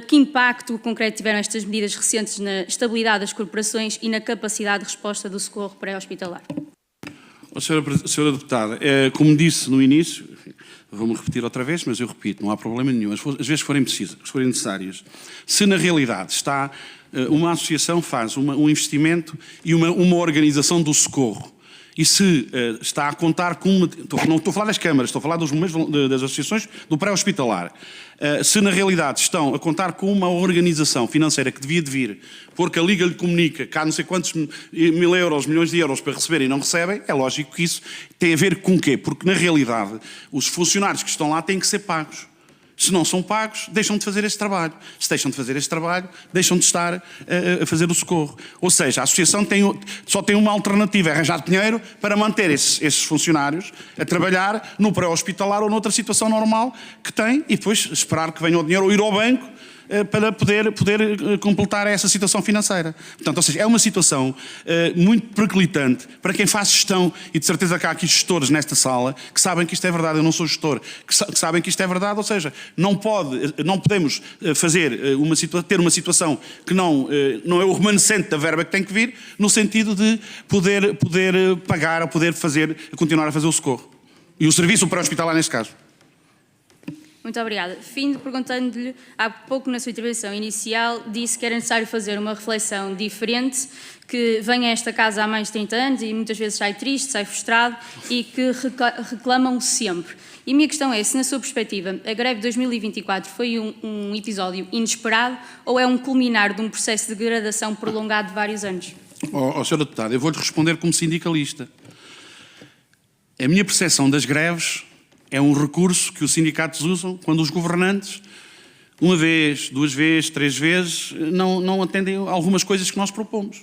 Speaker 7: que impacto concreto tiveram estas medidas recentes na estabilidade das corporações e na capacidade de resposta do socorro pré-hospitalar.
Speaker 2: Senhora Deputada, como disse no início, vou-me repetir outra vez, mas eu repito, não há problema nenhum. As vezes que forem necessárias. Se na realidade está uma associação faz um investimento e uma organização do socorro, e se está a contar com não estou a falar das câmaras, estou a falar dos bombeiros das associações do pré-hospitalar, se na realidade estão a contar com uma organização financeira que devia de vir, porque a Liga lhe comunica que há não sei quantos mil euros, milhões de euros para receber e não recebem, é lógico que isso tem a ver com o quê? Porque na realidade os funcionários que estão lá têm que ser pagos. Se não são pagos, deixam de fazer esse trabalho. Se deixam de fazer esse trabalho, deixam de estar a fazer o socorro. Ou seja, a associação só tem uma alternativa, é arranjar dinheiro para manter esses funcionários a trabalhar no pré-hospitalar ou noutra situação normal que tem e depois esperar que venha o dinheiro ou ir ao banco para poder completar essa situação financeira. Portanto, ou seja, é uma situação muito periclitante para quem faz gestão, e de certeza que há aqui gestores nesta sala que sabem que isto é verdade, eu não sou gestor, que sabem que isto é verdade, ou seja, não podemos ter uma situação que não é o remanescente da verba que tem que vir, no sentido de poder pagar, ou poder continuar a fazer o socorro. E o serviço pré-hospitalar neste caso.
Speaker 7: Muito obrigada. Fim perguntando-lhe, há pouco na sua intervenção inicial, disse que era necessário fazer uma reflexão diferente, que vem a esta casa há mais de 30 anos e muitas vezes sai triste, sai frustrado e que reclamam sempre. E a minha questão é, se na sua perspectiva a greve de 2024 foi um episódio inesperado ou é um culminar de um processo de degradação prolongado de vários anos?
Speaker 2: Sr. Deputado, eu vou-lhe responder como sindicalista. A minha percepção das greves é um recurso que os sindicatos usam quando os governantes, uma vez, duas vezes, três vezes, não atendem algumas coisas que nós propomos.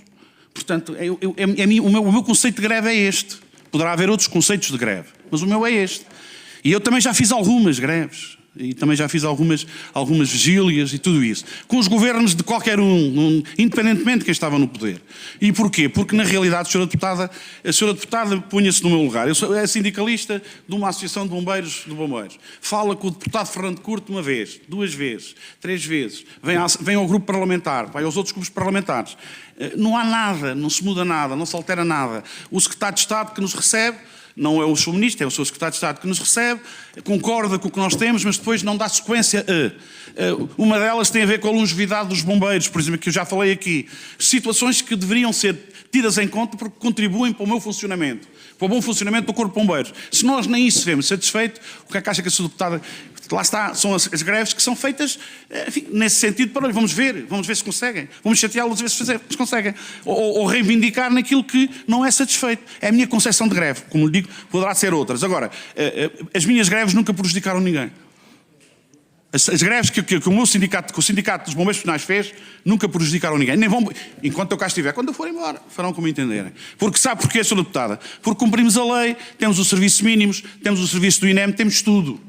Speaker 2: Portanto, o meu conceito de greve é este. Poderá haver outros conceitos de greve, mas o meu é este. E eu também já fiz algumas greves. E também já fiz algumas vigílias e tudo isso. Com os governos de qualquer independentemente de quem estava no poder. E porquê? Porque, na realidade, a senhora deputada punha-se no meu lugar. Eu sou sindicalista de uma associação de bombeiros. Fala com o deputado Fernando Curto uma vez, duas vezes, três vezes. Vem ao grupo parlamentar, vai aos outros grupos parlamentares. Não há nada, não se muda nada, não se altera nada. O secretário de Estado que nos recebe, não é o seu ministro, é o seu secretário de Estado que nos recebe, concorda com o que nós temos, mas depois não dá sequência a. Uma delas tem a ver com a longevidade dos bombeiros, por exemplo, que eu já falei aqui. Situações que deveriam ser tidas em conta porque contribuem para o meu funcionamento, para o bom funcionamento do Corpo de Bombeiros. Se nós nem isso vemos satisfeito, o que é que acha que a sua deputada... Lá está, são as greves que são feitas, enfim, nesse sentido, para vamos ver se conseguem. Vamos chateá-los a ver se conseguem. Ou reivindicar naquilo que não é satisfeito. É a minha concepção de greve. Como lhe digo, poderá ser outras. Agora, as minhas greves nunca prejudicaram ninguém. As greves que o Sindicato dos Bombeiros Profissionais fez, nunca prejudicaram ninguém. Nem vão, enquanto eu cá estiver, quando eu for embora, farão como entenderem. Porque sabe porquê, Sra. Deputada? Porque cumprimos a lei, temos os serviços mínimos, temos o serviço do INEM, temos tudo.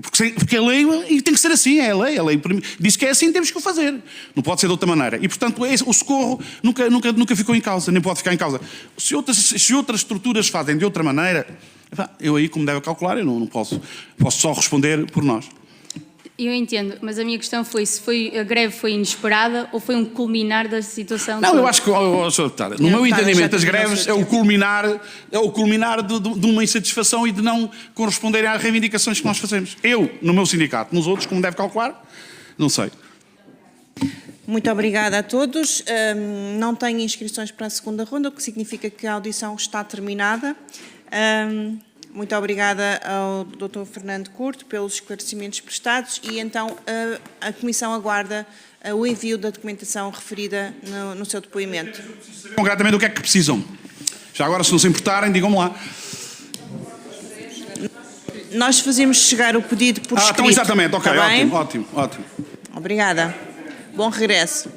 Speaker 2: Porque a lei, e tem que ser assim, é a lei diz que é assim, temos que o fazer. Não pode ser de outra maneira. E, portanto, o socorro nunca ficou em causa, nem pode ficar em causa. Se outras estruturas fazem de outra maneira, eu aí, como deve calcular, eu não posso só responder por nós.
Speaker 7: Eu entendo, mas a minha questão foi se a greve foi inesperada ou foi um culminar da situação...
Speaker 2: Não, eu acho que, Sra. Deputada, no meu entendimento, as greves é o culminar de uma insatisfação e de não corresponderem às reivindicações que nós fazemos. Eu, no meu sindicato, nos outros, como deve calcular, não sei.
Speaker 1: Muito obrigada a todos. Não tenho inscrições para a segunda ronda, o que significa que a audição está terminada. Muito obrigada ao Dr. Fernando Curto pelos esclarecimentos prestados e então a Comissão aguarda o envio da documentação referida no seu depoimento.
Speaker 2: Concretamente, o que é que precisam? Já agora, se não se importarem, digam-me lá.
Speaker 1: Nós fazemos chegar o pedido por escrito.
Speaker 2: Então exatamente, ok,
Speaker 1: Está bem?
Speaker 2: ótimo.
Speaker 1: Obrigada. Bom regresso.